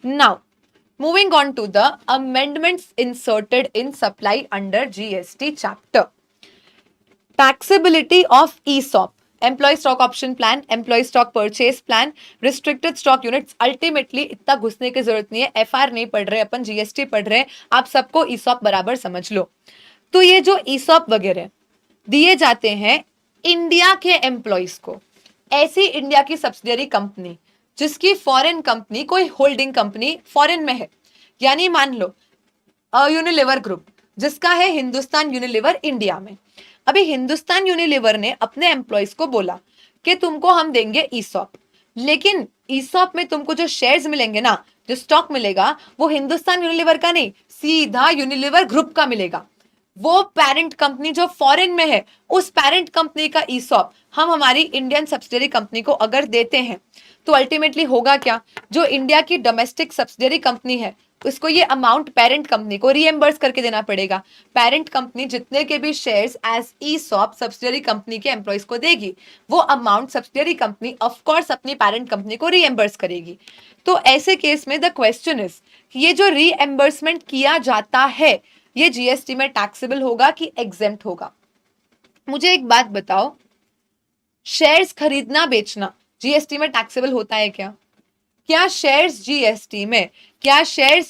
Now, moving on to the amendments inserted in supply under GST chapter. Taxability of ESOP, employee stock option plan, employee stock purchase plan, restricted stock units. Ultimately इतना घुसने की जरूरत नहीं है, FR नहीं पढ़ रहे, अपन GST पढ़ रहे हैं, आप सबको ईसॉप बराबर समझ लो। तो ये जो ईसॉप वगैरह दिए जाते हैं इंडिया के एम्प्लॉयज को, ऐसी इंडिया की सब्सिडियरी कंपनी जिसकी फॉरेन कंपनी कोई होल्डिंग कंपनी फॉरेन में है, यानी मान लो यूनिलीवर ग्रुप जिसका है हिंदुस्तान यूनिलीवर इंडिया में। अभी हिंदुस्तान यूनिलीवर ने अपने एम्प्लॉयज को बोला कि तुमको हम देंगे ईसॉप, लेकिन ईसॉप में तुमको जो शेयर्स मिलेंगे ना, जो स्टॉक मिलेगा, वो हिंदुस्तान यूनिलीवर का नहीं, सीधा यूनिलीवर ग्रुप का मिलेगा। वो पेरेंट कंपनी जो फॉरेन में है, उस पेरेंट कंपनी का ईसॉप हम हमारी इंडियन सब्सिडियरी कंपनी को अगर देते हैं तो अल्टीमेटली होगा क्या, जो इंडिया की डोमेस्टिक सब्सिडियरी कंपनी है उसको ये अमाउंट पेरेंट कंपनी को रीएम्बर्स करके देना पड़ेगा। पेरेंट कंपनी जितने के भी shares as ESOP subsidiary company के एम्प्लॉयज को देगी, वो amount subsidiary company of course अपनी पेरेंट कंपनी को रीएम्बर्स करेगी। तो ऐसे केस में द क्वेश्चन इज, ये जो रीएम्बर्समेंट किया जाता है ये जीएसटी में टैक्सेबल होगा कि एग्जेम्प्ट होगा? मुझे एक बात बताओ, शेयर्स खरीदना बेचना जीएसटी में टैक्सेबल होता है क्या? क्या शेयर्स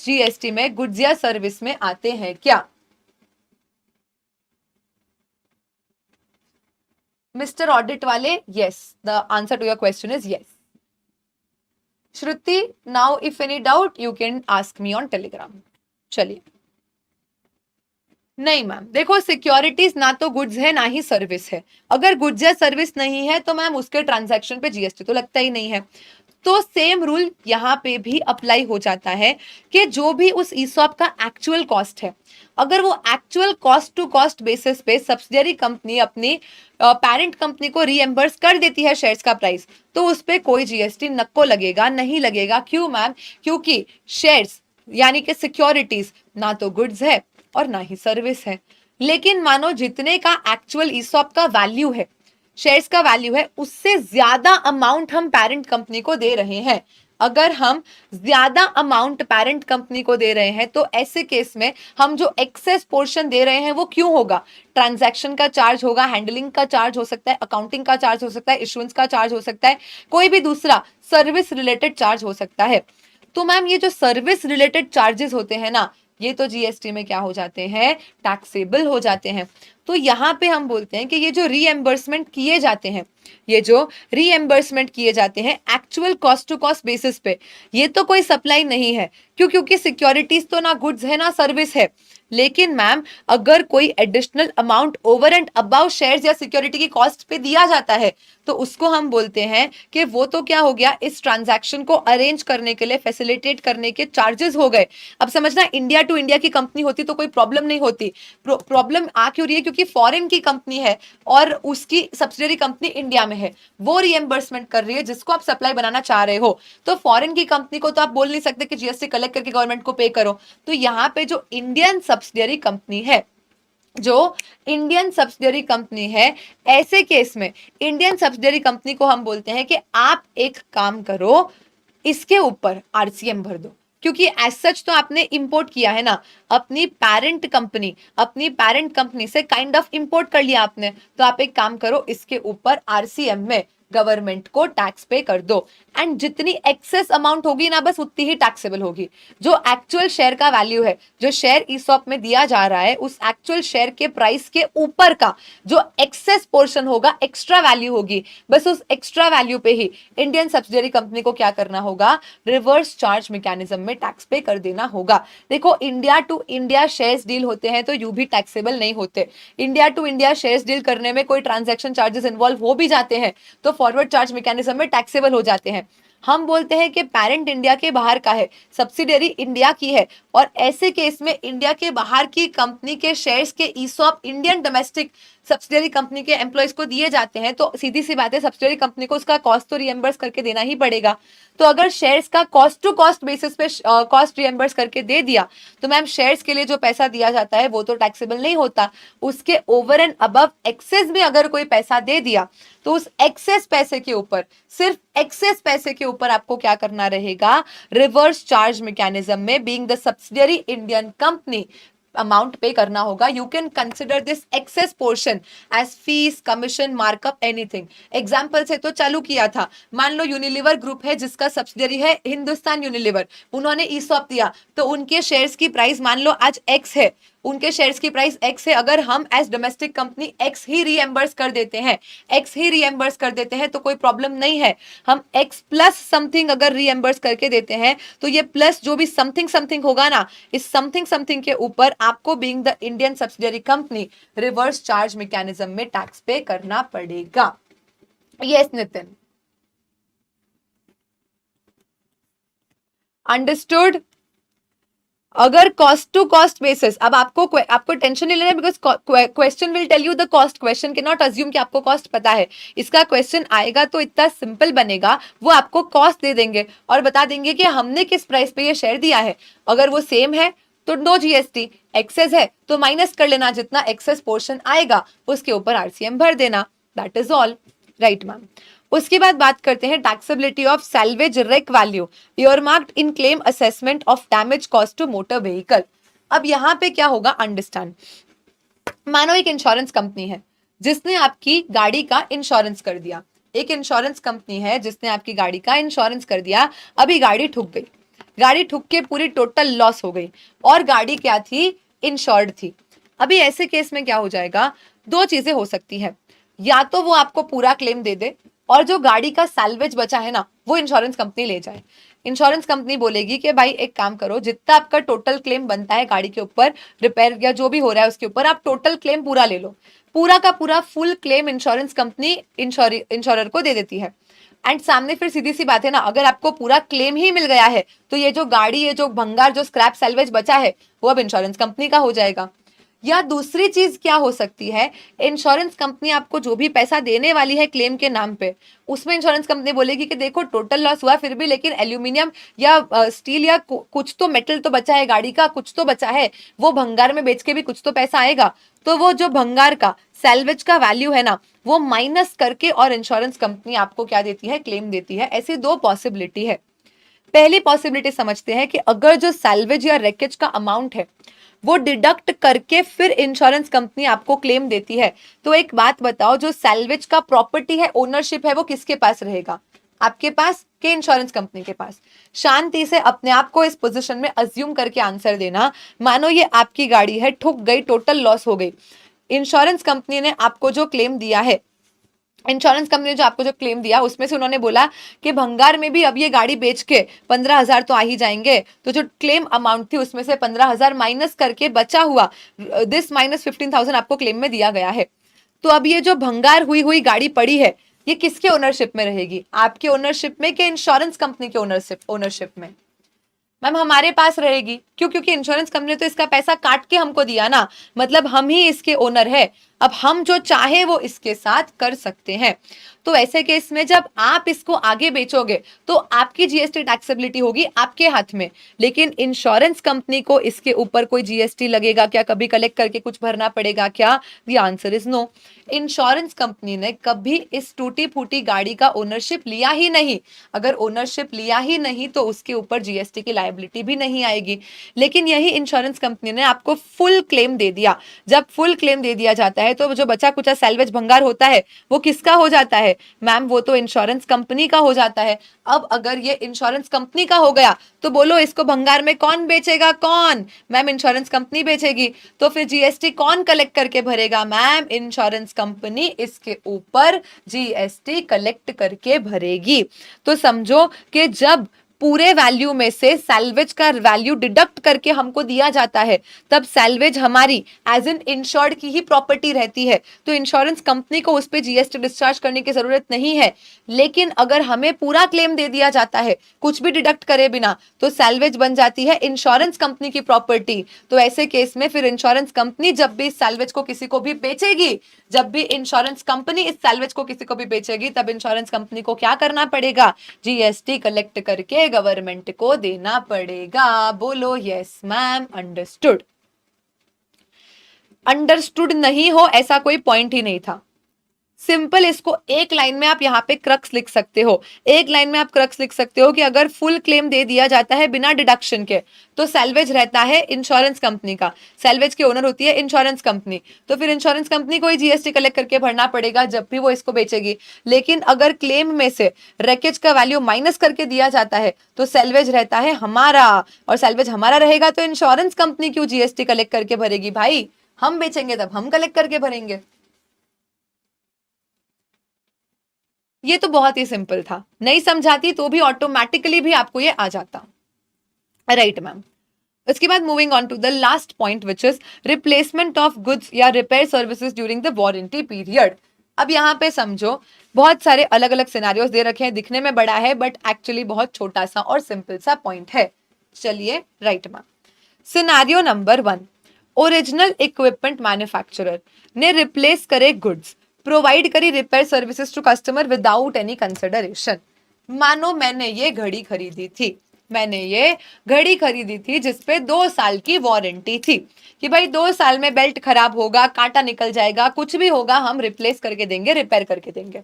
जीएसटी में गुड्स या सर्विस में आते हैं क्या? मिस्टर ऑडिट वाले, yes, the answer to your question is yes. Shruti, now if any doubt you can ask me on Telegram. चलिए, नहीं मैम, देखो सिक्योरिटीज ना तो गुड्स है ना ही सर्विस है। अगर गुड्स या सर्विस नहीं है तो मैम उसके ट्रांजैक्शन पे जीएसटी तो लगता ही नहीं है। तो सेम रूल यहाँ पे भी अप्लाई हो जाता है कि जो भी उस ईसॉप का एक्चुअल कॉस्ट है, अगर वो actual cost to cost basis पे सब्सिडियरी कंपनी अपनी पेरेंट कंपनी को रीएम्बर्स कर देती है शेयर्स का प्राइस, तो उस पर कोई जीएसटी नको लगेगा, नहीं लगेगा। क्यों मैम? क्योंकि शेयर्स यानी कि सिक्योरिटीज ना तो गुड्स है और ना ही सर्विस है। लेकिन मानो जितने का एक्चुअल ईसॉप का वैल्यू है, शेयर्स का वैल्यू है, उससे ज्यादा अमाउंट हम पेरेंट कंपनी को दे रहे हैं। अगर हम ज्यादा अमाउंट पेरेंट कंपनी को दे रहे हैं तो ऐसे केस में हम जो एक्सेस पोर्शन दे रहे हैं वो क्यों होगा? ट्रांजैक्शन का चार्ज होगा, हैंडलिंग का चार्ज हो सकता है, अकाउंटिंग का चार्ज हो सकता है, इशुएंस का चार्ज हो सकता है, कोई भी दूसरा सर्विस रिलेटेड चार्ज हो सकता है। तो मैम ये जो सर्विस रिलेटेड चार्जेस होते हैं ना, ये तो जीएसटी में क्या हो जाते हैं? टैक्सेबल हो जाते हैं। तो यहाँ पे हम बोलते हैं कि ये जो रीएम्बर्समेंट किए जाते हैं, ये जो रीएम्बर्समेंट किए जाते हैं actual cost to cost basis पे, ये तो कोई सप्लाई नहीं है। क्यों? क्योंकि सिक्योरिटीज तो ना गुड्स है ना सर्विस है। लेकिन मैम अगर कोई additional amount over and above shares या सिक्योरिटी की कॉस्ट पे दिया जाता है तो उसको हम बोलते हैं कि वो तो क्या हो गया, इस ट्रांजैक्शन को अरेंज करने के लिए, फैसिलिटेट करने के चार्जेस हो गए। अब समझना, इंडिया टू इंडिया की कंपनी होती तो कोई प्रॉब्लम नहीं होती। प्रॉब्लम आ क्यों रही है? क्योंकि फॉरेन की कंपनी है और उसकी सब्सिडियरी कंपनी इंडिया में है, वो रीएम्बर्समेंट कर रही है जिसको आप सप्लाई बनाना चाह रहे हो। तो फॉरेन की कंपनी को तो आप बोल नहीं सकते कि जीएसटी कलेक्ट करके गवर्नमेंट को पे करो। तो यहाँ पे जो इंडियन सब्सिडियरी कंपनी है, जो इंडियन सब्सिडियरी कंपनी है, ऐसे केस में इंडियन सब्सिडियरी कंपनी को हम बोलते हैं कि आप एक काम करो, इसके ऊपर आरसीएम भर दो। क्योंकि एज सच तो आपने इंपोर्ट किया है ना, अपनी पेरेंट कंपनी से काइंड ऑफ इंपोर्ट कर लिया आपने, तो आप एक काम करो, इसके ऊपर आरसीएम में गवर्नमेंट को टैक्स पे कर दो। एंड जितनी एक्सेस अमाउंट होगी ना, बस उतनी ही टैक्सेबल होगी। जो एक्चुअल शेयर का वैल्यू है, जो शेयर ईसॉप में दिया जा रहा है, उस एक्चुअल शेयर के प्राइस के ऊपर का जो एक्सेस पोर्शन होगा, एक्स्ट्रा वैल्यू होगी, बस उस एक्स्ट्रा वैल्यू पे ही इंडियन सब्सिडियरी कंपनी को क्या करना होगा? रिवर्स चार्ज मैकेनिज्म में टैक्स पे कर देना होगा। देखो, India to India shares deal होते हैं तो यू भी टैक्सेबल नहीं होते। India to India shares deal करने में कोई ट्रांजैक्शन चार्जेस इन्वॉल्व हो भी जाते हैं तो फॉरवर्ड चार्ज मैकेनिज्म में टैक्सेबल हो जाते हैं। हम बोलते हैं कि पेरेंट इंडिया के बाहर का है, सब्सिडियरी इंडिया की है, और ऐसे केस में इंडिया के बाहर की कंपनी के शेयर्स के ESOP Indian domestic subsidiary company के एम्प्लॉयज को दिए जाते हैं, तो सीधी सी बात है सब्सिडियरी कंपनी को उसका कॉस्ट तो रिएम्बर्स करके देना ही पड़ेगा। तो अगर शेयर्स का कॉस्ट टू कॉस्ट बेसिस पे कॉस्ट रिएम्बर्स करके दे दिया तो मैम शेयर्स के लिए जो पैसा दिया जाता है वो तो टैक्सेबल नहीं होता। उसके ओवर एंड अबव एक्सेस में अगर कोई पैसा दे दिया तो उस एक्सेस पैसे के ऊपर, सिर्फ एक्सेस पैसे के ऊपर आपको क्या करना रहेगा, रिवर्स चार्ज मैकेनिज्म में being the subsidiary Indian company amount pay करना होगा। You can consider this excess portion as fees, commission, markup, anything. Example से तो चालू किया था, मान लो यूनिलीवर ग्रुप है जिसका सब्सिडियरी है हिंदुस्तान यूनिलीवर, उन्होंने ईसॉप दिया तो उनके शेयर्स की प्राइस मान लो आज एक्स है, उनके शेयर्स की प्राइस एक्स है, अगर हम एज डोमेस्टिक कंपनी एक्स ही रीएम्बर्स कर देते हैं, एक्स ही रीएम्बर्स कर देते हैं तो कोई प्रॉब्लम नहीं है। हम एक्स प्लस समथिंग अगर रीएम्बर्स करके देते हैं तो ये प्लस जो भी समथिंग समथिंग होगा ना, इस समथिंग समथिंग के ऊपर आपको being the Indian subsidiary company reverse charge mechanism में टैक्स पे करना पड़ेगा। Yes Nitin, understood. अगर कॉस्ट टू कॉस्ट बेसिस, अब आपको टेंशन नहीं लेना, because question will tell you the cost. Question के नॉट अज्यूम कि आपको कॉस्ट पता है, इसका क्वेश्चन आएगा तो इतना सिंपल बनेगा, वो आपको कॉस्ट दे देंगे और बता देंगे कि हमने किस प्राइस पे ये शेयर दिया है। अगर वो सेम है तो नो जीएसटी, एक्सेस है तो माइनस कर लेना, जितना एक्सेस पोर्शन आएगा उसके ऊपर आरसीएम भर देना, that is all. Right ma'am. उसके बाद बात करते हैं taxability of salvage wreck value earmarked in claim assessment of damage cost to motor vehicle. अब यहां पे क्या होगा, अंडरस्टैंड। मानो एक इंश्योरेंस कंपनी है जिसने आपकी गाड़ी का इंश्योरेंस कर दिया, एक इंश्योरेंस कंपनी है जिसने आपकी गाड़ी का इंश्योरेंस कर दिया, अभी गाड़ी ठुक गई, गाड़ी ठुक के पूरी टोटल लॉस हो गई और गाड़ी क्या थी, इंश्योर्ड थी। अभी ऐसे केस में क्या हो जाएगा, दो चीजें हो सकती है, या तो वो आपको पूरा क्लेम दे दे और जो गाड़ी का सैल्वेज बचा है ना वो इंश्योरेंस कंपनी ले जाए। इंश्योरेंस कंपनी बोलेगी कि भाई एक काम करो, जितना आपका टोटल क्लेम बनता है गाड़ी के ऊपर, रिपेयर या जो भी हो रहा है उसके ऊपर, आप टोटल क्लेम पूरा ले लो। पूरा का पूरा full claim insurance company insurer को दे देती है। एंड सामने फिर सीधी सी बात है ना, अगर आपको पूरा क्लेम ही मिल गया है तो ये जो गाड़ी, ये जो भंगार, जो स्क्रैप सैल्वेज बचा है वो अब इंश्योरेंस कंपनी का हो जाएगा। या दूसरी चीज क्या हो सकती है, इंश्योरेंस कंपनी आपको जो भी पैसा देने वाली है क्लेम के नाम पे, उसमें इंश्योरेंस कंपनी बोलेगी कि देखो टोटल लॉस हुआ फिर भी, लेकिन एल्यूमिनियम या स्टील या कुछ तो मेटल तो बचा है गाड़ी का, कुछ तो बचा है, वो भंगार में बेच के भी कुछ तो पैसा आएगा, तो वो जो भंगार का सैल्वेज का वैल्यू है ना वो माइनस करके और इंश्योरेंस कंपनी आपको क्या देती है, क्लेम देती है। ऐसी दो पॉसिबिलिटी है। पहली पॉसिबिलिटी समझते हैं कि अगर जो सैल्वेज या रेकेज का अमाउंट है वो डिडक्ट करके फिर इंश्योरेंस कंपनी आपको क्लेम देती है, तो एक बात बताओ, जो सैल्वेज का प्रॉपर्टी है, ओनरशिप है, वो किसके पास रहेगा, आपके पास के इंश्योरेंस कंपनी के पास। शांति से अपने आप को इस पोजीशन में अज्यूम करके आंसर देना। मानो ये आपकी गाड़ी है, ठुक गई, टोटल लॉस हो गई, इंश्योरेंस कंपनी ने आपको जो क्लेम दिया है, इंश्योरेंस कंपनी ने जो आपको जो क्लेम दिया उसमें से उन्होंने बोला कि भंगार में भी अब ये गाड़ी बेच के 15,000 तो आ ही जाएंगे, तो जो क्लेम अमाउंट थी उसमें से 15,000 माइनस करके बचा हुआ दिस माइनस 15,000 आपको क्लेम में दिया गया है। तो अब ये जो भंगार हुई हुई गाड़ी पड़ी है ये किसके ओनरशिप में रहेगी, आपके ओनरशिप में कि इंश्योरेंस कंपनी के ओनरशिप में। मैम हमारे पास रहेगी, क्यों, क्योंकि इंश्योरेंस कंपनी ने तो इसका पैसा काट के हमको दिया ना, मतलब हम ही इसके ओनर है, अब हम जो चाहे वो इसके साथ कर सकते हैं। तो ऐसे केस में जब आप इसको आगे बेचोगे तो आपकी जीएसटी टैक्सेबिलिटी होगी आपके हाथ में, लेकिन इंश्योरेंस कंपनी को इसके ऊपर कोई जीएसटी लगेगा क्या, कभी कलेक्ट करके कुछ भरना पड़ेगा क्या, the answer is no. Insurance company ने कभी इस टूटी फूटी गाड़ी का ओनरशिप लिया ही नहीं, अगर ओनरशिप लिया ही नहीं तो उसके ऊपर जीएसटी की लायबिलिटी भी नहीं आएगी। लेकिन यही इंश्योरेंस कंपनी ने आपको फुल क्लेम दे दिया, जब फुल क्लेम दे दिया जाता है तो जो बचा कुचा सैल्वेज भंगार होता है वो किसका हो जाता है, मैम वो तो इंश्योरेंस कंपनी का हो जाता है। अब अगर ये इंश्योरेंस कंपनी का हो गया तो बोलो इसको भंगार में कौन बेचेगा, कौन, मैम इंश्योरेंस कंपनी बेचेगी, तो फिर जीएसटी कौन कलेक्ट करके भरेगा, मैम इंश्योरेंस कंपनी इसके ऊपर जीएसटी कलेक्ट करके भरेगी। तो समझो कि जब पूरे वैल्यू में से सैल्वेज का वैल्यू डिडक्ट करके हमको दिया जाता है, तब सैल्वेज हमारी एज इन इंश्योर्ड की ही प्रॉपर्टी रहती है, तो इंश्योरेंस कंपनी को उस पर जीएसटी डिस्चार्ज करने की जरूरत नहीं है। लेकिन अगर हमें पूरा क्लेम दे दिया जाता है कुछ भी डिडक्ट करे बिना, तो सैल्वेज बन जाती है इंश्योरेंस कंपनी की प्रॉपर्टी। तो ऐसे केस में फिर इंश्योरेंस कंपनी जब भी इस सैल्वेज को किसी को भी बेचेगी, जब भी इंश्योरेंस कंपनी इस सैल्वेज को किसी को भी बेचेगी, तब इंश्योरेंस कंपनी को क्या करना पड़ेगा, जीएसटी कलेक्ट करके गवर्नमेंट को देना पड़ेगा। बोलो यस मैम, अंडरस्टूड। अंडरस्टूड नहीं हो ऐसा कोई पॉइंट ही नहीं था। सिंपल, इसको एक लाइन में आप यहाँ पे क्रक्स लिख सकते हो, एक लाइन में आप क्रक्स लिख सकते हो कि अगर फुल क्लेम दे दिया जाता है बिना डिडक्शन के, तो सैल्वेज रहता है इंश्योरेंस कंपनी का, सैल्वेज की ओनर होती है इंश्योरेंस कंपनी, तो फिर इंश्योरेंस कंपनी को ही जीएसटी कलेक्ट करके भरना पड़ेगा जब भी वो इसको बेचेगी। लेकिन अगर क्लेम में से रेकेज का वैल्यू माइनस करके दिया जाता है तो सैल्वेज रहता है हमारा, और सैल्वेज हमारा रहेगा तो इंश्योरेंस कंपनी क्यों जीएसटी कलेक्ट करके भरेगी भाई, हम बेचेंगे तब हम कलेक्ट करके भरेंगे। ये तो बहुत ही सिंपल था, नहीं समझाती तो भी ऑटोमेटिकली भी आपको ये आ जाता। Right ma'am. इसके बाद moving on to the last point which is replacement of goods या repair services during the warranty period. अब यहाँ पे समझो, बहुत सारे अलग अलग सिनेरियोस दे रखे हैं, दिखने में बड़ा है बट एक्चुअली बहुत छोटा सा और सिंपल सा पॉइंट है। चलिए right ma'am. Scenario number 1, original equipment manufacturer ने रिप्लेस करे गुड्स, प्रोवाइड करी repair services to customer without any consideration. मानो मैंने ये घड़ी खरीदी थी, मैंने ये घड़ी खरीदी थी जिसपे 2 साल की वारंटी थी कि भाई 2 साल में बेल्ट खराब होगा, कांटा निकल जाएगा, कुछ भी होगा हम रिप्लेस करके देंगे, रिपेयर करके देंगे।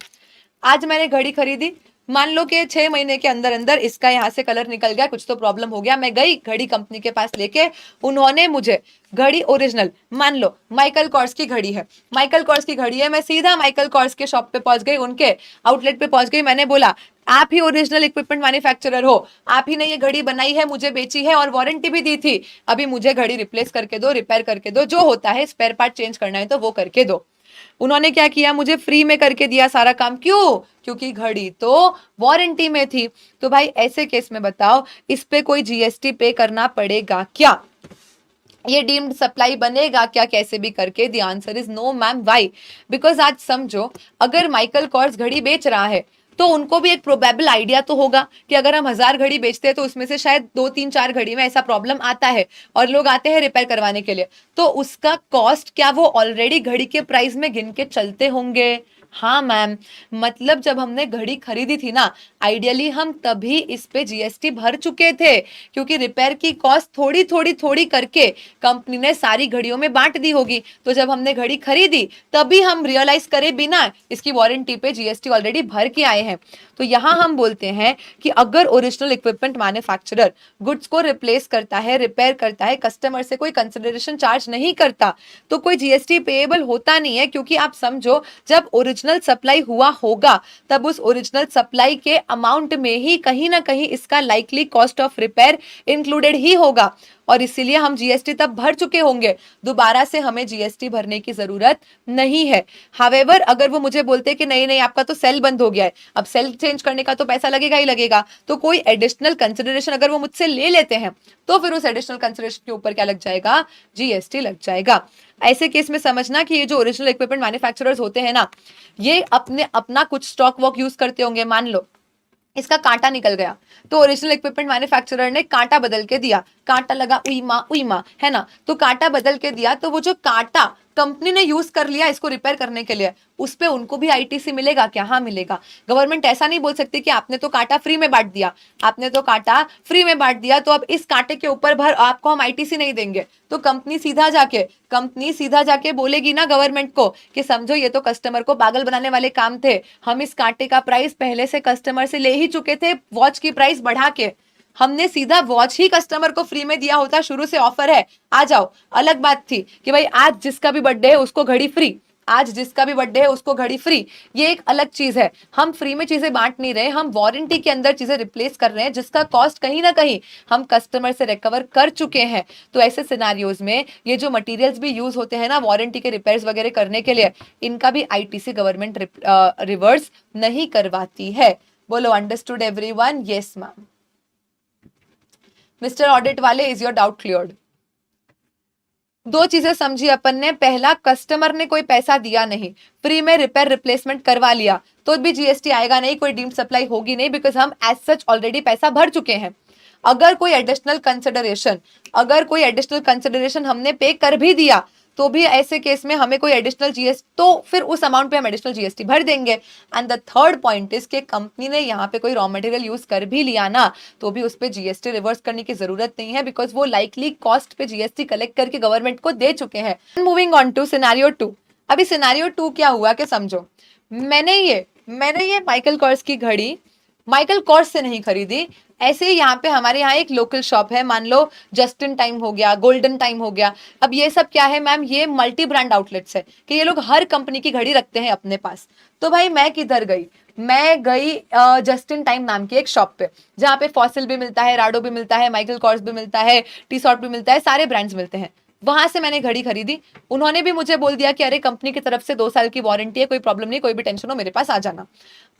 आज मैंने घड़ी खरीदी, मान लो कि 6 महीने के अंदर अंदर इसका यहाँ से कलर निकल गया, कुछ तो प्रॉब्लम हो गया, मैं गई घड़ी कंपनी के पास लेके, उन्होंने मुझे घड़ी ओरिजिनल, मान लो माइकल कॉर्स की घड़ी है, माइकल कॉर्स की घड़ी है, मैं सीधा माइकल कॉर्स के शॉप पे पहुंच गई, उनके आउटलेट पे पहुंच गई, मैंने बोला आप ही ओरिजिनल इक्विपमेंट मैन्युफैक्चरर हो, आप ही ने ये घड़ी बनाई है, मुझे बेची है और वारंटी भी दी थी, अभी मुझे घड़ी रिप्लेस करके दो, रिपेयर करके दो, जो होता है स्पेयर पार्ट चेंज करना है तो वो करके दो। उन्होंने क्या किया, मुझे फ्री में करके दिया सारा काम, क्यों, क्योंकि घड़ी तो वारंटी में थी। तो भाई ऐसे केस में बताओ इस पे कोई जीएसटी पे करना पड़ेगा क्या, ये डीम्ड सप्लाई बनेगा क्या कैसे भी करके? The answer is no ma'am. Why? Because आज समझो, अगर माइकल कॉर्स घड़ी बेच रहा है तो उनको भी एक प्रोबेबल आइडिया तो होगा कि अगर हम 1000 घड़ी बेचते हैं तो उसमें से शायद 2-3-4 घड़ी में ऐसा प्रॉब्लम आता है और लोग आते हैं रिपेयर करवाने के लिए, तो उसका कॉस्ट क्या वो ऑलरेडी घड़ी के प्राइस में गिन के चलते होंगे? हाँ मैम, मतलब जब हमने घड़ी खरीदी थी ना, आइडियली हम तभी इस पे जीएसटी भर चुके थे, क्योंकि रिपेयर की कॉस्ट थोड़ी थोड़ी थोड़ी करके कंपनी ने सारी घड़ियों में बांट दी होगी। तो जब हमने घड़ी खरीदी तभी हम रियलाइज करे बिना इसकी वारंटी पे जीएसटी ऑलरेडी भर के आए हैं। तो यहाँ हम बोलते हैं कि अगर ओरिजिनल इक्विपमेंट मैन्युफैक्चरर गुड्स को रिप्लेस करता है, रिपेयर करता है, कस्टमर से कोई कंसिडरेशन चार्ज नहीं करता, तो कोई जीएसटी पेएबल होता नहीं है, क्योंकि आप समझो जब ओरिजिनल सप्लाई हुआ होगा तब उस ओरिजिनल सप्लाई के अमाउंट में ही कहीं ना कहीं इसका likely cost of repair included ही होगा, और इसीलिए हम जीएसटी तब भर चुके होंगे, दोबारा से हमें जीएसटी भरने की जरूरत नहीं है। हावेवर अगर वो मुझे बोलते कि नहीं नहीं आपका तो सेल बंद हो गया है, अब सेल चेंज करने का तो पैसा लगेगा ही लगेगा, तो कोई एडिशनल कंसिडरेशन अगर वो मुझसे ले लेते हैं तो फिर उस एडिशनल कंसिडरेशन के ऊपर क्या लग जाएगा, जीएसटी लग जाएगा। ऐसे केस में समझना कि ये जो ओरिजिनल इक्विपमेंट मैन्युफैक्चरर्स होते हैं ना, ये अपना कुछ स्टॉक वॉक यूज करते होंगे, मान लो इसका कांटा निकल गया तो ओरिजिनल इक्विपमेंट मैन्युफैक्चरर ने कांटा बदल के दिया, कांटा लगा उई माँ है ना, तो कांटा बदल के दिया, तो वो जो कांटा कंपनी ने यूज कर लिया इसको रिपेयर करने के लिए, उस पे उनको भी आईटीसी मिलेगा क्या? हाँ मिलेगा। गवर्नमेंट ऐसा नहीं बोल सकती कि आपने तो कांटा फ्री में बांट दिया, आपने तो कांटा फ्री में बांट दिया तो अब इस कांटे के ऊपर भर आपको हम आईटीसी नहीं देंगे। तो कंपनी सीधा जाके बोलेगी ना गवर्नमेंट को कि समझो ये तो कस्टमर को पागल बनाने वाले काम थे, हम इस कांटे का प्राइस पहले से कस्टमर से ले ही चुके थे, वॉच की प्राइस बढ़ा के, हमने सीधा वॉच ही कस्टमर को फ्री में दिया होता, शुरू से ऑफर है आ जाओ। अलग बात थी कि भाई आज जिसका भी बर्थडे है उसको घड़ी फ्री, आज जिसका भी बर्थडे है उसको घड़ी फ्री, ये एक अलग चीज है। हम फ्री में चीजें बांट नहीं रहे, हम वारंटी के अंदर चीजें रिप्लेस कर रहे हैं जिसका कॉस्ट कहीं ना कहीं हम कस्टमर से रिकवर कर चुके हैं। तो ऐसे सिनेरियोज में ये जो मटेरियल्स भी यूज होते हैं ना वारंटी के रिपेयर्स वगैरह करने के लिए, इनका भी आईटीसी गवर्नमेंट रिवर्स नहीं करवाती है। बोलो understood everyone? Yes ma'am. Mister audit वाले, इज योर डाउट क्लियर्ड? दो चीजें समझी अपन ने। पहला, कस्टमर ने कोई पैसा दिया नहीं, फ्री में रिपेयर रिप्लेसमेंट करवा लिया तो भी जीएसटी आएगा नहीं, कोई डीम्ड सप्लाई होगी नहीं, बिकॉज हम एज सच ऑलरेडी पैसा भर चुके हैं। अगर कोई एडिशनल कंसिडरेशन हमने पे कर भी दिया तो भी ऐसे केस में हमें कोई एडिशनल जीएसटी, तो फिर उस अमाउंट पे हम एडिशनल जीएसटी भर देंगे। And the third point is कि कंपनी ने यहाँ पे कोई रॉ मटेरियल यूज कर भी लिया ना तो भी उस पे जीएसटी रिवर्स करने की जरूरत नहीं है, बिकॉज वो लाइकली कॉस्ट पे जीएसटी कलेक्ट करके गवर्नमेंट को दे चुके हैं। Moving on to scenario 2। अभी सिनेरियो 2 क्या हुआ कि समझो, मैंने ये माइकल कॉर्स की घड़ी माइकल कॉर्स से नहीं खरीदी। ऐसे ही यहाँ पे हमारे यहाँ एक लोकल शॉप है, मान लो जस्ट इन टाइम हो गया, गोल्डन टाइम हो गया। अब ये सब क्या है मैम, ये मल्टी ब्रांड आउटलेट्स है कि ये लोग हर कंपनी की घड़ी रखते हैं अपने पास। तो भाई मैं किधर गई, मैं गई जस्ट इन टाइम नाम की एक शॉप पे, जहाँ पे फॉसिल भी मिलता है, राडो भी मिलता है, माइकल कॉर्स भी मिलता है, टी शॉट भी मिलता है, सारे ब्रांड्स मिलते हैं। वहां से मैंने घड़ी खरीदी। उन्होंने भी मुझे बोल दिया कि अरे कंपनी की तरफ से 2 साल की वारंटी है, कोई प्रॉब्लम नहीं, कोई भी टेंशन हो मेरे पास आ जाना।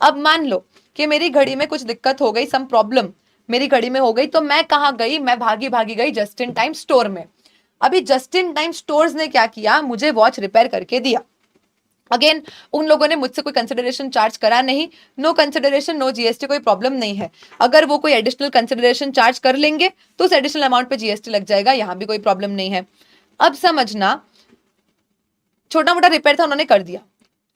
अब मान लो कि मेरी घड़ी में कुछ दिक्कत हो गई, सम प्रॉब्लम मेरी घड़ी में हो गई, तो मैं कहाँ गई, मैं भागी भागी गई जस्ट इन टाइम स्टोर में। अभी जस्ट इन टाइम स्टोर्स ने क्या किया, मुझे वॉच रिपेयर करके दिया। अगेन उन लोगों ने मुझसे कोई कंसिडरेशन चार्ज करा नहीं, नो कंसिडरेशन नो जीएसटी, कोई प्रॉब्लम नहीं है। अगर वो कोई एडिशनल कंसिडरेशन चार्ज कर लेंगे तो उस एडिशनल अमाउंट पे जीएसटी लग जाएगा, यहां भी कोई प्रॉब्लम नहीं है। अब समझना, छोटा मोटा रिपेयर था, उन्होंने कर दिया,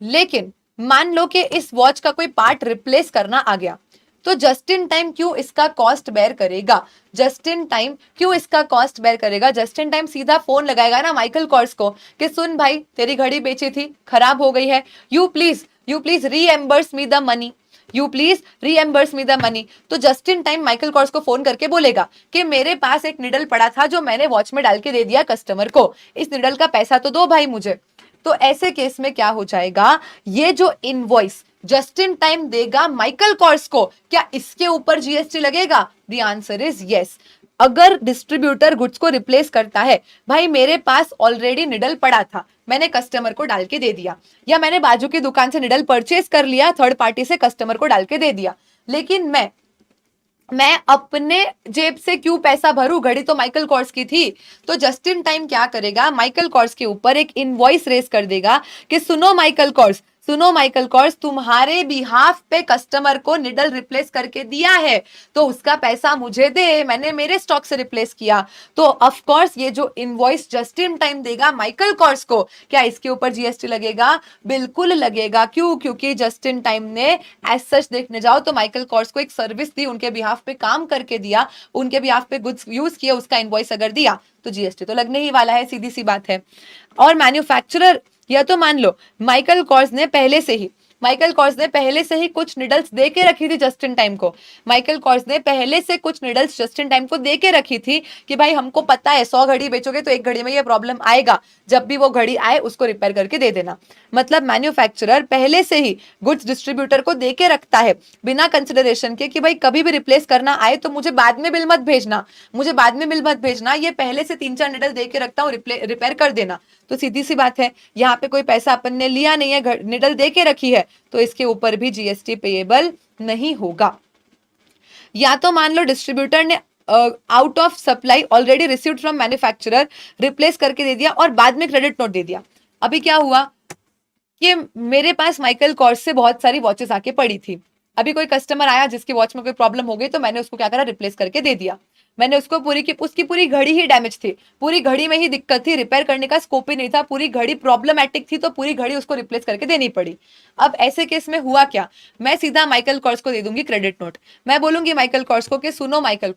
लेकिन मान लो कि इस वॉच का कोई पार्ट रिप्लेस करना आ गया, तो जस्ट इन टाइम क्यों इसका कॉस्ट बेयर करेगा? जस्ट इन टाइम क्यों इसका कॉस्ट बेयर करेगा? जस्ट इन टाइम सीधा फोन लगाएगा ना माइकल कॉर्स को कि सुन भाई, तेरी घड़ी बेची थी, खराब हो गई है, you please reimburse me the money, you please reimburse me the money. तो just in time Michael Kors को फोन करके बोलेगा कि मेरे पास एक निडल पड़ा था जो मैंने वॉच में डाल के दे दिया कस्टमर को, इस निडल का पैसा तो दो भाई मुझे। तो ऐसे केस में क्या हो जाएगा, ये जो इनवॉइस जस्ट इन टाइम देगा माइकल कॉर्स को, क्या इसके ऊपर जीएसटी लगेगा? The answer is yes. अगर डिस्ट्रीब्यूटर गुड्स को रिप्लेस करता है, भाई मेरे पास ऑलरेडी निडल पड़ा था, मैंने कस्टमर को डाल के दे दिया, या मैंने बाजू की दुकान से निडल परचेज कर लिया थर्ड पार्टी से, कस्टमर को डाल के दे दिया, लेकिन मैं अपने जेब से क्यों पैसा भरूं, घड़ी तो माइकल कॉर्स की थी। तो जस्ट इन टाइम क्या करेगा, माइकल कॉर्स के ऊपर एक इनवॉइस रेस कर देगा कि सुनो माइकल कॉर्स, तुम्हारे बिहाफ पे कस्टमर को निडल रिप्लेस करके दिया है, तो उसका पैसा मुझे दे, मैंने मेरे स्टॉक से रिप्लेस किया। तो ऑफ कोर्स ये जो इनवॉइस जस्ट इन टाइम देगा माइकल कॉर्स को, क्या इसके ऊपर जीएसटी लगेगा? बिल्कुल लगेगा। क्यों? क्योंकि जस्ट इन टाइम ने एज सच देखने जाओ तो माइकल कॉर्स को एक सर्विस दी, उनके बिहाफ पे काम करके दिया, उनके बिहाफ पे गुड्स यूज किए, उसका इनवॉइस अगर दिया तो जीएसटी तो लगने ही वाला है, सीधी सी बात है। और मैन्युफैक्चरर, या तो मान लो माइकल कॉर्स ने पहले से ही कुछ निडल्स दे के रखी थी जस्ट इन टाइम को, माइकल कॉर्स ने पहले से कुछ निडल्स जस्ट इन टाइम को दे के रखी थी कि भाई हमको पता है 100 घड़ी बेचोगे तो एक घड़ी में ये प्रॉब्लम आएगा, जब भी वो घड़ी आए उसको रिपेयर करके दे देना। मतलब मैन्युफैक्चरर पहले से ही गुड्स डिस्ट्रीब्यूटर को दे के रखता है बिना कंसिडरेशन के कि भाई कभी भी रिप्लेस करना आए तो मुझे बाद में बिल मत भेजना, ये पहले से 3-4 निडल दे के रखता हूँ, रिपेयर कर देना। तो सीधी सी बात है, यहाँ पे कोई पैसा अपन ने लिया नहीं है, निडल दे के रखी है, तो इसके ऊपर भी जीएसटी पेएबल नहीं होगा। या तो मान लो डिस्ट्रीब्यूटर ने out of supply already received from manufacturer replace करके दे दिया और बाद में क्रेडिट नोट दे दिया। अभी क्या हुआ कि मेरे पास माइकल कॉर्स से बहुत सारी वॉचेस आके पड़ी थी, अभी कोई कस्टमर आया जिसकी वॉच में कोई प्रॉब्लम हो गई, तो मैंने उसको क्या करा, रिप्लेस करके दे दिया। मैंने उसको उसकी पूरी घड़ी ही डैमेज थी, पूरी घड़ी में ही दिक्कत थी, रिपेयर करने का स्कोप ही नहीं था, पूरी घड़ी प्रॉब्लमैटिक थी, तो पूरी घड़ी उसको रिप्लेस करके देनी पड़ी। अब ऐसे केस में हुआ क्या, मैं सीधा माइकल कॉर्स को दे दूंगी क्रेडिट नोट। मैं बोलूंगी माइकल कॉर्स को कि सुनो माइकल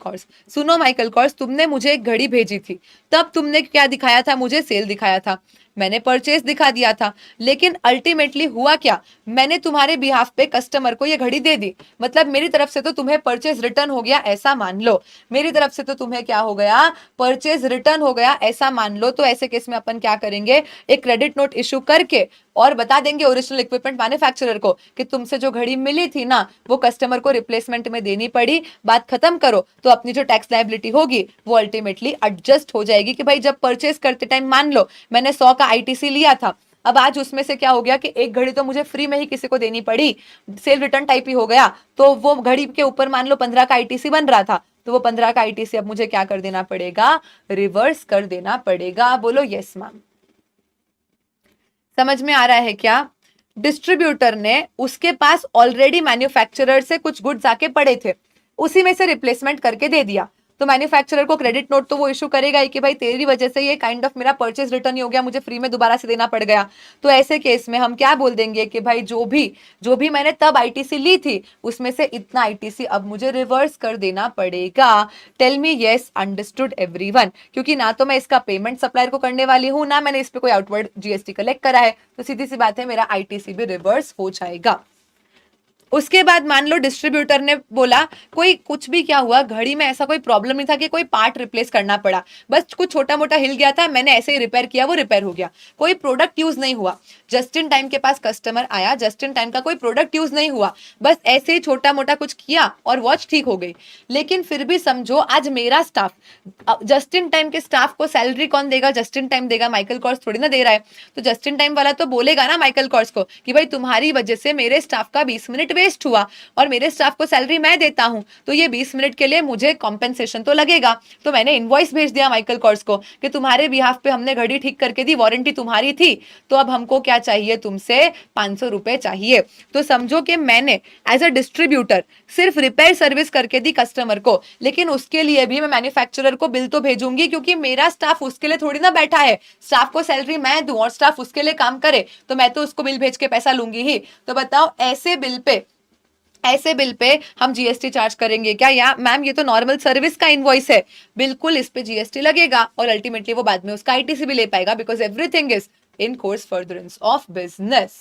कॉर्स, तुमने मुझे एक घड़ी भेजी थी, तब तुमने क्या दिखाया था, मुझे सेल दिखाया था, मैंने परचेज दिखा दिया था, लेकिन अल्टीमेटली हुआ क्या, मैंने तुम्हारे बिहाफ पे कस्टमर को ये घड़ी दे दी, मतलब मेरी तरफ से तो तुम्हें परचेज रिटर्न हो गया, ऐसा मान लो, मेरी तरफ से तो तुम्हें क्या हो गया, परचेज रिटर्न हो गया, ऐसा मान लो। तो ऐसे केस में अपन क्या करेंगे, एक क्रेडिट नोट इशू करके और बता देंगे ओरिजिनल इक्विपमेंट मैन्युफैक्चरर को कि तुमसे जो घड़ी मिली थी ना, वो कस्टमर को रिप्लेसमेंट में देनी पड़ी, बात खत्म करो। तो अपनी जो टैक्स लायबिलिटी होगी वो अल्टीमेटली एडजस्ट हो जाएगी कि भाई जब परचेज करते टाइम मान लो मैंने 100 का आईटीसी लिया था, अब आज उसमें से क्या हो गया कि एक घड़ी तो मुझे फ्री में ही किसी को देनी पड़ी, सेल रिटर्न टाइप ही हो गया, तो वो घड़ी के ऊपर मान लो 15 का आईटीसी बन रहा था, तो वो 15 का आईटीसी अब मुझे क्या कर देना पड़ेगा, रिवर्स कर देना पड़ेगा। बोलो यस मैम। समझ में आ रहा है क्या? डिस्ट्रीब्यूटर ने, उसके पास ऑलरेडी मैन्युफैक्चरर से कुछ गुड्स आके पड़े थे, उसी में से रिप्लेसमेंट करके दे दिया, तो मैन्युफैक्चरर को क्रेडिट नोट तो वो इशू करेगा ही कि भाई तेरी वजह से ये काइंड ऑफ मेरा परचेज रिटर्न ही हो गया, मुझे फ्री में दोबारा से देना पड़ गया। तो ऐसे केस में हम क्या बोल देंगे कि भाई जो भी मैंने तब आईटीसी ली थी उसमें से इतना आईटीसी अब मुझे रिवर्स कर देना पड़ेगा। Tell me yes, understood everyone? क्योंकि ना तो मैं इसका पेमेंट सप्लायर को करने वाली हूं, ना मैंने इस पे कोई आउटवर्ड जीएसटी कलेक्ट करा है, तो सीधी सी बात है मेरा आईटीसी भी रिवर्स हो जाएगा। उसके बाद मान लो डिस्ट्रीब्यूटर ने बोला कोई कुछ भी क्या हुआ, घड़ी में ऐसा कोई प्रॉब्लम नहीं था कि कोई पार्ट रिप्लेस करना पड़ा, बस कुछ छोटा मोटा हिल गया था, मैंने ऐसे ही रिपेयर किया, वो रिपेयर हो गया, कोई प्रोडक्ट यूज नहीं हुआ, जस्ट इन टाइम के पास कस्टमर आया, जस्ट इन टाइम का कोई प्रोडक्ट यूज नहीं हुआ, बस ऐसे ही छोटा मोटा कुछ किया और वॉच ठीक हो गई। लेकिन फिर भी समझो आज मेरा स्टाफ, जस्ट इन टाइम के स्टाफ को सैलरी कौन देगा, जस्ट इन टाइम देगा, माइकल कॉर्स थोड़ी ना दे रहा है। तो जस्ट इन टाइम वाला तो बोलेगा ना माइकल कॉर्स को कि भाई तुम्हारी वजह से मेरे स्टाफ का 20 मिनट वेस्ट हुआ और मेरे स्टाफ को सैलरी मैं देता हूं, तो ये 20 मिनट के लिए मुझे कॉम्पेंसेशन तो लगेगा। तो मैंने इनवॉइस भेज दिया माइकल कॉर्स को कि तुम्हारे बिहाफ पे हमने घड़ी ठीक करके दी, वारंटी तुम्हारी थी, तो अब हमको क्या चाहिए तुमसे, 500 रुपए चाहिए। तो समझो कि मैंने एज अ डिस्ट्रीब्यूटर सिर्फ रिपेयर सर्विस करके दी कस्टमर को, लेकिन उसके लिए भी मैं मैन्युफैक्चरर को बिल तो भेजूंगी, क्योंकि मेरा स्टाफ उसके लिए थोड़ी ना बैठा है, स्टाफ को सैलरी मैं दूं और स्टाफ उसके लिए काम करे, तो मैं तो उसको बिल भेज के पैसा लूंगी ही। तो बताओ ऐसे बिल पे हम जीएसटी चार्ज करेंगे क्या? या मैम ये तो नॉर्मल सर्विस का इनवॉइस है, बिल्कुल इस पे जीएसटी लगेगा और अल्टीमेटली वो बाद में उसका आईटीसी भी ले पाएगा, because everything is in course furtherance of business.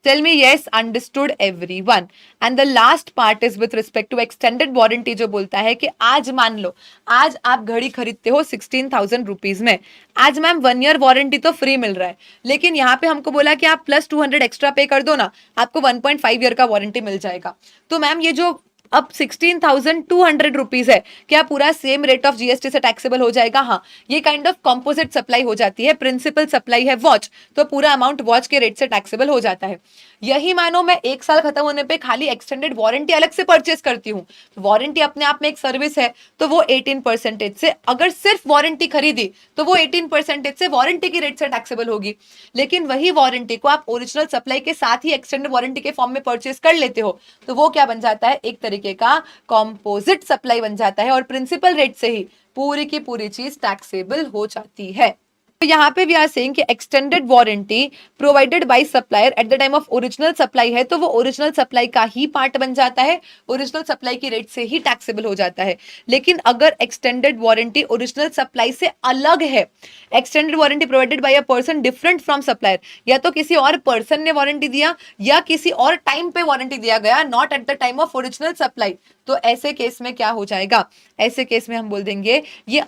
Tell me yes, understood everyone. And the last part is with respect to extended warranty, जो बोलता है कि आज मान लो आज आप घड़ी खरीदते हो 16,000 रुपीज में, आज मैम 1 ईयर वारंटी तो फ्री मिल रहा है, लेकिन यहाँ पे हमको बोला कि आप प्लस 200 एक्स्ट्रा पे कर दो ना, आपको 1.5 ईयर का वारंटी मिल जाएगा। तो मैम ये जो अब 16,200 रुपीज है, क्या पूरा सेम रेट ऑफ जीएसटी से टैक्सेबल हो जाएगा? हाँ, ये काइंड ऑफ कॉम्पोजिट सप्लाई हो जाती है, प्रिंसिपल सप्लाई है वॉच, तो पूरा अमाउंट वॉच के रेट से टैक्सेबल हो जाता है। यही मानो मैं 1 साल खत्म होने पे खाली एक्सटेंडेड वारंटी अलग से परचेस करती हूँ, वारंटी अपने आप में एक सर्विस है, तो वो 18% से, अगर सिर्फ वारंटी खरीदी तो वो 18% से वारंटी की रेट से टैक्सेबल होगी। लेकिन वही वारंटी को आप ओरिजिनल सप्लाई के साथ ही एक्सटेंडेड वारंटी के फॉर्म में परचेस कर लेते हो, तो वो क्या बन जाता है, एक तरीके का कॉम्पोजिट सप्लाई बन जाता है, और प्रिंसिपल रेट से ही पूरी की पूरी चीज टैक्सेबल हो जाती है। तो यहाँ पे वी आर सेइंग कि extended warranty provided by supplier at the time of original supply है, तो वो ओरिजिनल सप्लाई का ही पार्ट बन जाता है, ओरिजिनल सप्लाई की रेट से ही टैक्सेबल हो जाता है। लेकिन अगर एक्सटेंडेड वारंटी ओरिजिनल सप्लाई से अलग है, extended warranty provided by a person different from supplier, या तो किसी और पर्सन ने वारंटी दिया या किसी और टाइम पे वारंटी दिया गया, not at the time of original supply, तो ऐसे केस में क्या हो जाएगा, ऐसे केस में हम बोल देंगे ये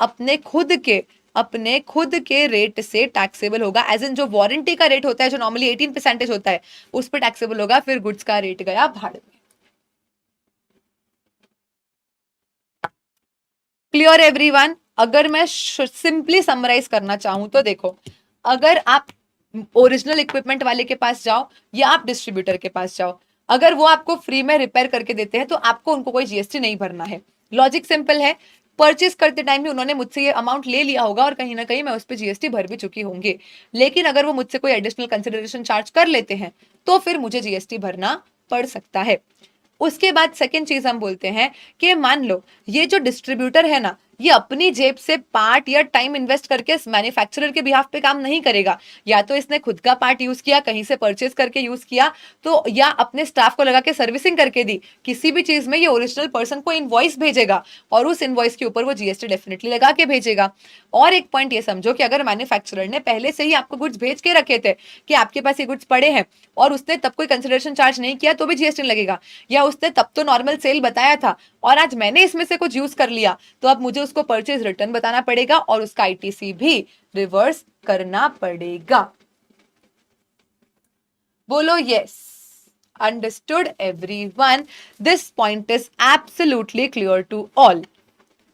अपने खुद के रेट से टैक्सेबल होगा, एज इन जो वारंटी का रेट होता है जो नॉर्मली 18% होता है उस पर टैक्सेबल होगा, फिर गुड्स का रेट गया भाड़ में। Clear everyone? अगर मैं सिंपली समराइज करना चाहूं तो देखो, अगर आप ओरिजिनल इक्विपमेंट वाले के पास जाओ या आप डिस्ट्रीब्यूटर के पास जाओ, अगर वो आपको फ्री में रिपेयर करके देते हैं तो आपको उनको कोई जीएसटी नहीं भरना है। लॉजिक सिंपल है, परचेस करते टाइम ही उन्होंने मुझसे ये अमाउंट ले लिया होगा और कहीं ना कहीं मैं उस पर जीएसटी भर भी चुकी होंगी। लेकिन अगर वो मुझसे कोई एडिशनल कंसिडरेशन चार्ज कर लेते हैं तो फिर मुझे जीएसटी भरना पड़ सकता है। उसके बाद सेकेंड चीज हम बोलते हैं कि मान लो ये जो डिस्ट्रीब्यूटर है ना, ये अपनी जेब से पार्ट या टाइम इन्वेस्ट करके मैन्युफैक्चरर के बिहाफ पे काम नहीं करेगा, या तो इसने खुद का पार्ट यूज किया, कहीं से परचेज करके यूज किया, तो या अपने स्टाफ को लगा के सर्विसिंग करके दी, किसी भी चीज में ये ओरिजिनल पर्सन को इनवॉइस भेजेगा और उस इनवॉइस के ऊपर वो जीएसटी डेफिनेटली लगा के भेजेगा। और एक पॉइंट ये समझो कि अगर मैन्युफैक्चरर ने पहले से ही आपको गुड्स भेज के रखे थे कि आपके पास ये गुड्स पड़े हैं और उसने तब कोई कंसिडरेशन चार्ज नहीं किया तो भी जीएसटी लगेगा, या उसने तब तो नॉर्मल सेल बताया था और आज मैंने इसमें से कुछ यूज कर लिया, तो अब मुझे उसको परचेज रिटर्न बताना पड़ेगा और उसका आईटीसी भी रिवर्स करना पड़ेगा। बोलो yes, understood everyone? This point is absolutely clear to all.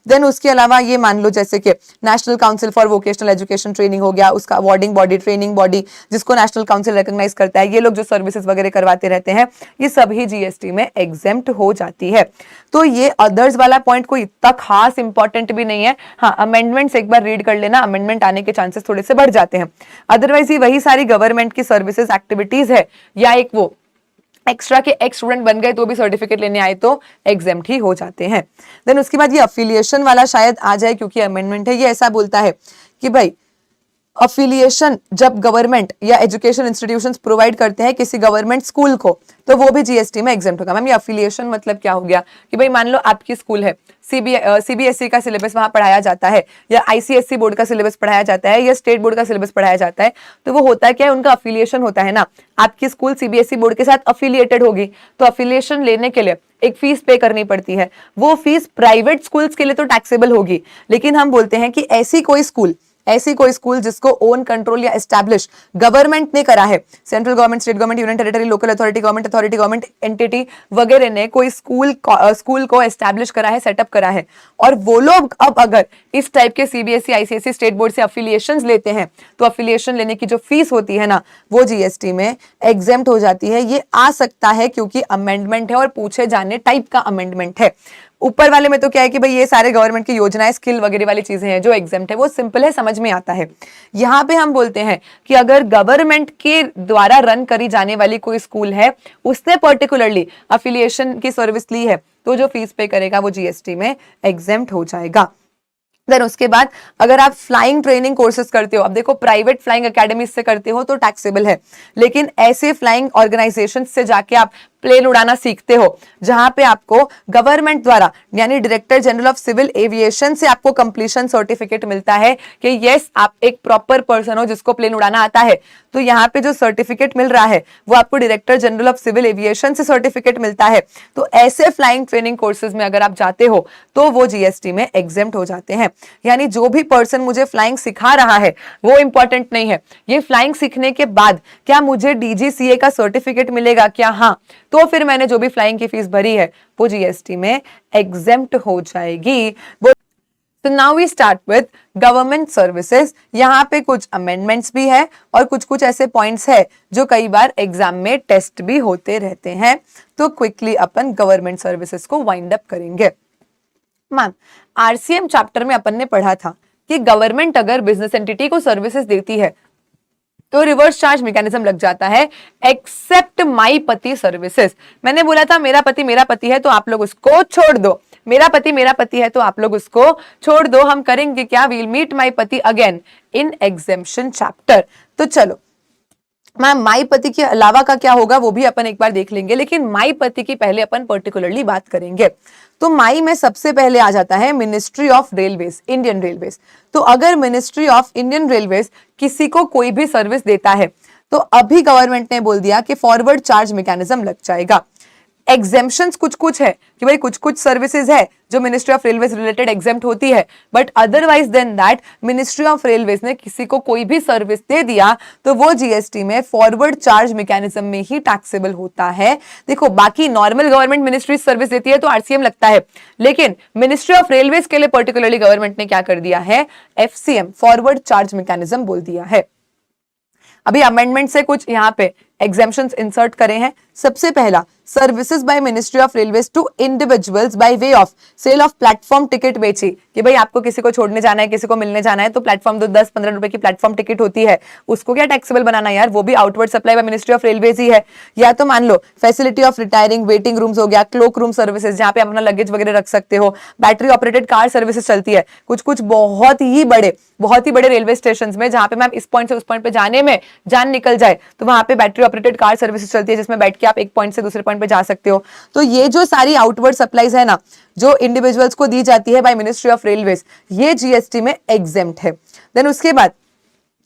Then उसके अलावा ये मान लो जैसे कि national council for vocational education training हो गया, उसका अवार्डिंग बॉडी, ट्रेनिंग बॉडी जिसको नेशनल काउंसिल रिकॉग्नाइज करता है, ये लोग जो सर्विसेज वगैरह करवाते रहते हैं, ये सभी जीएसटी में एग्जेम्प्ट हो जाती है। तो ये अदर्स वाला पॉइंट कोई इतना खास इंपॉर्टेंट भी नहीं है। हाँ, अमेंडमेंट्स एक बार रीड कर लेना, अमेंडमेंट आने के चांसेस थोड़े से बढ़ जाते हैं। अदरवाइज ये वही सारी गवर्नमेंट की सर्विसेज एक्टिविटीज है, या एक वो एक्स्ट्रा के एक्स स्टूडेंट बन गए तो भी सर्टिफिकेट लेने आए तो एग्जेम्प्ट ही हो जाते हैं। देन उसके बाद ये अफिलिएशन वाला शायद आ जाए, क्योंकि अमेंडमेंट है, ये ऐसा बोलता है कि भाई अफिलिएशन जब गवर्नमेंट या एजुकेशन इंस्टीट्यूशंस प्रोवाइड करते हैं किसी गवर्नमेंट स्कूल को, तो वो भी जीएसटी में एग्जेम्प्ट होगा। मैम ये अफिलिएशन मतलब क्या हो गया कि भाई मान लो आपकी स्कूल है, सीबीएसई का सिलेबस वहां पढ़ाया जाता है, या आईसीएसई बोर्ड का सिलेबस पढ़ाया जाता है, या स्टेट बोर्ड का सिलेबस पढ़ाया जाता है, तो वो होता है क्या है, उनका अफिलिएशन होता है ना। आपकी स्कूल सीबीएसई बोर्ड के साथ अफिलिएटेड होगी, तो अफिलिएशन लेने के लिए एक फीस पे करनी पड़ती है। वो फीस प्राइवेट स्कूल्स के लिए तो टैक्सेबल होगी, लेकिन हम बोलते हैं कि ऐसी कोई स्कूल जिसको ओन, कंट्रोल या एस्टैब्लिश गवर्नमेंट ने करा है, central government, state government, union territory, local authority government entity वगैरह ने कोई स्कूल को एस्टैब्लिश करा है, सेटअप करा है, और वो लोग अब अगर इस टाइप के सीबीएसई, आईसीएसई, स्टेट बोर्ड से अफिलिएशंस लेते हैं, तो अफिलिएशन लेने की जो फीस होती है ना, वो जीएसटी में एग्जेम्प्ट हो जाती है। ये आ सकता है क्योंकि अमेंडमेंट है और पूछे जाने टाइप का अमेंडमेंट है। ऊपर वाले में तो क्या है कि भाई ये सारे गवर्नमेंट की योजनाएं, स्किल वगैरह वाली चीजें हैं जो एग्जेम्प्ट है, वो सिंपल है, समझ में आता है। यहाँ पे हम बोलते हैं कि अगर गवर्नमेंट के द्वारा रन करी जाने वाली कोई स्कूल है, उसने पर्टिकुलरली अफिलिएशन की सर्विस ली है, तो जो फीस पे करेगा वो जीएसटी में एग्जेम्प्ट हो जाएगा। देन उसके बाद अगर आप फ्लाइंग ट्रेनिंग कोर्सेज करते हो, अब देखो प्राइवेट फ्लाइंग अकेडमी से करते हो तो टैक्सेबल है, लेकिन ऐसे फ्लाइंग ऑर्गेनाइजेशन से जाके आप प्लेन उड़ाना सीखते हो जहां पे आपको गवर्नमेंट द्वारा यानी director general of civil aviation से आपको कंप्लीशन सर्टिफिकेट मिलता है कि यस आप एक प्रॉपर पर्सन हो जिसको प्लेन उड़ाना आता है, तो यहाँ पे जो सर्टिफिकेट मिल रहा है वो आपको director general of civil aviation से सर्टिफिकेट मिलता है। तो ऐसे फ्लाइंग ट्रेनिंग कोर्सेज में अगर आप जाते हो तो वो जीएसटी में एग्जेम्प्ट हो जाते हैं। यानी जो भी पर्सन मुझे फ्लाइंग सिखा रहा है वो इंपॉर्टेंट नहीं है, ये फ्लाइंग सीखने के बाद क्या मुझे डीजीसीए का सर्टिफिकेट मिलेगा क्या, हाँ, तो फिर मैंने जो भी फ्लाइंग की फीस भरी है वो जीएसटी में एग्जेम्प्ट हो जाएगी। तो now we start with government services. यहाँ पे कुछ अमेंडमेंट्स भी है और कुछ ऐसे पॉइंट्स है जो कई बार एग्जाम में टेस्ट भी होते रहते हैं। तो क्विकली अपन गवर्नमेंट सर्विसेज को वाइंड अप करेंगे। मैम आरसीएम चैप्टर में अपन ने पढ़ा था कि गवर्नमेंट अगर बिजनेस एंटिटी को सर्विसेज देती है तो रिवर्स चार्ज मैकेनिज्म लग जाता है, एक्सेप्ट माई पति सर्विसेज। मैंने बोला था मेरा पति है तो आप लोग उसको छोड़ दो, मेरा पति है तो आप लोग उसको छोड़ दो। हम करेंगे क्या, वील मीट माई पति अगेन इन एग्जेम्पशन चैप्टर। तो चलो मैम माई पति के अलावा का क्या होगा वो भी अपन एक बार देख लेंगे, लेकिन माई पति की पहले अपन पर्टिकुलरली बात करेंगे। तो माई में सबसे पहले आ जाता है ministry of railways, Indian railways. तो अगर मिनिस्ट्री ऑफ इंडियन रेलवेज किसी को कोई भी सर्विस देता है तो अभी गवर्नमेंट ने बोल दिया कि फॉरवर्ड चार्ज मैकेनिज्म लग जाएगा। एग्जेम्पशंस कुछ है कि भाई कुछ सर्विसेज है जो ministry of railways related exempt होती है, but otherwise than that ministry of railways ने किसी को कोई भी सर्विस दे दिया तो वो जीएसटी में फॉरवर्ड चार्ज मैकेनिज्म में ही टैक्सेबल होता है। देखो बाकी नॉर्मल गवर्नमेंट मिनिस्ट्री सर्विस देती है तो आरसीएम लगता है, लेकिन मिनिस्ट्री ऑफ रेलवेज के लिए पर्टिकुलरली गवर्नमेंट ने क्या कर दिया है, एफसीएम फॉरवर्ड चार्ज मैकेनिज्म बोल दिया है। अभी अमेंडमेंट से कुछ यहाँ पे एग्जेम्पशंस इंसर्ट करे हैं। सबसे पहला, services by ministry of railways to individuals by way of sale of platform ticket बेची, कि भाई आपको किसी को छोड़ने जाना है, किसी को मिलने जाना है तो प्लेटफॉर्म 10-15 रुपए की प्लेटफॉर्म टिकट होती है, उसको क्या टैक्सेबल बनाना यार, वो भी outward supply by ministry of railways ही है। या तो मान लो facility of retiring waiting rooms हो गया, क्लोक रूम सर्विसेज जहां पे आप अपना लगेज वगैरह रख सकते हो, बैटरी ऑपरेटेड कार सर्विसेज चलती है कुछ बहुत ही बड़े रेलवे स्टेशन में, जहां पे मैम इस पॉइंट से उस पॉइंट पे जाने में जान निकल जाए तो वहां पे बैटरी ऑपरेटेड कार सर्विसेज चलती है जिसमें बैठ के आप एक पॉइंट से दूसरे पॉइंट पे जा सकते हो। तो ये जो सारी आउटवर्ड सप्लाईज है ना जो इंडिविजुअल्स को दी जाती है बाय मिनिस्ट्री ऑफ रेलवेज, ये जीएसटी में एग्जेम्प्ट है। देन उसके बाद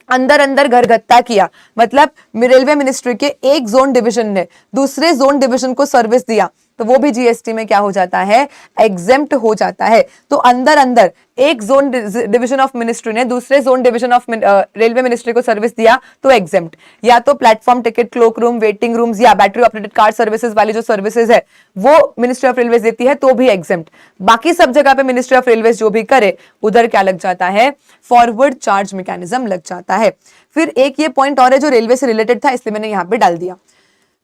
अंदर घरगत्ता किया, मतलब रेलवे मिनिस्ट्री के एक जोन डिवीजन ने दूसरे जोन डिवीजन को सर्विस दिया तो वो भी जीएसटी में क्या हो जाता है, एग्जेम्प्ट हो जाता है। तो अंदर अंदर एक जोन डिवीजन ऑफ मिनिस्ट्री ने दूसरे zone division of railway ministry को सर्विस दिया तो एग्जेम्प्ट, या तो platform ticket, cloak room, waiting rooms या बैटरी ऑपरेटेड कार सर्विसेज वाली जो सर्विसेज है वो मिनिस्ट्री ऑफ रेलवे देती है तो भी एग्जेम्प्ट। बाकी सब जगह पे मिनिस्ट्री ऑफ रेलवे जो भी करे उधर क्या लग जाता है, फॉरवर्ड चार्ज मैकेनिज्म लग जाता है। फिर एक ये पॉइंट और है जो रेलवे से रिलेटेड था, इसलिए मैंने यहां पे डाल दिया,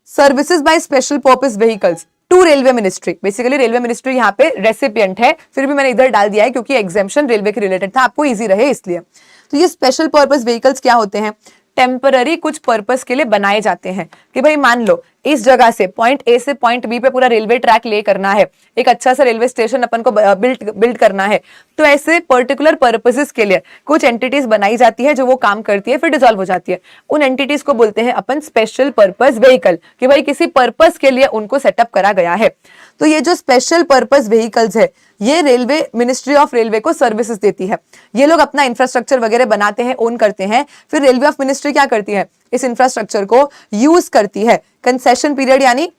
services by special purpose vehicles to railway ministry. Basically railway ministry यहाँ पे रेसिपिएंट है, फिर भी मैंने इधर डाल दिया है क्योंकि एग्जेम्पशन रेलवे के रिलेटेड था, आपको इजी रहे इसलिए। तो ये स्पेशल पर्पस व्हीकल्स क्या होते हैं, टेम्पररी कुछ पर्पस के लिए बनाए जाते हैं कि भाई मान लो इस जगह से पॉइंट ए से पॉइंट बी पे पूरा रेलवे ट्रैक ले करना है, एक अच्छा सा रेलवे स्टेशन अपन को बिल्ड करना है, तो ऐसे पर्टिकुलर पर्पसेस के लिए कुछ एंटिटीज बनाई जाती है जो वो काम करती है, फिर डिसॉल्व हो जाती है। उन एंटिटीज को बोलते हैं अपन स्पेशल पर्पस व्हीकल, कि भाई किसी पर्पस के लिए उनको सेटअप करा गया है। तो ये जो स्पेशल पर्पस व्हीकल्स है ये रेलवे मिनिस्ट्री ऑफ रेलवे को सर्विसेज देती है। ये लोग अपना इंफ्रास्ट्रक्चर वगैरह बनाते हैं, ओन करते हैं, फिर रेलवे ऑफ मिनिस्ट्री क्या करती है, इस इंफ्रास्ट्रक्चर को यूज करती है। कंसेशन पीरियड यानी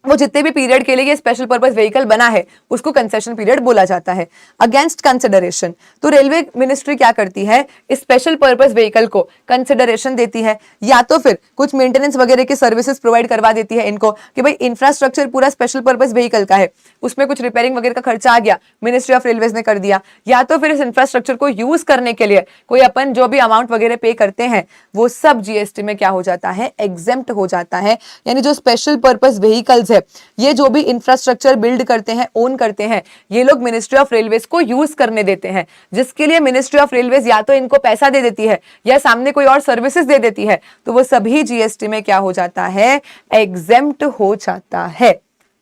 वो जितने भी पीरियड के लिए ये स्पेशल पर्पस व्हीकल बना है उसको कंसेशन पीरियड बोला जाता है। अगेंस्ट कंसिडरेशन, तो रेलवे मिनिस्ट्री क्या करती है, इस स्पेशल पर्पस व्हीकल को कंसिडरेशन देती है, या तो फिर कुछ मेंटेनेंस वगैरह की सर्विसेज प्रोवाइड करवा देती है इनको कि भाई इंफ्रास्ट्रक्चर पूरा स्पेशल पर्पस व्हीकल का है, उसमें कुछ रिपेयरिंग वगैरह का खर्चा आ गया, मिनिस्ट्री ऑफ रेलवेज ने कर दिया, या तो फिर इस इंफ्रास्ट्रक्चर को यूज करने के लिए कोई अपन जो भी अमाउंट वगैरह पे करते हैं वो सब जीएसटी में क्या हो जाता है, एग्जेम्प्ट हो जाता है। यानी जो स्पेशल पर्पस व्हीकल्स है, ये जो भी इंफ्रास्ट्रक्चर बिल्ड करते हैं, ओन करते हैं, ये लोग मिनिस्ट्री ऑफ रेलवेज को यूज करने देते हैं, जिसके लिए मिनिस्ट्री ऑफ रेलवेज या तो इनको पैसा दे देती है या सामने कोई और सर्विसेज दे देती है, तो वो सभी जीएसटी में क्या हो जाता है, एग्जेम्प्ट हो जाता है।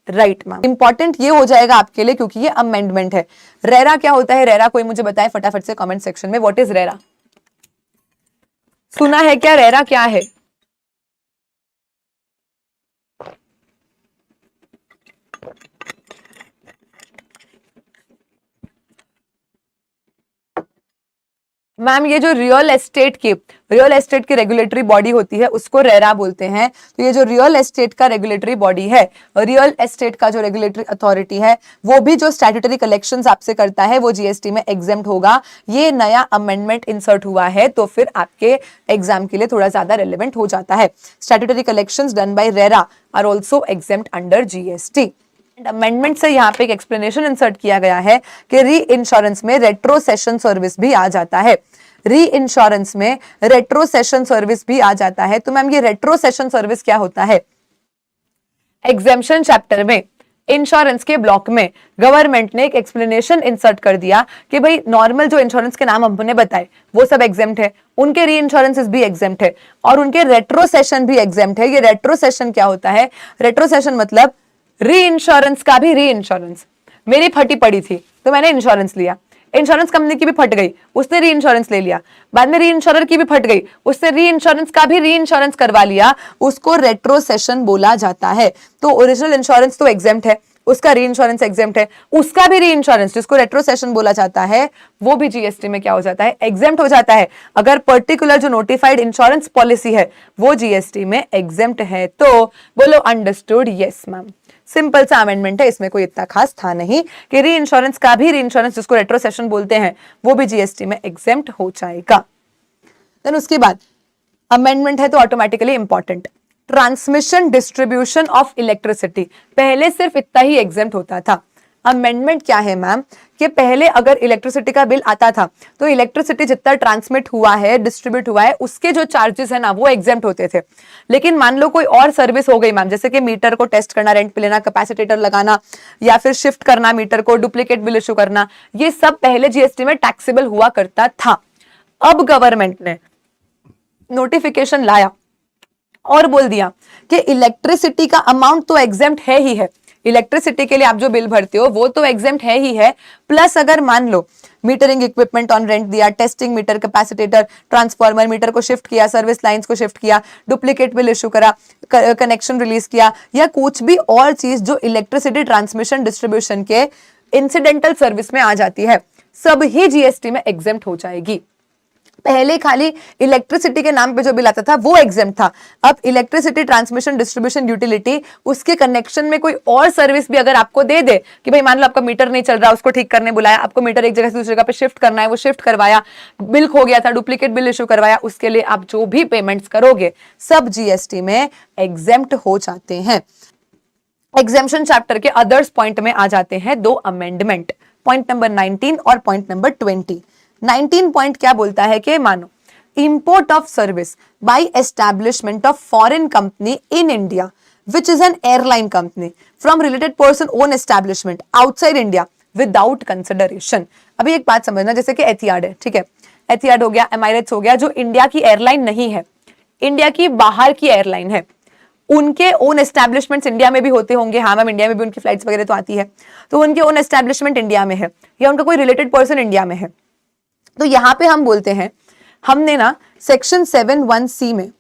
राइट मैम, इंपॉर्टेंट ये हो जाएगा आपके लिए क्योंकि ये अमेंडमेंट है। रेरा क्या होता है, रेरा कोई मुझे बताए फटाफट से कमेंट सेक्शन में, व्हाट इज रेरा? सुना है क्या, रेरा क्या है? मैम ये जो रियल एस्टेट की रेगुलेटरी बॉडी होती है उसको रेरा बोलते हैं। तो ये जो रियल एस्टेट का रेगुलेटरी बॉडी है, रियल एस्टेट का जो रेगुलेटरी अथॉरिटी है, वो भी जो स्टैट्यूटरी कलेक्शंस आपसे करता है वो जीएसटी में एग्जेम्प्ट होगा। ये नया अमेंडमेंट इंसर्ट हुआ है तो फिर आपके एग्जाम के लिए थोड़ा ज्यादा रेलेवेंट हो जाता है। Statutory collections done by RERA are also exempt under GST. Amendment से यहाँ पे एक एक्सप्लेनेशन इंसर्ट किया गया है कि री इंश्योरेंस में रेट्रोसेशन सर्विस भी आ जाता है, री इंश्योरेंस में रेट्रोसेशन सर्विस भी आ जाता है। तो मैम ये रेट्रोसेशन सर्विस क्या होता है, एग्जेम्पशन चैप्टर में इंश्योरेंस के ब्लॉक में गवर्नमेंट ने एक एक्सप्लेनेशन इंसर्ट कर दिया कि भाई नॉर्मल जो इंश्योरेंस के नाम हमने बताए वो सब एग्जेम्प्ट है, उनके री इंश्योरेंसेस भी एग्जेम्प्ट है और उनके रेट्रोसेशन भी एग्जेम्प्ट है। ये रेट्रोसेशन क्या होता है, रेट्रोसेशन मतलब री इंश्योरेंस का भी री इंश्योरेंस। मेरी फटी पड़ी थी तो मैंने इंश्योरेंस लिया, इंश्योरेंस कंपनी की भी फट गई, उसने री इंश्योरेंस ले लिया, बाद में री इंश्योरर की भी फट गई, उसने री इंश्योरेंस का भी री इंश्योरेंस करवा लिया, उसको रेट्रोसेशन बोला जाता है। तो ओरिजिनल इंश्योरेंस तो एग्जेम्प्ट है, उसका री इंश्योरेंस एग्जेम्प्ट है, उसका भी री इंश्योरेंस जिसको रेट्रोसेशन बोला जाता है वो भी जीएसटी में क्या हो जाता है, एग्जेम्प्ट हो जाता है। अगर पर्टिकुलर जो नोटिफाइड इंश्योरेंस पॉलिसी है वो जीएसटी में एग्जेम्प्ट है तो बोलो अंडरस्टूड, यस मैम। सिंपल सा अमेंडमेंट है, इसमें कोई इतना खास था नहीं कि री इंश्योरेंस का भी री इंश्योरेंस जिसको रेट्रोसेशन बोलते हैं वो भी जीएसटी में एग्जेम्प्ट हो जाएगा। देन उसके बाद अमेंडमेंट है तो automatically important, transmission distribution of electricity. पहले सिर्फ इतना ही एग्जेम्प्ट होता था। अमेंडमेंट क्या है मैम कि पहले अगर इलेक्ट्रिसिटी का बिल आता था तो इलेक्ट्रिसिटी जितना ट्रांसमिट हुआ है, डिस्ट्रीब्यूट हुआ है, उसके जो चार्जेस है ना वो एग्जेम्प्ट होते थे। लेकिन मान लो कोई और सर्विस हो गई मैम, जैसे कि मीटर को टेस्ट करना, रेंट पे लेना, कैपेसिटेटर लगाना या फिर शिफ्ट करना मीटर को, डुप्लीकेट बिल इशू करना, ये सब पहले जीएसटी में टैक्सेबल हुआ करता था। अब गवर्नमेंट ने नोटिफिकेशन लाया और बोल दिया कि इलेक्ट्रिसिटी का अमाउंट तो एग्जेम्प्ट है ही है, इलेक्ट्रिसिटी के लिए आप जो बिल भरते हो वो तो एग्जेम्प्ट है ही है, प्लस अगर मान लो मीटरिंग इक्विपमेंट ऑन रेंट दिया, टेस्टिंग मीटर, कैपेसिटेटर, ट्रांसफार्मर, मीटर को शिफ्ट किया, सर्विस लाइंस को शिफ्ट किया, डुप्लीकेट बिल इशू करा, कनेक्शन रिलीज किया या कुछ भी और चीज जो इलेक्ट्रिसिटी ट्रांसमिशन डिस्ट्रीब्यूशन के इंसिडेंटल सर्विस में आ जाती है, सब ही जीएसटी में एग्जेम्प्ट हो जाएगी। पहले खाली इलेक्ट्रिसिटी के नाम पे जो बिल आता था वो एग्जेम्प्ट था। अब इलेक्ट्रिसिटी ट्रांसमिशन डिस्ट्रीब्यूशन यूटिलिटी, उसके कनेक्शन में कोई और सर्विस भी अगर आपको दे दे कि भाई मान लो आपका मीटर नहीं चल रहा, उसको ठीक करने बुलाया, आपको मीटर एक जगह से दूसरी जगह पे शिफ्ट करना है, वो शिफ्ट करवाया, बिल खो गया था, डुप्लीकेट बिल इशू करवाया, उसके लिए आप जो भी पेमेंट्स करोगे सब जीएसटी में एग्जेम्प्ट हो जाते हैं। एग्जेम्पशन चैप्टर के अदर्स पॉइंट में आ जाते हैं दो अमेंडमेंट, पॉइंट नंबर 19 और पॉइंट नंबर 20। 19 पॉइंट क्या बोलता है कि मानो import of service by establishment of foreign company in India which is an airline company from related person own establishment outside India without consideration. अभी एक बात समझना, जैसे कि एथियाड है, ठीक है, एथियाड हो गया, एमाइरेट्स हो गया, जो इंडिया की एयरलाइन नहीं है, इंडिया की बाहर की एयरलाइन है, उनके ओन एस्टैब्लिशमेंट्स इंडिया में भी होते होंगे। हाँ मैम, इंडिया में भी उनकी फ्लाइट्स वगैरह तो आती है, तो उनके ओन एस्टैब्लिशमेंट इंडिया में है या उनका कोई रिलेटेड पर्सन इंडिया में है। तो यहां पे हम बोलते हैं, हमने ना सेक्शन 7(1)(c) में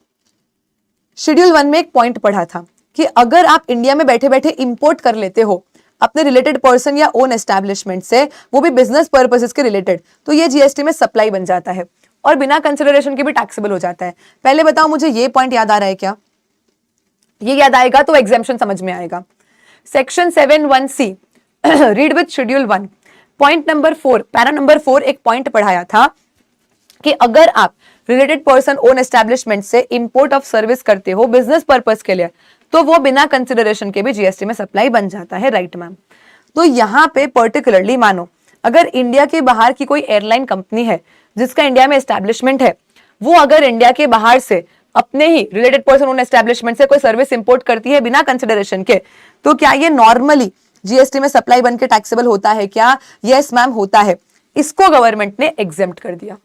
शेड्यूल 1 में एक पॉइंट पढ़ा था कि अगर आप इंडिया में बैठे बैठे इंपोर्ट कर लेते हो अपने रिलेटेड पर्सन या ओन एस्टैब्लिशमेंट से, वो भी बिजनेस पर्पसेस के रिलेटेड, तो ये जीएसटी में सप्लाई बन जाता है और बिना कंसिडरेशन के भी टैक्सेबल हो जाता है। पहले बताओ मुझे ये पॉइंट याद आ रहा है क्या? ये याद आएगा तो एग्जेम्पशन समझ में आएगा। Section 7(1)(c) read with schedule 1 point number 4, para number 4 एक पॉइंट पढ़ाया था कि अगर आप रिलेटेड पर्सन ओन एस्टैब्लिशमेंट से इंपोर्ट ऑफ सर्विस करते हो बिजनेस पर्पस के लिए, तो वो बिना कंसिडरेशन के भी जीएसटी में सप्लाई बन जाता है, राइट मैम। तो यहां पे पर्टिकुलरली मानो अगर इंडिया के बाहर की कोई एयरलाइन कंपनी है जिसका इंडिया में एस्टैब्लिशमेंट है, वो अगर इंडिया के बाहर से अपने ही रिलेटेड पर्सन ओन एस्टैब्लिशमेंट से कोई सर्विस इंपोर्ट करती है बिना कंसिडरेशन के, तो क्या ये नॉर्मली जीएसटी में सप्लाई बन के टैक्सेबल होता है क्या? यस मैम होता है। इसको गवर्नमेंट ने एग्जेम्प्ट कर दिया।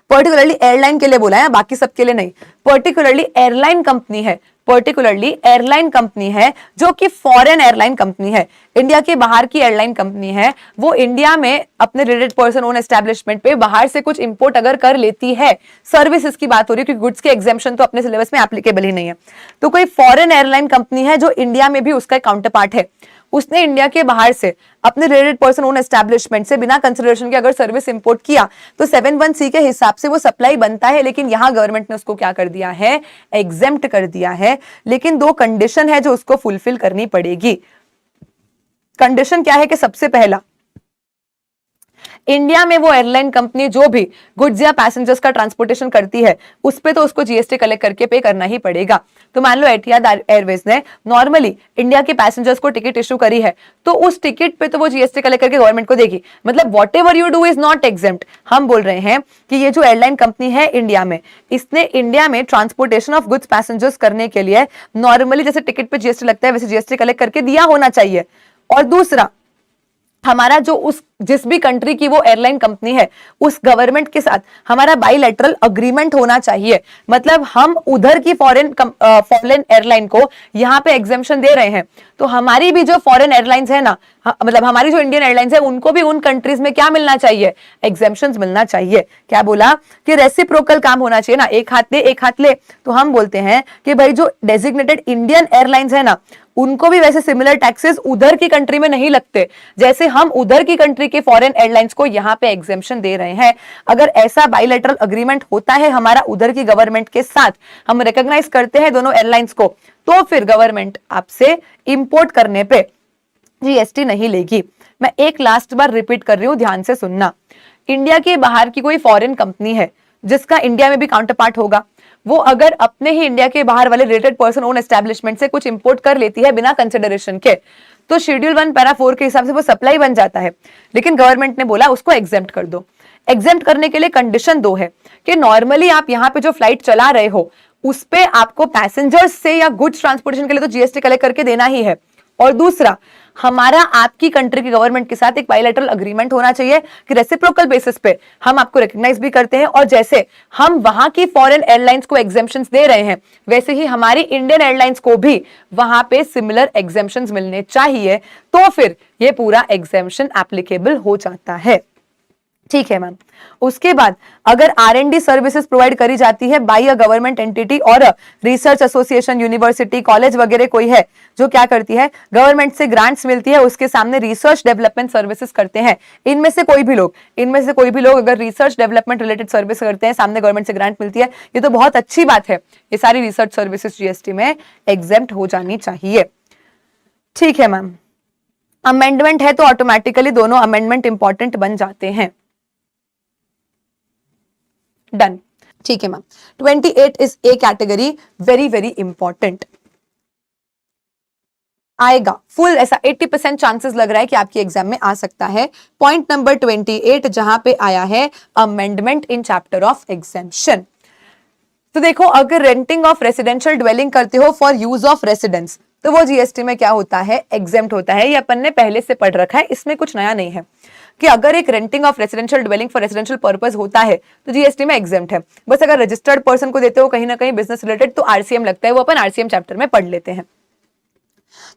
पर्टिकुलरली एयरलाइन के लिए बोला है, बाकी सबके लिए नहीं। पर्टिकुलरली एयरलाइन कंपनी है, पर्टिकुलरली एयरलाइन कंपनी है जो कि फॉरेन एयरलाइन कंपनी है, इंडिया के बाहर की एयरलाइन कंपनी है, वो इंडिया में अपने रिलेटेड पर्सन ओन एस्टैब्लिशमेंट पे बाहर से कुछ इंपोर्ट अगर कर लेती है, सर्विसेज की बात हो रही है क्योंकि गुड्स के एग्जेम्पशन तो अपने सिलेबस में एप्लीकेबल ही नहीं है, तो कोई फॉरेन एयरलाइन कंपनी है जो इंडिया में भी उसका काउंटर पार्ट है, उसने इंडिया के बाहर से अपने रिलेटेड पर्सन ओन एस्टैब्लिशमेंट से बिना कंसिडरेशन के अगर सर्विस इंपोर्ट किया तो 7(1)(c) के हिसाब से वो सप्लाई बनता है। लेकिन यहां गवर्नमेंट ने उसको क्या कर दिया है? एग्जेम्प्ट कर दिया है। लेकिन दो कंडीशन है जो उसको फुलफिल करनी पड़ेगी। कंडीशन क्या है कि सबसे पहला, इंडिया में वो एयरलाइन कंपनी जो भी गुड्स या पैसेंजर्स का ट्रांसपोर्टेशन करती है उस पे तो उसको जीएसटी कलेक्ट करके पे करना ही पड़ेगा। तो मान लो एटिहाद एयरवेज ने नॉर्मली इंडिया के पैसेंजर्स को टिकट इशू करी है, तो उस टिकट पे तो वो जीएसटी कलेक्ट करके गवर्नमेंट को देगी। मतलब what ever you do is not exempt. हम बोल रहे हैं कि ये जो एयरलाइन कंपनी है इंडिया में, इसने इंडिया में ट्रांसपोर्टेशन ऑफ गुड्स पैसेंजर्स करने के लिए नॉर्मली जैसे टिकट पे जीएसटी लगता है वैसे जीएसटी कलेक्ट करके दिया होना चाहिए। और दूसरा, हमारा जो उस जिस भी कंट्री की वो एयरलाइन कंपनी है उस गवर्नमेंट के साथ हमारा बाइलैटरल अग्रीमेंट होना चाहिए। मतलब हम उधर की फॉरेन एयरलाइन को यहाँ पे एग्जेम्पशन दे रहे हैं, तो हमारी भी जो फॉरेन एयरलाइंस है ना, मतलब हमारी जो इंडियन एयरलाइंस है उनको भी उन कंट्रीज में क्या मिलना चाहिए? एग्जेम्पशंस मिलना चाहिए। क्या बोला कि रेसिप्रोकल काम होना चाहिए ना, एक हाथ दे एक हाथ ले। तो हम बोलते हैं कि भाई जो डेजिग्नेटेड इंडियन एयरलाइंस है ना, उनको भी वैसे सिमिलर टैक्सेस उधर की कंट्री में नहीं लगते जैसे हम उधर की कंट्री के फॉरेन एयरलाइंस को यहाँ पे एग्जेम्पशन दे रहे हैं। अगर ऐसा बाइलैटरल अग्रीमेंट होता है हमारा उधर की गवर्नमेंट के साथ, हम रिकॉग्नाइज करते हैं दोनों एयरलाइंस को, तो फिर गवर्नमेंट आपसे इंपोर्ट करने पे जीएसटी नहीं लेगी। मैं एक लास्ट बार रिपीट कर रही हूं, ध्यान से सुनना। इंडिया के बाहर की कोई फॉरेन कंपनी है जिसका इंडिया में भी काउंटर पार्ट होगा, वो अगर अपने ही इंडिया के बाहर वाले रिलेटेड पर्सन ओन एस्टैब्लिशमेंट से कुछ इंपोर्ट कर लेती है बिना कंसिडरेशन के, तो शेड्यूल 1 पैरा 4 के हिसाब से वो सप्लाई बन जाता है। लेकिन गवर्नमेंट ने बोला उसको एग्जेम्प्ट कर दो। एग्जेम्प्ट करने के लिए कंडीशन 2 है कि नॉर्मली आप यहाँ पे जो फ्लाइट चला रहे हो उस पे आपको पैसेंजर्स से या गुड्स ट्रांसपोर्टेशन के लिए तो जीएसटी कलेक्ट करके देना ही है, और दूसरा, हमारा आपकी कंट्री की गवर्नमेंट के साथ एक बायलैटरल अग्रीमेंट होना चाहिए कि रेसिप्रोकल बेसिस पे हम आपको रिकॉग्नाइज भी करते हैं, और जैसे हम वहां की फॉरेन एयरलाइंस को एग्जेम्पशंस दे रहे हैं वैसे ही हमारी इंडियन एयरलाइंस को भी वहां पे सिमिलर एग्जेम्पशंस मिलने चाहिए, तो फिर ये पूरा एग्जेम्पशन एप्लीकेबल हो जाता है। ठीक है मैम। उसके बाद अगर R&D सर्विसेज प्रोवाइड करी जाती है बाय अ गवर्नमेंट एंटिटी और रिसर्च एसोसिएशन, यूनिवर्सिटी, कॉलेज वगैरह कोई है जो क्या करती है, गवर्नमेंट से ग्रांट्स मिलती है, उसके सामने रिसर्च डेवलपमेंट सर्विसेज करते हैं, इनमें से कोई भी लोग अगर रिसर्च डेवलपमेंट रिलेटेड सर्विस करते हैं, सामने गवर्नमेंट से ग्रांट मिलती है, ये तो बहुत अच्छी बात है, ये सारी रिसर्च सर्विसेज जीएसटी में एग्जेम्प्ट हो जानी चाहिए। ठीक है मैम। अमेंडमेंट है तो ऑटोमेटिकली दोनों अमेंडमेंट इंपॉर्टेंट बन जाते हैं। डन। ठीक है ma'am. 28 is A category, very very important आएगा, फुल ऐसा 80% चांसेस लग रहा है कि आपकी एग्जाम में आ सकता है। पॉइंट नंबर 28 जहां पे आया है amendment in chapter of exemption. तो देखो, अगर रेंटिंग ऑफ रेसिडेंशियल ड्वेलिंग करते हो फॉर यूज ऑफ रेसिडेंस, तो वो जीएसटी में क्या होता है, एग्जेम्प्ट होता है। ये अपन ने पहले से पढ़ रखा है, इसमें कुछ नया नहीं है कि अगर एक renting of residential dwelling for residential purpose होता है तो जीएसटी में एग्जेम्प्ट है। बस अगर रजिस्टर्ड पर्सन को देते हो कहीं ना कहीं बिजनेस रिलेटेड, तो आरसीएम लगता है, वो अपन आरसीएम चैप्टर में पढ़ लेते हैं।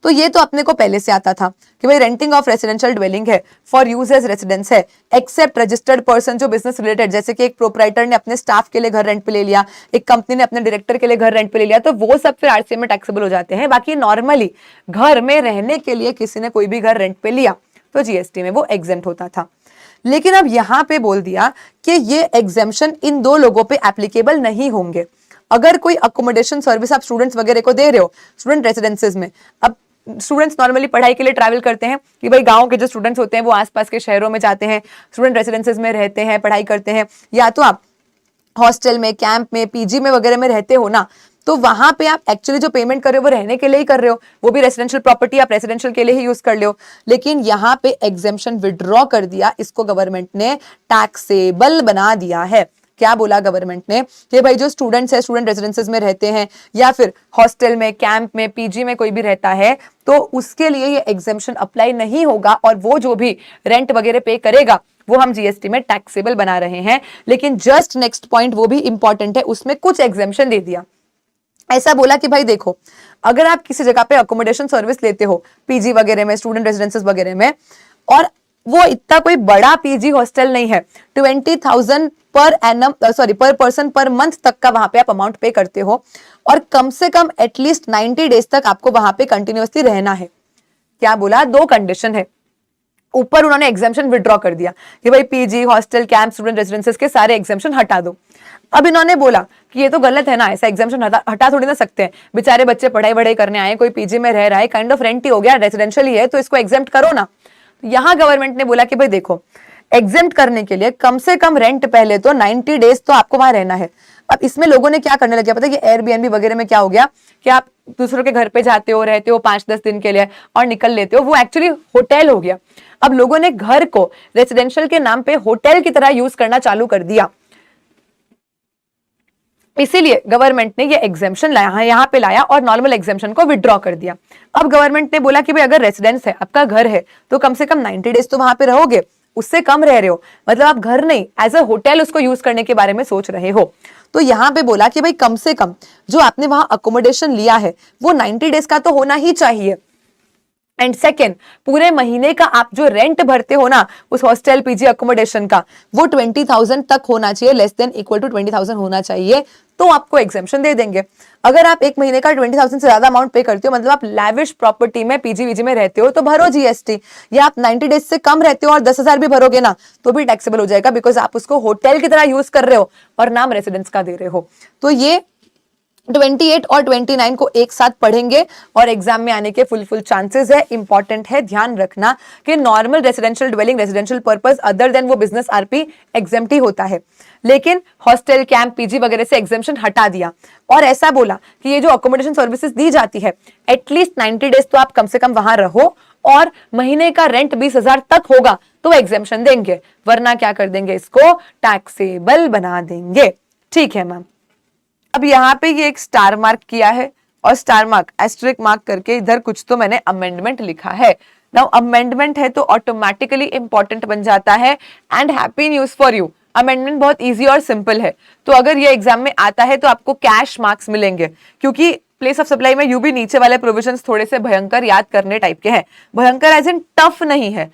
तो ये तो अपने को पहले से आता था कि भाई रेंटिंग ऑफ रेसिडेंशियल ड्वेलिंग है फॉर यूज एज रेसिडेंस है, एक्सेप्ट रजिस्टर्ड पर्सन जो बिजनेस रिलेटेड, जैसे कि एक प्रोप्राइटर ने अपने स्टाफ के लिए घर रेंट पे ले लिया, एक कंपनी ने अपने डायरेक्टर के लिए घर रेंट पे ले लिया, तो वो सब फिर आरसीएम में टैक्सेबल हो जाते हैं। बाकी नॉर्मली घर में रहने के लिए किसी ने कोई भी घर रेंट पे लिया तो जीएसटी में वो एग्जेम्प्ट होता था। लेकिन अब यहां पे बोल दिया कि ये एग्जेम्पशन इन दो लोगों पे एप्लीकेबल नहीं होंगे। अगर कोई अकोमोडेशन सर्विस आप स्टूडेंट्स वगैरह को दे रहे हो, स्टूडेंट रेसिडेंसेज में, अब स्टूडेंट्स नॉर्मली पढ़ाई के लिए ट्रैवल करते हैं कि भाई गांव के जो स्टूडेंट्स होते हैं वो आसपास के शहरों में जाते हैं, स्टूडेंट रेसिडेंसेज में रहते हैं, पढ़ाई करते हैं, या तो आप हॉस्टल में, कैंप में, पीजी में वगैरह में रहते हो ना, तो वहां पे आप एक्चुअली जो पेमेंट कर रहे हो वो रहने के लिए ही कर रहे हो, वो भी रेसिडेंशियल प्रॉपर्टी आप रेसिडेंशियल के लिए ही यूज कर लो। लेकिन यहाँ पे एग्जेम्पशन विड्रॉ कर दिया, इसको गवर्नमेंट ने टैक्सेबल बना दिया है। क्या बोला गवर्नमेंट ने कि भाई जो स्टूडेंट्स है, स्टूडेंट रेसिडेंसेज में रहते हैं या फिर हॉस्टल में, कैंप में, पीजी में कोई भी रहता है, तो उसके लिए ये एग्जेम्पशन अप्लाई नहीं होगा, और वो जो भी रेंट वगैरह पे करेगा वो हम जीएसटी में टैक्सेबल बना रहे हैं। लेकिन जस्ट नेक्स्ट पॉइंट वो भी इंपॉर्टेंट है, उसमें कुछ एग्जेम्पशन दे दिया। ऐसा बोला कि भाई देखो, अगर आप किसी जगह पे अकोमोडेशन सर्विस लेते हो पीजी वगैरह में, स्टूडेंट रेजिडेंसेस वगैरह में, और वो इतना कोई बड़ा पीजी हॉस्टल नहीं है, 20,000 पर एनम पर पर्सन पर मंथ तक का वहां पे आप अमाउंट पे करते हो, और कम से कम एटलीस्ट 90 डेज तक आपको वहां पे कंटिन्यूअसली रहना है। क्या बोला, दो कंडीशन है। ऊपर उन्होंने एग्जेम्पशन विड्रॉ कर दिया कि भाई PG, hostel, camp, student residences के सारे एग्जेम्पशन हटा दो। अब इन्होंने बोला कि ये तो गलत है ना, ऐसा एग्जेम्पशन हटा थोड़ी ना सकते हैं, बेचारे बच्चे पढ़ाई वढ़ाई करने आए, कोई पीजी में रह रहा है, काइंड ऑफ रेंट ही हो गया, रेजिडेंशियल ही है, तो इसको एग्जेम्प्ट करो ना। यहाँ गवर्नमेंट ने बोला कि भाई देखो, एग्जेम्प्ट करने के लिए कम से कम रेंट पहले तो 90 डेज तो आपको वहां रहना है। अब इसमें लोगों ने क्या करने लगे पता है कि एयरबीएनबी वगैरह में क्या हो गया कि आप दूसरों के घर पे जाते हो, रहते हो 5-10 दिन के लिए और निकल लेते हो, वो एक्चुअली होटल हो गया। अब लोगों ने घर को रेसिडेंशियल के नाम पे होटल की तरह यूज करना चालू कर दिया, इसीलिए गवर्नमेंट ने ये एग्जेम्पशन यहाँ पे लाया और नॉर्मल एग्जेम्पशन को विड्रॉ कर दिया। अब गवर्नमेंट ने बोला कि भाई अगर रेसिडेंस है, आपका घर है, तो कम से कम 90 डेज तो वहां पे रहोगे, उससे कम रह रहे हो, मतलब आप घर नहीं एज अ होटल उसको यूज करने के बारे में सोच रहे हो, तो यहाँ पे बोला कि भाई कम से कम जो आपने वहां अकोमोडेशन लिया है वो 90 डेज का तो होना ही चाहिए। एंड सेकेंड, पूरे महीने का आप जो रेंट भरते हो ना उस हॉस्टल पीजी अकोमोडेशन का, वो 20,000 तक होना चाहिए, लेस देन इक्वल टू 20,000 होना चाहिए, तो आपको एग्जेम्पशन दे देंगे। अगर आप एक महीने का 20,000 से ज्यादा अमाउंट पे करते हो, मतलब आप लैविश प्रॉपर्टी में पीजी वीजी में रहते हो, तो भरो जीएसटी। या आप 90 डेज से कम रहते हो और 10,000 भी भरोगे ना तो भी टैक्सेबल हो जाएगा, बिकॉज आप उसको होटल की तरह यूज कर रहे हो और नाम रेसिडेंस का दे रहे हो। तो ये 28 और 29 को एक साथ पढ़ेंगे और एग्जाम में आने के फुल चांसेस है। इंपॉर्टेंट है, ध्यान रखना कि normal residential dwelling, residential purpose other than वो बिजनेस आरपी एग्जेम्प्ट ही होता है, लेकिन हॉस्टल, कैंप, पीजी वगैरह से एग्जेम्पशन हटा दिया। और ऐसा बोला कि ये जो अकोमोडेशन सर्विसेज दी जाती है, एटलीस्ट 90 डेज तो आप कम से कम वहां रहो और महीने का रेंट 20,000 तक होगा तो एग्जेम्पशन देंगे, वरना क्या कर देंगे, इसको टैक्सेबल बना देंगे। ठीक है मैम। अब यहाँ पे ये एक स्टार मार्क किया है और स्टार मार्क एस्टेरिक मार्क करके इधर कुछ तो मैंने अमेंडमेंट लिखा है। नाउ अमेंडमेंट है तो ऑटोमेटिकली इंपॉर्टेंट बन जाता है। And happy news for you, amendment बहुत इजी और सिंपल है, तो अगर ये एग्जाम में आता है तो आपको कैश मार्क्स मिलेंगे, क्योंकि प्लेस ऑफ सप्लाई में यू भी नीचे वाले प्रोविजंस थोड़े से भयंकर याद करने टाइप के हैं। भयंकर एज इन टफ नहीं है,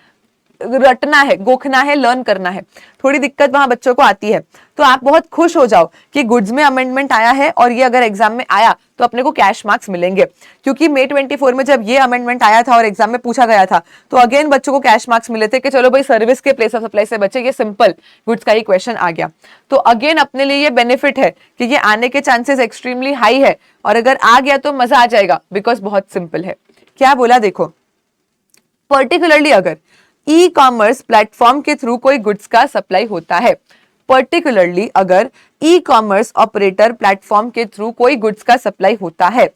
रटना है, गोखना है, लर्न करना है, थोड़ी दिक्कत वहां बच्चों को आती है। तो आप बहुत खुश हो जाओ कि गुड्स में अमेंडमेंट आया है और ये अगर एग्जाम में आया तो अपने को कैश मार्क्स मिलेंगे, क्योंकि मई 24 में जब ये अमेंडमेंट आया था और एग्जाम में पूछा गया था तो अगेन बच्चों को कैश मार्क्स मिले थे कि चलो भाई सर्विस के प्लेस ऑफ सप्लाई से बचे, ये सिंपल गुड्स का ही क्वेश्चन आ गया। तो अगेन अपने लिए ये बेनिफिट है कि ये आने के चांसेस एक्सट्रीमली हाई है, और अगर आ गया तो मजा आ जाएगा बिकॉज बहुत सिंपल है। क्या बोला देखो, पर्टिकुलरली अगर ई कॉमर्स प्लेटफॉर्म के थ्रू कोई गुड्स का सप्लाई होता है, पर्टिकुलरली अगर ई कॉमर्स ऑपरेटर प्लेटफॉर्म के थ्रू कोई गुड्स का सप्लाई होता है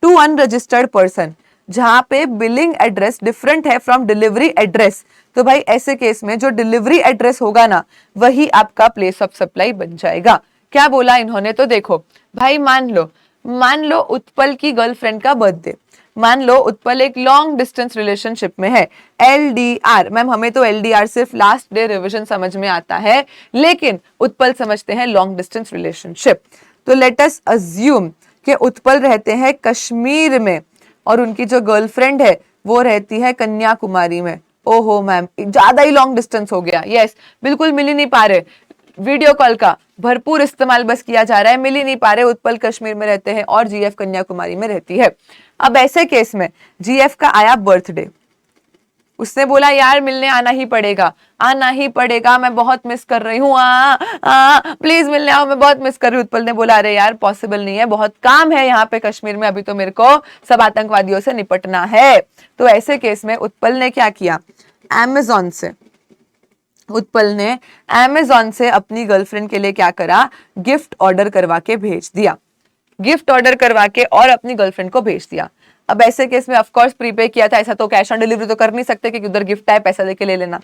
टू अनरजिस्टर्ड पर्सन, जहां पे बिलिंग एड्रेस डिफरेंट है फ्रॉम डिलीवरी एड्रेस, तो भाई ऐसे केस में जो डिलीवरी एड्रेस होगा ना वही आपका प्लेस ऑफ सप्लाई बन जाएगा। क्या बोला इन्होंने, तो देखो भाई मान लो उत्पल की गर्लफ्रेंड का बर्थडे, मान लो उत्पल एक लॉन्ग डिस्टेंस रिलेशनशिप में है, LDR, मैम हमें तो LDR सिर्फ लास्ट डे रिवीजन समझ में आता है, लेकिन उत्पल समझते हैं लॉन्ग डिस्टेंस रिलेशनशिप। तो लेट अस अज्यूम कि उत्पल रहते हैं कश्मीर में और उनकी जो गर्लफ्रेंड है वो रहती है कन्याकुमारी में। ओहो मैम ज्यादा ही लॉन्ग डिस्टेंस हो गया, यस बिल्कुल मिल ही नहीं पा रहे, वीडियो कॉल का भरपूर इस्तेमाल बस किया जा रहा है, मिल ही नहीं पा रहे, उत्पल कश्मीर में रहते हैं और GF कन्याकुमारी में रहती है। अब ऐसे केस में GF का आया बर्थडे, उसने बोला यार मिलने आना ही पड़ेगा, मैं बहुत मिस कर रही हूँ, प्लीज मिलने आओ, मैं बहुत मिस कर रही हूँ। उत्पल ने बोला अरे यार पॉसिबल नहीं है, बहुत काम है यहाँ पे कश्मीर में, अभी तो मेरे को सब आतंकवादियों से निपटना है। तो ऐसे केस में उत्पल ने क्या किया, उत्पल ने अमेज़न से अपनी गर्लफ्रेंड के लिए क्या करा, गिफ्ट ऑर्डर करवा के भेज दिया, गिफ्ट ऑर्डर करवा के और अपनी गर्लफ्रेंड को भेज दिया। अब ऐसे केस में ऑफ कोर्स प्रीपे किया था, ऐसा तो कैश ऑन डिलीवरी तो कर नहीं सकते कि उधर गिफ्ट आए पैसा देके ले लेना।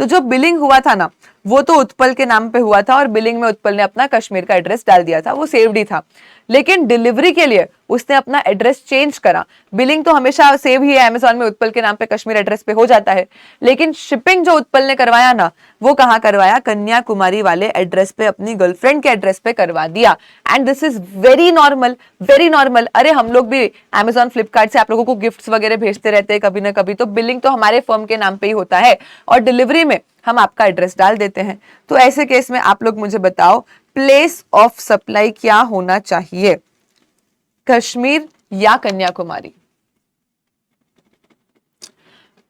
तो जो बिलिंग हुआ था ना वो तो उत्पल के नाम पे हुआ था और बिलिंग में उत्पल ने अपना कश्मीर का एड्रेस डाल दिया था, वो सेव्ड ही था, लेकिन डिलीवरी के लिए उसने अपना एड्रेस चेंज करा। बिलिंग तो हमेशा सेव ही है अमेज़न में, उत्पल के नाम पे कश्मीर एड्रेस पे हो जाता है, लेकिन शिपिंग जो उत्पल ने करवाया ना वो कहाँ करवाया, कन्याकुमारी वाले एड्रेस पे, अपनी गर्लफ्रेंड के एड्रेस पे करवा दिया। And this is very normal. अरे हम लोग भी अमेज़न फ्लिपकार्ट से आप लोगों को गिफ्ट्स वगैरह भेजते रहते हैं कभी ना कभी, तो बिलिंग तो हमारे फर्म के नाम पे ही होता है और डिलीवरी में हम आपका एड्रेस डाल देते हैं। तो ऐसे केस में आप लोग मुझे बताओ प्लेस ऑफ सप्लाई क्या होना चाहिए, कश्मीर या कन्याकुमारी?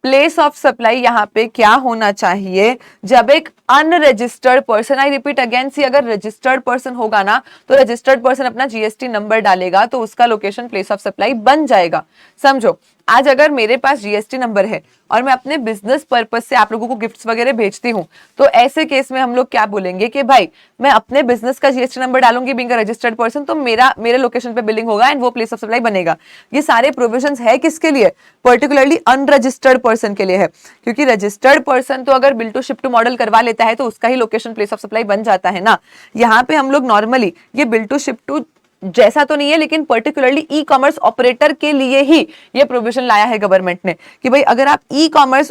प्लेस ऑफ सप्लाई यहाँ पे क्या होना चाहिए जब एक unregistered person, I repeat again, see अगर रजिस्टर्ड पर्सन होगा ना तो रजिस्टर्ड पर्सन अपना GST नंबर डालेगा तो उसका लोकेशन प्लेस ऑफ सप्लाई बन जाएगा। समझो आज अगर मेरे पास GST नंबर है और मैं अपने बिजनेस पर्पस से आप लोगों को गिफ्ट्स वगैरह भेजती हूँ, तो ऐसे केस में हम लोग क्या बोलेंगे कि भाई मैं अपने बिजनेस का GST नंबर डालूंगी बीइंग अ रजिस्टर्ड पर्सन, तो मेरे लोकेशन पे बिलिंग होगा एंड वो प्लेस ऑफ सप्लाई बनेगा। ये सारे प्रोविजंस है किसके लिए, पर्टिकुलरली अनरजिस्टर्ड पर्सन के लिए है, क्योंकि रजिस्टर्ड पर्सन तो अगर bill to ship to model करवा लेता है तो उसका ही लोकेशन प्लेस ऑफ सप्लाई बन जाता है ना। यहाँ पे हम लोग नॉर्मली ये बिल टू शिप टू जैसा तो नहीं है, लेकिन पर्टिकुलरली ई कॉमर्स ऑपरेटर के लिए ही ये प्रोविजन लाया है गवर्नमेंट ने कि भाई अगर आप ई कॉमर्स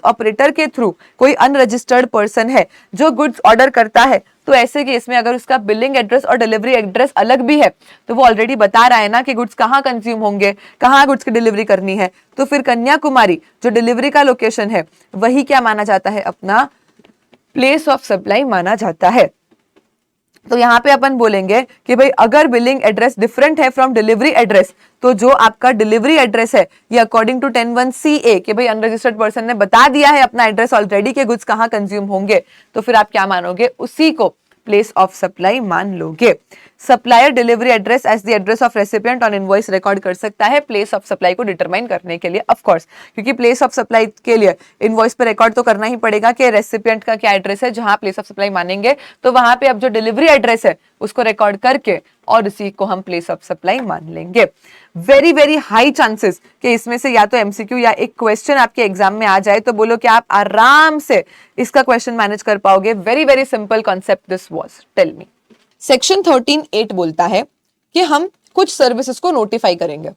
ऑपरेटर के थ्रू कोई अनरजिस्टर्ड पर्सन है जो गुड्स ऑर्डर करता है, तो ऐसे केस में अगर उसका बिलिंग एड्रेस और डिलीवरी एड्रेस अलग भी है तो वो ऑलरेडी बता रहा है ना कि गुड्स कहाँ कंज्यूम होंगे, कहाँ गुड्स की डिलीवरी करनी है, तो फिर कन्याकुमारी जो डिलीवरी का लोकेशन है वही क्या माना जाता है, अपना प्लेस ऑफ सप्लाई माना जाता है। तो यहाँ पे अपन बोलेंगे कि भाई अगर बिलिंग एड्रेस डिफरेंट है फ्रॉम डिलीवरी एड्रेस, तो जो आपका डिलीवरी एड्रेस है ये अकॉर्डिंग टू 10(1)(c)(a कि भाई अनरजिस्टर्ड पर्सन ने बता दिया है अपना एड्रेस ऑलरेडी के गुड्स कहाँ कंज्यूम होंगे, तो फिर आप क्या मानोगे, उसी को प्लेस ऑफ सप्लाई मान लोगे। Supplier delivery address as the address of recipient on invoice record कर सकता है प्लेस ऑफ सप्लाई को डिटरमाइन करने के लिए, ऑफ कोर्स, क्योंकि प्लेस ऑफ सप्लाई के लिए इनवॉइस पे रिकॉर्ड तो करना ही पड़ेगा कि रेसिपिएंट का क्या एड्रेस है, जहां प्लेस ऑफ सप्लाई मानेंगे तो वहां पे अब जो डिलीवरी एड्रेस है उसको रिकॉर्ड करके और उसी को हम प्लेस ऑफ सप्लाई मान लेंगे। वेरी वेरी हाई चांसेस कि इसमें से या तो MCQ या एक क्वेश्चन आपके एग्जाम में आ जाए, तो बोलो कि आप आराम से इसका क्वेश्चन मैनेज कर पाओगे। Very very simple concept this was, tell me. Section 13(8) बोलता है कि हम कुछ सर्विसेज को नोटिफाई करेंगे,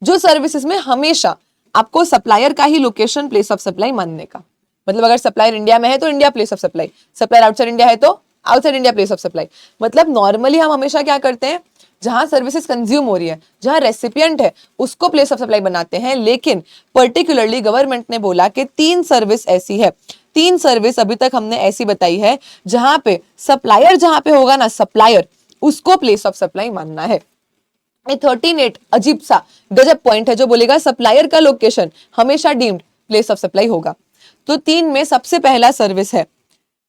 जो सर्विसेज में हमेशा आपको सप्लायर का ही लोकेशन प्लेस ऑफ सप्लाई मानने का, मतलब अगर सप्लायर इंडिया में है तो India place of supply, supplier outside India है तो outside India place of supply. मतलब नॉर्मली हम हमेशा क्या करते हैं, जहां सर्विसेज कंज्यूम हो रही है, जहां रेसिपिएंट है, उसको प्लेस ऑफ सप्लाई बनाते हैं। लेकिन पर्टिकुलरली गवर्नमेंट ने बोला कि 3 सर्विस ऐसी है, 3 सर्विस अभी तक हमने ऐसी बताई है जहां पे सप्लायर जहां पे होगा ना, सप्लायर, उसको प्लेस ऑफ सप्लाई मानना है। 13(8) अजीब सा गजब पॉइंट है जो बोलेगा सप्लायर का लोकेशन हमेशा डीम्ड प्लेस ऑफ सप्लाई होगा। तो 3 में सबसे पहला सर्विस है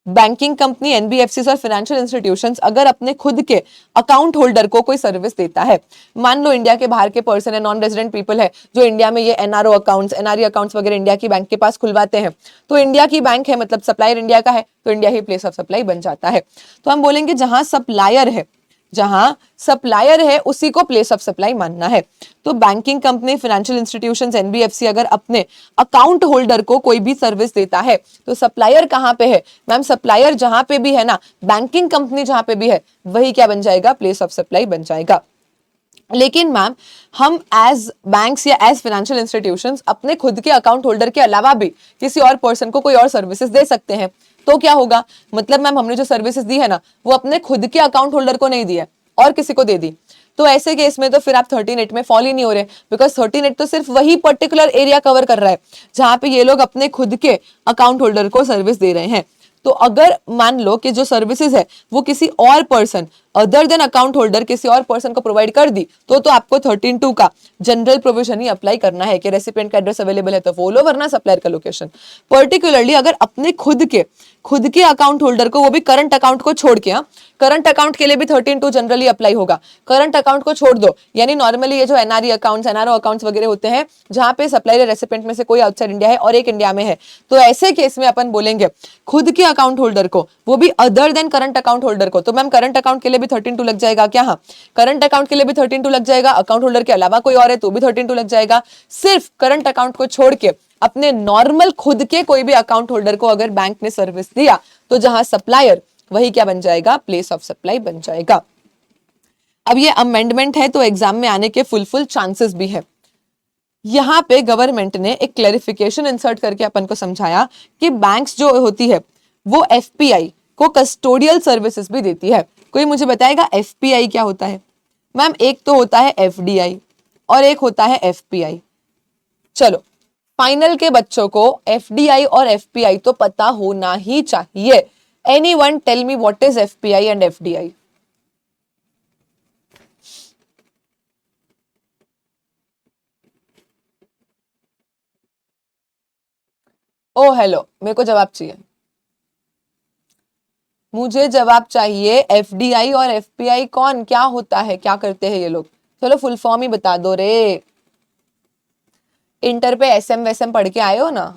बैंकिंग कंपनी, एनबीएफसी और फाइनेंशियल इंस्टीट्यूशंस अगर अपने खुद के अकाउंट होल्डर को कोई सर्विस देता है। मान लो इंडिया के बाहर के पर्सन है, नॉन रेजिडेंट पीपल है, जो इंडिया में ये एनआरओ अकाउंट्स, एनआरई अकाउंट्स वगैरह इंडिया की बैंक के पास खुलवाते हैं, तो इंडिया की बैंक है, मतलब सप्लायर इंडिया का है, तो India he place of supply बन जाता है। तो हम बोलेंगे जहां सप्लायर है, जहां सप्लायर है उसी को प्लेस ऑफ सप्लाई मानना है। तो banking company, financial institutions, NBFC अगर अपने अकाउंट होल्डर को कोई भी सर्विस देता है तो सप्लायर कहां पे है मैम? सप्लायर जहां पे भी है ना, बैंकिंग कंपनी जहां पे भी है, वही क्या बन जाएगा? प्लेस ऑफ सप्लाई बन जाएगा। लेकिन मैम हम एज बैंक्स या एज फाइनेंशियल इंस्टीट्यूशंस अपने खुद के अकाउंट होल्डर के अलावा भी किसी और पर्सन को कोई और सर्विसेज दे सकते हैं, तो क्या होगा? मतलब मैम हमने जो सर्विसेज दी है ना, वो अपने खुद के अकाउंट होल्डर को नहीं दी है और किसी को दे दी, तो ऐसे केस में तो फिर आप 13(8) में फॉल ही नहीं हो रहे, बिकॉज 13(8) तो सिर्फ वही पर्टिकुलर एरिया कवर कर रहा है जहां पे ये लोग अपने खुद के अकाउंट होल्डर को सर्विस दे रहे हैं। तो अगर मान लो कि जो सर्विसेज है वो किसी और person other than account holder किसी और पर्सन को प्रोवाइड कर दी, तो आपको 13(2) का जनरल प्रोविजन ही अप्लाई करना है कि रेसिपिएंट का एड्रेस अवेलेबल है तो फॉलो, वरना सप्लायर का लोकेशन। पर्टिकुलरली अगर अपने खुद के अकाउंट होल्डर को, वो भी करंट अकाउंट को छोड़ के, करंट अकाउंट के लिए भी 13(2) जनरली अप्लाई होगा। करंट अकाउंट को छोड़ दो, यानी नॉर्मली ये जो एनआरई अकाउंट्स, एनआरओ अकाउंट्स वगैरह होते हैं जहां पे सप्लायर रेसिपिएंट में से कोई आउटसाइड इंडिया है और एक इंडिया में है, तो ऐसे केस में अपन बोलेंगे खुद के अकाउंट होल्डर को, वो भी other than current account holder को। तो मैम करंट अकाउंट के लिए भी 13(2) लग जाएगा क्या? हाँ, करंट अकाउंट के लिए भी 13(2) लग जाएगा। अकाउंट होल्डर के अलावा कोई और है तो भी 13(2) लग जाएगा। सिर्फ करंट अकाउंट को छोड़ के अपने नॉर्मल खुद के कोई भी अकाउंट होल्डर को अगर बैंक ने सर्विस दिया तो जहां सप्लायर, वही क्या बन जाएगा? प्लेस ऑफ सप्लाई बन जाएगा। अब ये अमेंडमेंट है तो एग्जाम में आने के फुल चांसेस भी है। यहां पे गवर्नमेंट ने एक क्लैरिफिकेशन इंसर्ट करके अपन को समझाया कि बैंक्स जो होती है वो एफपीआई को कस्टोडियल सर्विसेज भी देती है। कोई मुझे बताएगा एफपीआई क्या होता है? मैम एक तो होता है एफडीआई और एक होता है एफपीआई। चलो, फाइनल के बच्चों को एफडीआई और एफपीआई तो पता होना ही चाहिए। Anyone tell me what is FPI and FDI? Oh hello, मेरे को जवाब चाहिए, मुझे जवाब चाहिए। एफडीआई और एफपीआई कौन, क्या होता है, क्या करते हैं ये लोग? चलो फुल फॉर्म ही बता दो रे। इंटर पे एसएम वैसएम पढ़ के आए हो ना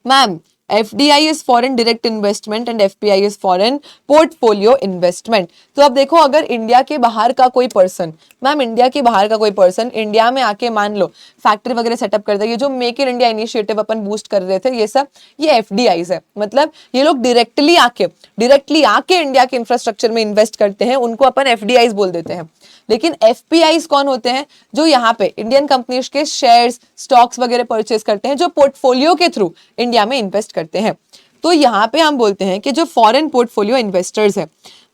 ma'am? FDI is foreign direct investment and FPI is foreign portfolio investment. तो अब देखो, अगर इंडिया के बाहर का कोई पर्सन, मैम इंडिया के बाहर का कोई पर्सन इंडिया में आके मान लो फैक्ट्री वगैरह सेटअप कर दे, ये जो make in India initiative upon boost कर रहे थे, ये सब ये एफडीआईज है। मतलब ये लोग डायरेक्टली आके इंडिया के इंफ्रास्ट्रक्चर में इन्वेस्ट करते हैं, उनको अपन एफडीआईज बोल देते हैं। लेकिन एफपीआईज कौन होते हैं? जो यहाँ पे इंडियन कंपनीज के शेयर्स, स्टॉक्स वगैरह परचेज करते हैं, जो पोर्टफोलियो के थ्रू इंडिया में इन्वेस्ट करते हैं। तो यहाँ पे हम बोलते हैं कि जो फॉरेन पोर्टफोलियो इन्वेस्टर्स है,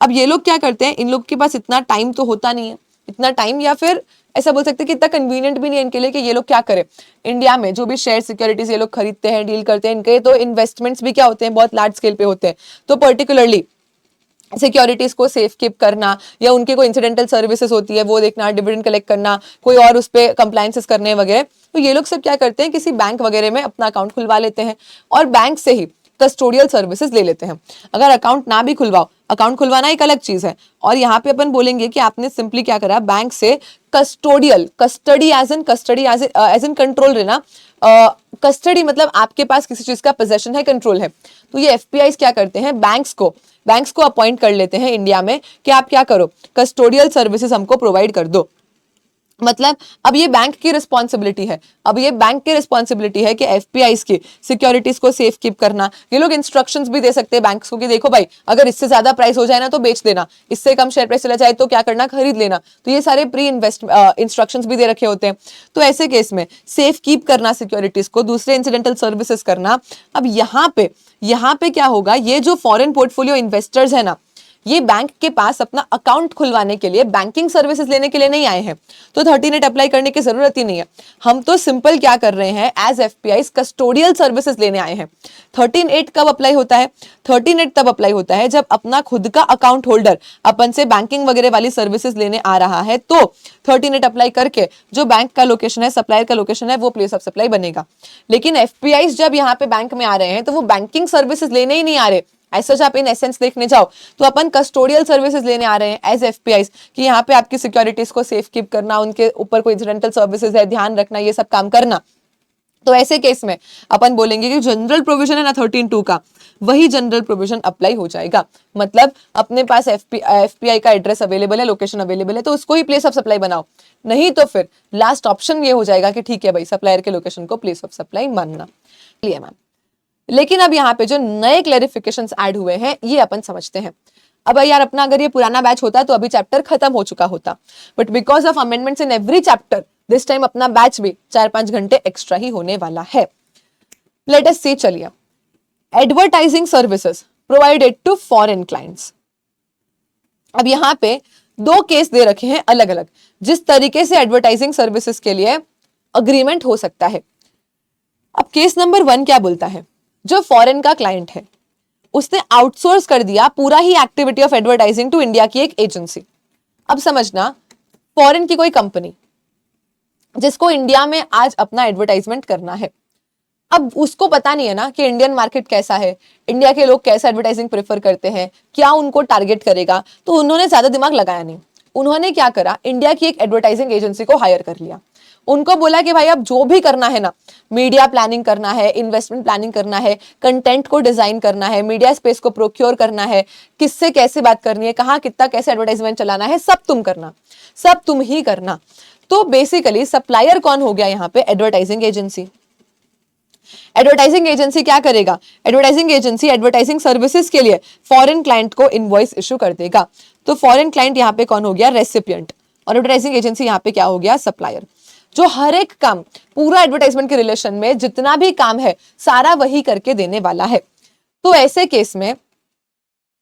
अब ये लोग क्या करते हैं, इन लोग के पास इतना टाइम तो होता नहीं है, इतना टाइम, या फिर ऐसा बोल सकते हैं कि इतना कन्वीनियंट भी नहीं है इनके लिए कि ये लोग क्या करें, इंडिया में जो भी शेयर सिक्योरिटीज ये लोग खरीदते हैं, डील करते हैं, इनके तो इन्वेस्टमेंट्स भी क्या होते हैं, बहुत लार्ज स्केल पे होते हैं। तो पर्टिकुलरली सिक्योरिटीज को सेफ कीप करना, या उनके कोई इंसिडेंटल सर्विसेज होती है वो देखना, डिविडेंड कलेक्ट करना, कोई और उस पर कंप्लायंसेस करने वगैरह, तो ये लोग सब क्या करते हैं, किसी बैंक वगैरह में अपना अकाउंट खुलवा लेते हैं और बैंक से ही कस्टोडियल सर्विसेज ले लेते हैं। अगर अकाउंट ना भी खुलवाओ, अकाउंट खुलवाना एक अलग चीज है, और यहाँ पे अपन बोलेंगे कि आपने सिंपली क्या करा, बैंक से custodial, custody as in control लेना, कस्टडी मतलब आपके पास किसी चीज का पोजेशन है, कंट्रोल है। तो ये एफपीआईज क्या करते हैं, बैंक्स को अपॉइंट कर लेते हैं इंडिया में कि आप क्या करो, कस्टोडियल सर्विसेज हमको प्रोवाइड कर दो। मतलब अब ये बैंक की रिस्पॉन्सिबिलिटी है, कि एफपीआईज की सिक्योरिटीज को सेफ कीप करना। ये लोग इंस्ट्रक्शंस भी दे सकते हैं बैंक्स को कि देखो भाई, अगर इससे ज्यादा प्राइस हो जाए ना तो बेच देना, इससे कम शेयर प्राइस चला जाए तो क्या करना, खरीद लेना। तो ये सारे प्री इन्वेस्ट इंस्ट्रक्शंस भी दे रखे होते हैं। तो ऐसे केस में सेफ कीप करना सिक्योरिटीज को, दूसरे इंसिडेंटल सर्विसेज करना। अब यहाँ पे क्या होगा, ये जो फॉरेन पोर्टफोलियो इन्वेस्टर्स है ना, ये बैंक के पास अपना अकाउंट खुलवाने के लिए, बैंकिंग सर्विसेज लेने के लिए नहीं आए हैं, तो 13(8) अप्लाई करने की जरूरत ही नहीं है। हम तो सिंपल क्या कर रहे हैं, एज एफपीआई कस्टोडियल सर्विसेज लेने आए हैं। 13(8) कब अप्लाई होता है? 13(8) तब अप्लाई होता है जब अपना खुद का अकाउंट होल्डर अपन से बैंकिंग वगैरह वाली सर्विसेज लेने आ रहा है, तो 13(8) अप्लाई करके जो बैंक का लोकेशन है, सप्लायर का लोकेशन है, वो प्लेस ऑफ सप्लाई बनेगा। लेकिन एफपीआई जब यहाँ पे बैंक में आ रहे हैं तो वो बैंकिंग सर्विसेज लेने ही नहीं आ रहे। ऐसा आप इन एसेंस देखने जाओ तो अपन कस्टोडियल सर्विसेज लेने आ रहे हैं एज एफपीआई, कि यहाँ पे आपकी सिक्योरिटीज को सेफ कीप करना, उनके ऊपर कोई इंसिडेंटल सर्विसेज है ध्यान रखना, ये सब काम करना। तो ऐसे केस में अपन बोलेंगे कि जनरल प्रोविजन है ना 13(2) का, वही जनरल प्रोविजन अप्लाई हो जाएगा। मतलब अपने पास एफपीआई का एड्रेस अवेलेबल है, लोकेशन अवेलेबल है, तो उसको ही प्लेस ऑफ सप्लाई बनाओ। नहीं तो फिर लास्ट ऑप्शन ये हो जाएगा कि ठीक है भाई, सप्लायर के लोकेशन को प्लेस ऑफ सप्लाई मानना। Clear ma'am? लेकिन अब यहाँ पे जो नए क्लैरिफिकेशंस ऐड हुए हैं ये अपन समझते हैं। अब यार अपना अगर ये पुराना बैच होता तो अभी चैप्टर खत्म हो चुका होता, but because of amendments in every chapter this time अपना बैच भी 4-5 घंटे एक्स्ट्रा ही होने वाला है। लेट अस सी, चलिए, advertising services provided to foreign clients. अब यहाँ पे 2 केस दे रखे हैं अलग अलग, जिस तरीके से एडवर्टाइजिंग सर्विसेज के लिए अग्रीमेंट हो सकता है। अब केस नंबर 1 क्या बोलता है? जो फॉरेन का क्लाइंट है उसने आउटसोर्स कर दिया पूरा ही activity of advertising to India की एक एजेंसी। अब समझना, फॉरेन की कोई कंपनी जिसको इंडिया में आज अपना एडवर्टाइजमेंट करना है, अब उसको पता नहीं है ना कि इंडियन मार्केट कैसा है, इंडिया के लोग कैसा एडवर्टाइजिंग प्रेफर करते हैं, क्या उनको टारगेट करेगा, तो उन्होंने ज्यादा दिमाग लगाया नहीं। उन्होंने क्या करा, इंडिया की एक एडवर्टाइजिंग एजेंसी को हायर कर लिया। उनको बोला कि भाई अब जो भी करना है ना, मीडिया प्लानिंग करना है, इन्वेस्टमेंट प्लानिंग करना है, कंटेंट को डिजाइन करना है, मीडिया स्पेस को प्रोक्योर करना है, किससे कैसे बात करनी है, कहाँ कितना कैसे एडवर्टाइजमेंट चलाना है, सब तुम करना, सब तुम ही करना। तो बेसिकली सप्लायर कौन हो गया यहाँ पे? Advertising agency. एडवर्टाइजिंग एजेंसी क्या करेगा? एडवर्टाइजिंग एजेंसी एडवर्टाइजिंग सर्विसेज के लिए फॉरेन क्लाइंट को इनवॉइस इशू कर देगा। तो फॉरेन क्लाइंट यहाँ पे कौन हो गया? रेसिपिएंट, और एडवर्टाइजिंग एजेंसी यहाँ पे क्या हो गया? सप्लायर। जो हर एक काम पूरा एडवर्टाइजमेंट के रिलेशन में जितना भी काम है सारा वही करके देने वाला है। तो ऐसे केस में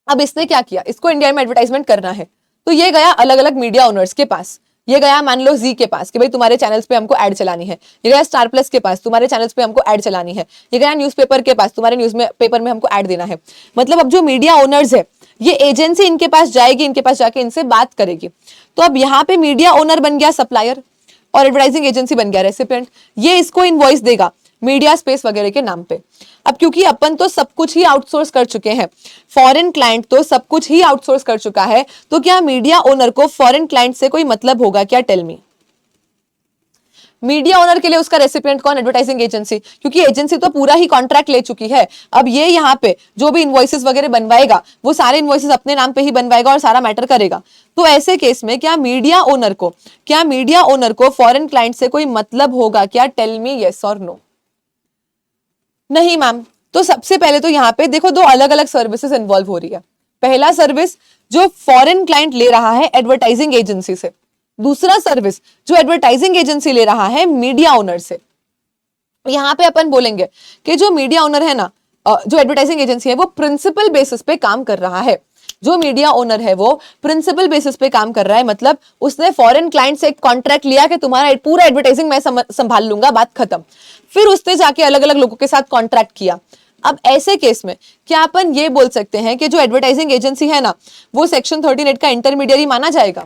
अब इसने क्या किया, इसको इंडिया में एडवर्टाइजमेंट करना है, तो ये गया अलग अलग मीडिया ओनर्स के पास। ये गया मान लो जी के पास कि भाई तुम्हारे चैनल्स पे हमको ऐड चलानी है। ये गया स्टार प्लस के पास, तुम्हारे चैनल्स पे हमको ऐड चलानी है। ये गया न्यूज़पेपर के पास, तुम्हारे न्यूज में पेपर में हमको ऐड देना है। मतलब अब जो मीडिया ओनर्स है, ये एजेंसी इनके पास जाएगी, इनके पास जाके इनसे बात करेगी। तो अब यहाँ पे मीडिया ओनर बन गया सप्लायर और एडवर्टाइजिंग एजेंसी बन गया रेसिपिएंट। ये इसको इनवॉइस देगा मीडिया स्पेस वगैरह के नाम पे। अब क्योंकि अपन तो सब कुछ ही आउटसोर्स कर चुके हैं, फॉरेन क्लाइंट तो सब कुछ ही आउटसोर्स कर चुका है, तो क्या मीडिया ओनर को फॉरेन क्लाइंट से कोई मतलब होगा क्या? Tell me. मीडिया ओनर के लिए उसका रेसिपिएंट कौन? एडवर्टाइजिंग एजेंसी, क्योंकि एजेंसी तो पूरा ही कॉन्ट्रैक्ट ले चुकी है। अब ये यहाँ पे जो भी इनवॉइसेस वगैरह बनवाएगा वो सारे इनवॉइसेस अपने नाम पे ही बनवाएगा और सारा मैटर करेगा। तो ऐसे केस में क्या मीडिया ओनर को फॉरेन क्लाइंट से कोई मतलब होगा क्या? टेल मी यस और नो। नहीं मैम। तो सबसे पहले तो यहाँ पे देखो 2 अलग अलग सर्विसेज इन्वॉल्व हो रही है। पहला सर्विस जो फॉरेन क्लाइंट ले रहा है एडवर्टाइजिंग एजेंसी से, दूसरा सर्विस जो एडवर्टाइजिंग एजेंसी ले रहा है मीडिया ओनर से। यहाँ पे अपन बोलेंगे कि जो मीडिया ओनर है ना, जो एडवर्टाइजिंग एजेंसी है, वो प्रिंसिपल बेसिस पे काम कर रहा है। जो मीडिया ओनर है वो प्रिंसिपल बेसिस पे काम कर रहा है, मतलब उसने फॉरेन क्लाइंट से एक कॉन्ट्रैक्ट लिया कि तुम्हारा पूरा एडवर्टाइजिंग मैं संभाल लूंगा, बात खत्म। फिर उसने जाके अलग अलग लोगों के साथ कॉन्ट्रैक्ट किया। अब ऐसे केस में क्या अपन ये बोल सकते हैं कि जो एडवर्टाइजिंग एजेंसी है ना, वो सेक्शन 13(8) का इंटरमीडियरी माना जाएगा?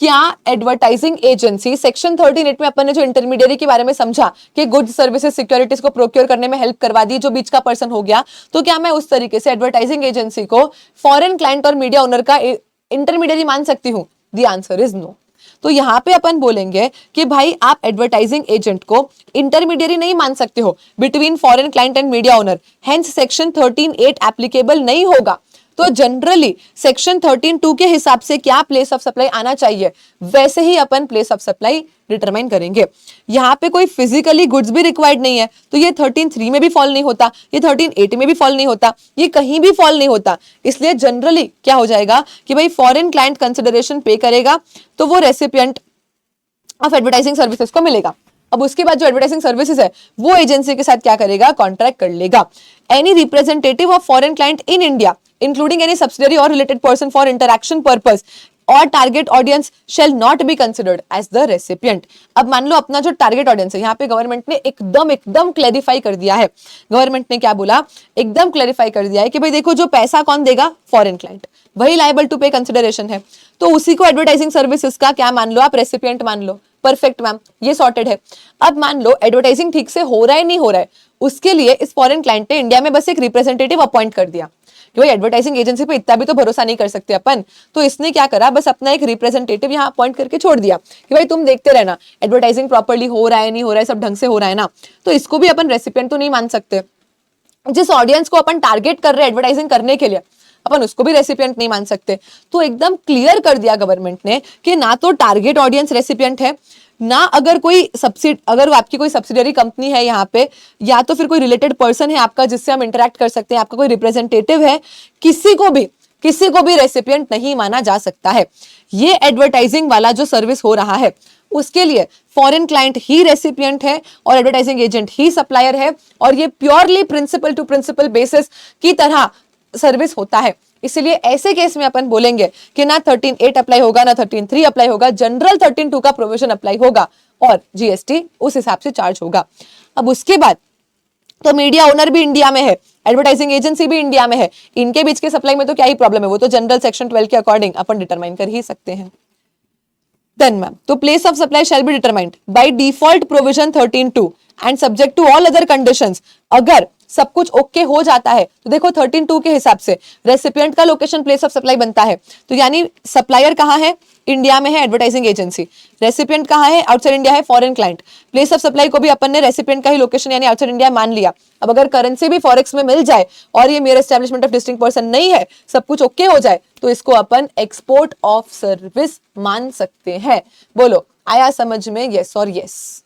क्या एडवर्टाइजिंग एजेंसी सेक्शन 13(8) में अपन ने जो इंटरमीडियरी के बारे में समझा कि गुड्स सर्विसेज सिक्योरिटीज को प्रोक्योर करने में हेल्प करवा दी, जो बीच का पर्सन हो गया, तो क्या मैं उस तरीके से एडवर्टाइजिंग एजेंसी को फॉरेन क्लाइंट और मीडिया ओनर का इंटरमीडियरी मान सकती हूं? The answer is no. तो यहां पे अपन बोलेंगे कि भाई आप एडवर्टाइजिंग एजेंट को इंटरमीडियरी नहीं मान सकते हो between foreign client and media owner, hence section 13(8) applicable नहीं होगा। तो जनरली सेक्शन 13(2) के हिसाब से क्या प्लेस ऑफ सप्लाई आना चाहिए, वैसे ही अपन प्लेस ऑफ सप्लाई डिटरमाइन करेंगे। यहाँ पे कोई फिजिकली गुड्स भी रिक्वायर्ड नहीं है, तो ये 13(3) में भी फॉल नहीं होता, ये 13(8) में भी फॉल नहीं होता, ये कहीं भी फॉल नहीं होता। इसलिए जनरली क्या हो जाएगा कि भाई फॉरेन क्लाइंट कंसिडरेशन पे करेगा तो वो रेसिपिएंट ऑफ एडवर्टाइजिंग सर्विसेज को मिलेगा। अब उसके बाद जो एडवर्टाइजिंग सर्विसेज है वो एजेंसी के साथ क्या करेगा, कॉन्ट्रैक्ट कर लेगा। Any representative of foreign client in India including any subsidiary और related person for interaction purpose और target audience shall not be considered as the recipient. अब मान लो अपना जो टारगेट ऑडियंस है, यहाँ पे गवर्नमेंट ने एकदम क्लैरिफाई कर दिया है। गवर्नमेंट ने क्या बोला, एकदम क्लैरिफाई कर दिया है कि भाई देखो जो पैसा कौन देगा, फॉरेन क्लाइंट, वही लायबल टू पे कंसिडरेशन है। तो उसी को एडवर्टाइजिंग सर्विसेज का क्या मान लो आप, रेसिपिएंट मान लो। परफेक्ट मैम, ये सॉर्टेड है। अब मान लो एडवर्टाइजिंग ठीक से हो रहा है नहीं हो रहा है, उसके लिए इस फॉरेन क्लाइंट ने इंडिया में बस एक रिप्रेजेंटेटिव अपॉइंट कर दिया कि भाई एडवर्टाइजिंग एजेंसी पे इतना भी तो भरोसा नहीं कर सकते अपन। तो इसने क्या करा, बस अपना एक रिप्रेजेंटेटिव यहाँ अपॉइंट करके छोड़ दिया कि भाई तुम देखते रहना एडवर्टाइजिंग प्रॉपर्ली हो रहा है नहीं हो रहा है, सब ढंग से हो रहा है ना। तो इसको भी अपन रेसिपिएंट तो नहीं मान सकते। जिस ऑडियंस को अपन टारगेट कर रहे हैं एडवर्टाइजिंग करने के लिए, अपन उसको भी रेसिपिएंट नहीं मान सकते। तो एकदम क्लियर कर दिया गवर्नमेंट ने कि ना तो टारगेट ऑडियंस रेसिपिएंट है, ना अगर आपकी कोई सब्सिडियरी कंपनी है यहाँ पे, या तो फिर कोई रिलेटेड पर्सन है आपका जिससे हम इंटरेक्ट कर सकते हैं, आपका कोई रिप्रेजेंटेटिव है, किसी को भी रेसिपिएंट नहीं माना जा सकता है। ये एडवर्टाइजिंग वाला जो सर्विस हो रहा है उसके लिए फॉरेन क्लाइंट ही रेसिपिएंट है और एडवर्टाइजिंग एजेंट ही सप्लायर है, और ये purely principal to principal basis की तरह सर्विस होता है। इसलिए ऐसे केस में अपन बोलेंगे कि ना 13(8) अप्लाई होगा, ना 13(3) अप्लाई होगा, जनरल 13(2) का प्रोविजन अप्लाई होगा और जीएसटी उस हिसाब से चार्ज होगा। अब उसके बाद तो मीडिया ओनर भी इंडिया में है, एडवर्टाइजिंग एजेंसी भी इंडिया में है, इनके बीच के सप्लाई में तो क्या ही प्रॉब्लम है, वो तो जनरल सेक्शन 12 के अकॉर्डिंग अपन डिटरमाइन कर ही सकते हैं। देन मैम, तो place of supply shall be determined by default provision 13(2) and subject to all other conditions. अगर सब कुछ ओके हो जाता है तो देखो 13(2) के हिसाब से रेसिपिएंट का लोकेशन प्लेस ऑफ सप्लाई बनता है, तो यानी सप्लायर कहाँ है, इंडिया में है एडवर्टाइजिंग एजेंसी, रेसिपिएंट कहाँ है, आउटसाइड इंडिया है foreign client. Place of supply को भी अपन ने रेसिपिएंट का ही लोकेशन यानी आउटसाइड इंडिया मान लिया। अब अगर करेंसी भी फॉरेक्स में मिल जाए और ये मेरे एस्टेब्लिशमेंट ऑफ डिस्टिंक्ट पर्सन नहीं है, सब कुछ ओके हो जाए, तो इसको अपन एक्सपोर्ट ऑफ सर्विस मान सकते हैं। बोलो आया समझ में, यस और यस।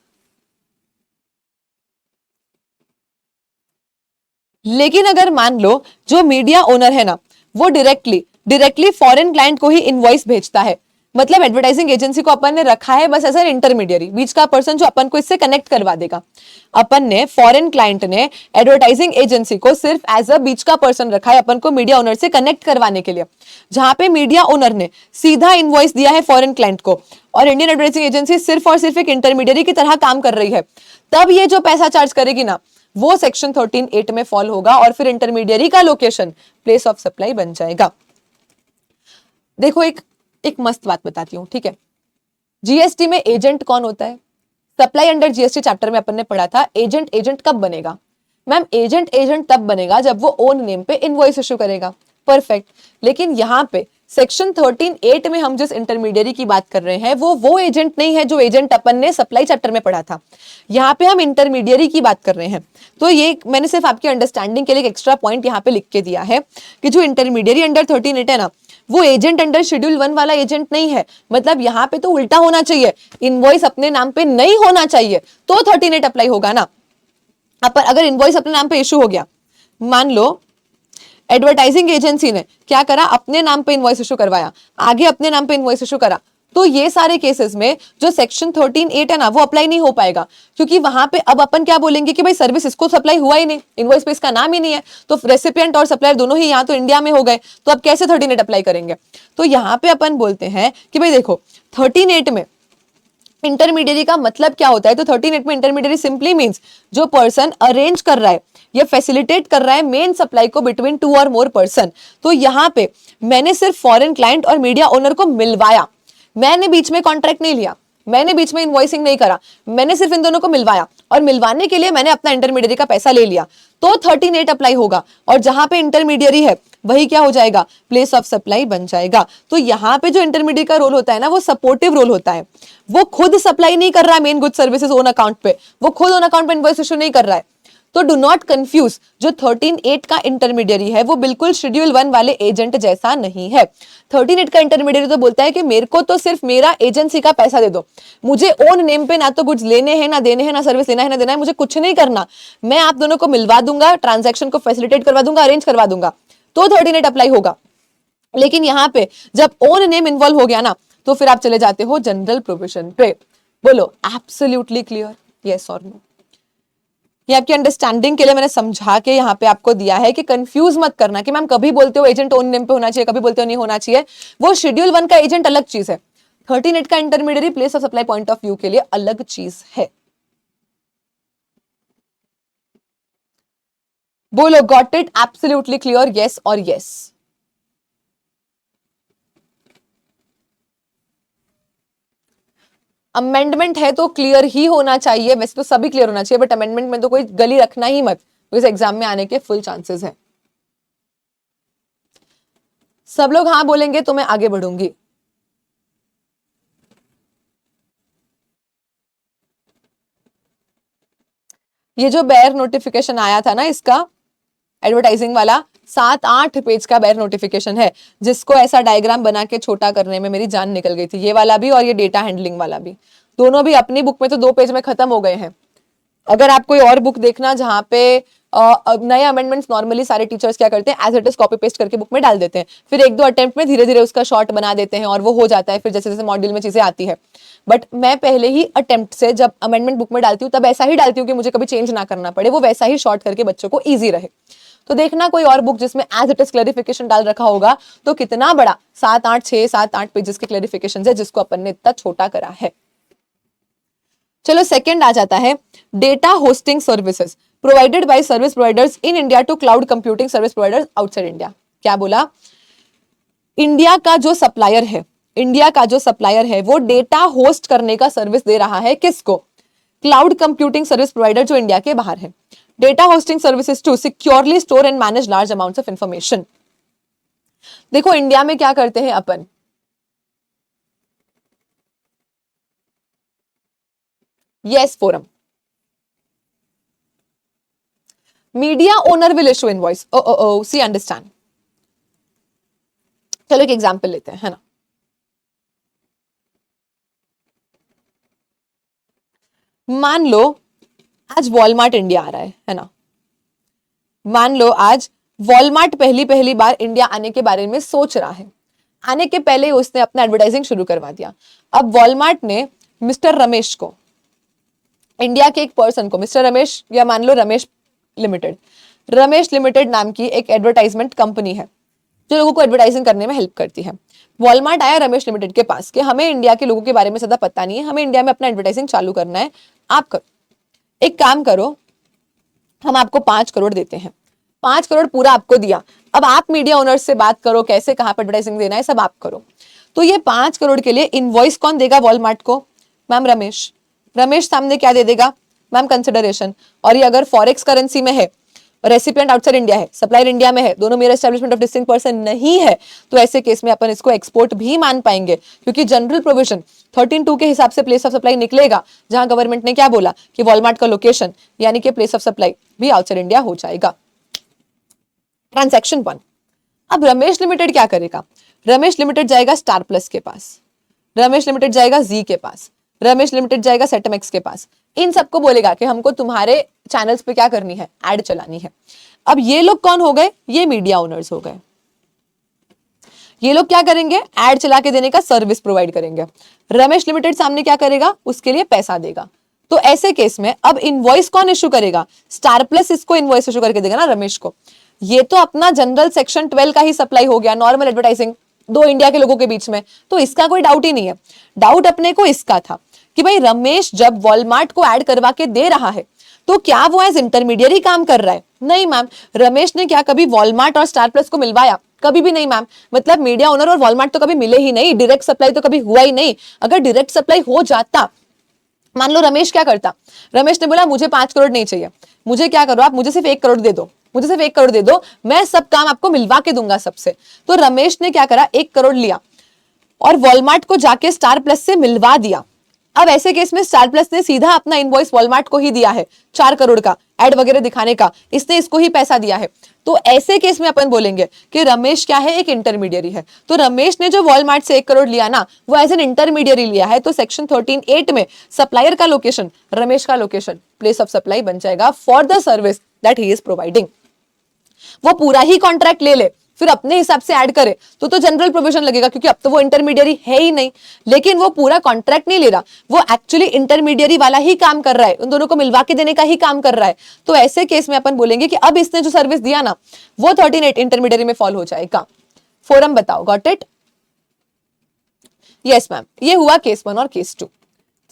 लेकिन अगर मान लो जो मीडिया ओनर है ना, वो डायरेक्टली फॉरेन क्लाइंट को ही इनवॉइस भेजता है, मतलब एडवर्टाइजिंग एजेंसी को अपन ने रखा है बस एज एन इंटरमीडियरी, बीच का पर्सन जो अपन को इससे कनेक्ट करवा देगा। अपन ने फॉरेन क्लाइंट ने एडवर्टाइजिंग एजेंसी को सिर्फ एज अ बीच का पर्सन रखा है अपन को मीडिया ओनर से कनेक्ट करवाने के लिए, जहां पे मीडिया ओनर ने सीधा इनवॉइस दिया है फॉरेन क्लाइंट को और इंडियन एडवर्टाइजिंग एजेंसी सिर्फ और सिर्फ एक इंटरमीडियरी की तरह काम कर रही है। तब ये जो पैसा चार्ज करेगी ना, वो सेक्शन 13(8) में फॉल होगा और फिर इंटरमीडियरी का लोकेशन प्लेस ऑफ सप्लाई बन जाएगा। देखो एक मस्त बात बताती हूँ, ठीक है। जीएसटी में एजेंट कौन होता है, सप्लाई अंडर जीएसटी चैप्टर में अपन ने पढ़ा था। एजेंट कब बनेगा मैम, एजेंट तब बनेगा जब वो ओन नेम पे इनवॉइस इशू करेगा। परफेक्ट। लेकिन यहाँ पे सेक्शन 13(8) में हम जिस इंटरमीडियरी की बात कर रहे हैं वो एजेंट नहीं है जो एजेंट अपन ने सप्लाई चैप्टर में पढ़ा था। यहाँ पे हम इंटरमीडियरी की बात कर रहे हैं। तो ये मैंने सिर्फ आपकी अंडरस्टैंडिंग के लिए एक एक्स्ट्रा पॉइंट यहाँ पे लिख के दिया है कि जो इंटरमीडियरी अंडर 13(8) है ना, वो एजेंट अंडर शेड्यूल 1 वाला एजेंट नहीं है। मतलब यहाँ पे तो उल्टा होना चाहिए, इनवॉइस अपने नाम पे नहीं होना चाहिए तो 13(8) अप्लाई होगा ना। अगर इनवॉइस अपने नाम पे इशू हो गया, मान लो एडवर्टाइजिंग एजेंसी ने क्या करा, अपने नाम पे इनवॉइस इशू करवाया, आगे अपने नाम पे इनवॉइस इशू करा, तो ये सारे केसेस में जो सेक्शन 13(8) है ना, वो अप्लाई नहीं हो पाएगा, क्योंकि वहां पे अब अपन क्या बोलेंगे कि भाई सर्विस इसको सप्लाई हुआ ही नहीं, इनवॉइस पे इसका नाम ही नहीं है, तो रेसिपिएंट और सप्लायर दोनों ही यहाँ तो इंडिया में हो गए, तो अब कैसे 13(8) अप्लाई करेंगे। तो यहाँ पे अपन बोलते हैं कि भाई देखो 13(8) में इंटरमीडियरी का मतलब क्या होता है, तो 13(8) में इंटरमीडियरी सिंपली मींस जो पर्सन अरेंज कर रहा है या फैसिलिटेट कर रहा है मेन सप्लाई को बिटवीन 2 और मोर पर्सन। तो यहाँ पे मैंने सिर्फ फॉरेन क्लाइंट और मीडिया ओनर को मिलवाया, मैंने बीच में कॉन्ट्रैक्ट नहीं लिया, मैंने बीच में इनवॉइसिंग नहीं करा, मैंने सिर्फ इन दोनों को मिलवाया और मिलवाने के लिए मैंने अपना इंटरमीडियरी का पैसा ले लिया, तो 13(8) अप्लाई होगा। और जहां पे इंटरमीडियरी है वही क्या हो जाएगा, प्लेस ऑफ सप्लाई बन जाएगा। तो यहाँ पे जो इंटरमीडियरी का रोल होता है ना, वो सपोर्टिव रोल होता है, वो खुद सप्लाई नहीं कर रहा है main good services own account पे, वो खुद ओन अकाउंट पे इनवॉइस इशू नहीं कर रहा है। तो डू नॉट कंफ्यूज, जो 13(8) का इंटरमीडियरी है वो बिल्कुल शेड्यूल 1 वाले एजेंट जैसा नहीं है। 13(8) का इंटरमीडियरी तो बोलता है कि मेरे को तो सिर्फ मेरा एजेंसी का पैसा दे दो, मुझे ओन नेम पे ना तो गुड्स लेने हैं ना देने हैं, ना सर्विस लेना है ना देना है, मुझे कुछ नहीं करना, मैं आप दोनों को मिलवा दूंगा, ट्रांजैक्शन को फैसिलिटेट करवा दूंगा, अरेंज करवा दूंगा, तो 13(8) अप्लाई होगा। लेकिन यहाँ पे जब ओन नेम इन्वॉल्व हो गया ना, तो फिर आप चले जाते हो जनरल प्रोविजन पे। बोलो एब्सोल्युटली क्लियर, यस और नो। ये आपकी अंडरस्टैंडिंग के लिए मैंने समझा के यहाँ पे आपको दिया है कि कंफ्यूज मत करना कि मैम कभी बोलते हो एजेंट ओन नेम पे होना चाहिए, कभी बोलते हो नहीं होना चाहिए। वो शेड्यूल 1 का एजेंट अलग चीज है, 13(8) का intermediary place of supply point of view के लिए अलग चीज है। बोलो got it, absolutely clear, yes और यस। अमेंडमेंट है तो क्लियर ही होना चाहिए, वैसे तो सभी क्लियर होना चाहिए, बट अमेंडमेंट में तो कोई गली रखना ही मत, इस एग्जाम में आने के फुल चांसेस है। सब लोग हाँ बोलेंगे तो मैं आगे बढ़ूंगी। ये जो बेयर नोटिफिकेशन आया था ना, इसका एडवर्टाइजिंग वाला 7-8 पेज का बेयर नोटिफिकेशन है, जिसको ऐसा डायग्राम बना के छोटा करने में मेरी जान निकल गई थी। ये वाला भी और ये डेटा हैंडलिंग वाला भी, दोनों भी अपनी बुक में तो 2 पेज में खत्म हो गए हैं। अगर आप कोई और बुक देखना जहां पे नए अमेंडमेंट्स नॉर्मली सारे टीचर्स क्या करते हैं, as it is copy paste करके बुक में डाल देते हैं, फिर 1-2 अटेम्प्ट में धीरे धीरे उसका शॉर्ट बना देते हैं और वो हो जाता है फिर जैसे जैसे मॉड्यूल में चीजें आती है। बट मैं पहले ही अटेम्प्ट से जब अमेंडमेंट बुक में डालती हूँ तब ऐसा ही डालती हूँ कि मुझे कभी चेंज ना करना पड़े, वो वैसा ही शॉर्ट करके बच्चों को ईजी रहे। तो देखना कोई और बुक जिसमें एज इट इज क्लैरिफिकेशन डाल रखा होगा, तो कितना बड़ा 7-8 पेजेस के क्लैरिफिकेशन है जिसको अपन ने इतना छोटा करा है। चलो सेकंड आ जाता है, data hosting services provided by service providers in India to cloud computing service providers outside India. क्या बोला? इंडिया का जो सप्लायर है, इंडिया का जो सप्लायर है वो डेटा होस्ट करने का सर्विस दे रहा है किसको? क्लाउड कंप्यूटिंग सर्विस प्रोवाइडर जो इंडिया के बाहर है। Data hosting services to securely store and manage large amounts of information. देखो इंडिया में क्या करते हैं अपन, yes forum, media owner will issue invoice, see understand। चलो एक एग्जांपल लेते हैं, है ना। मान लो आज वॉलमार्ट इंडिया आ रहा है ना। मान लो आज वॉलमार्ट पहली बार इंडिया आने के बारे में सोच रहा है, आने के पहले उसने अपना एडवर्टाइजिंग शुरू करवा दिया। अब वॉलमार्ट ने मिस्टर रमेश को, इंडिया के एक पर्सन को, मिस्टर रमेश या मान लो रमेश लिमिटेड नाम की एक एडवर्टाइजमेंट कंपनी है जो लोगों को एडवर्टाइजिंग करने में हेल्प करती है। वॉलमार्ट आया रमेश लिमिटेड के पास कि हमें इंडिया के लोगों के बारे में ज्यादा पता नहीं है, हमें इंडिया में अपना एडवर्टाइजिंग चालू करना है, आप करो, एक काम करो, हम आपको 5 करोड़ देते हैं। 5 करोड़ पूरा आपको दिया, अब आप मीडिया ओनर्स से बात करो कैसे कहां पर एडवर्टाइजिंग देना है, सब आप करो। तो ये 5 करोड़ के लिए इनवॉइस कौन देगा वॉलमार्ट को? मैम रमेश सामने क्या दे देगा? Ma'am consideration. और ये अगर फॉरेक्स करेंसी में है, रेसिपिएंट आउटसाइड इंडिया है, सप्लायर इंडिया में है, दोनों मेरा एस्टैब्लिशमेंट ऑफ डिस्टिंक्ट पर्सन नहीं है, तो ऐसे केस में अपन इसको एक्सपोर्ट भी मान पाएंगे, क्योंकि जनरल प्रोविजन 13(2) के हिसाब से प्लेस ऑफ सप्लाई निकलेगा, जहां गवर्नमेंट ने क्या बोला कि वॉलमार्ट का लोकेशन यानी कि प्लेस ऑफ सप्लाई भी आउटसाइड इंडिया हो जाएगा। ट्रांजैक्शन 1। अब रमेश लिमिटेड क्या करेगा? रमेश लिमिटेड जाएगा स्टार प्लस के पास, रमेश लिमिटेड जाएगा जी के पास, रमेश लिमिटेड जाएगा सेटमेक्स के पास, इन सबको बोलेगा कि हमको तुम्हारे चैनल्स पे क्या करनी है, एड चलानी है। अब ये लोग कौन हो गए? ये मीडिया ओनर्स हो गए। ये लोग क्या करेंगे? एड चला के देने का सर्विस प्रोवाइड करेंगे। रमेश लिमिटेड सामने क्या करेगा? उसके लिए पैसा देगा। तो ऐसे केस में अब इनवॉइस कौन इशू करेगा? स्टार प्लस इसको इनवॉइस इशू करके देगा ना रमेश को। ये तो अपना जनरल सेक्शन 12 का ही सप्लाई हो गया, नॉर्मल एडवर्टाइजिंग 2 इंडिया के लोगों के बीच में, तो इसका कोई डाउट ही नहीं है। डाउट अपने को इसका था कि भाई रमेश जब वॉलमार्ट को ऐड करवा के दे रहा है तो क्या वो एज इंटरमीडियरी काम कर रहा है? नहीं मैम। रमेश ने क्या कभी वॉलमार्ट और स्टार प्लस को मिलवाया? कभी भी नहीं मैम। मतलब मीडिया ओनर और वॉलमार्ट तो कभी मिले ही नहीं, डायरेक्ट सप्लाई तो कभी हुआ ही नहीं। अगर डायरेक्ट सप्लाई हो जाता, मान लो रमेश क्या करता, रमेश ने बोला मुझे 5 करोड़ नहीं चाहिए, मुझे क्या करो आप, मुझे सिर्फ 1 करोड़ दे दो, मुझे सिर्फ 1 करोड़ दे दो, मैं सब काम आपको मिलवा के दूंगा सबसे। तो रमेश ने क्या करा, 1 करोड़ लिया और वॉलमार्ट को जाके स्टार प्लस से मिलवा दिया। अब ऐसे केस में स्टार प्लस ने सीधा अपना इनवॉइस वॉलमार्ट को ही दिया है 4 करोड़ का एड वगैरह दिखाने का, इसने इसको ही पैसा दिया है। तो ऐसे केस में अपन बोलेंगे कि रमेश क्या है, एक इंटरमीडियरी है। तो रमेश ने जो वॉलमार्ट से 1 करोड़ लिया ना, वो एज एन इंटरमीडियरी लिया है। तो सेक्शन 13(8) में सप्लायर का लोकेशन, रमेश का लोकेशन प्लेस ऑफ सप्लाई बन जाएगा for the service that he is providing. वो पूरा ही कॉन्ट्रैक्ट ले ले, फिर अपने हिसाब से ऐड करे तो जनरल प्रोविजन लगेगा, क्योंकि अब तो वो इंटरमीडियरी है ही नहीं। लेकिन वो पूरा कॉन्ट्रैक्ट नहीं ले रहा, वो एक्चुअली इंटरमीडियरी वाला ही काम कर रहा है, उन दोनों को मिलवा के देने का ही काम कर रहा है। तो ऐसे केस में अपन बोलेंगे कि अब इसने जो सर्विस दिया ना वो 13(8) इंटरमीडियरी में फॉल हो जाएगा। फोरम बताओ, गॉट इट? यस मैम, ये हुआ केस 1 और केस 2।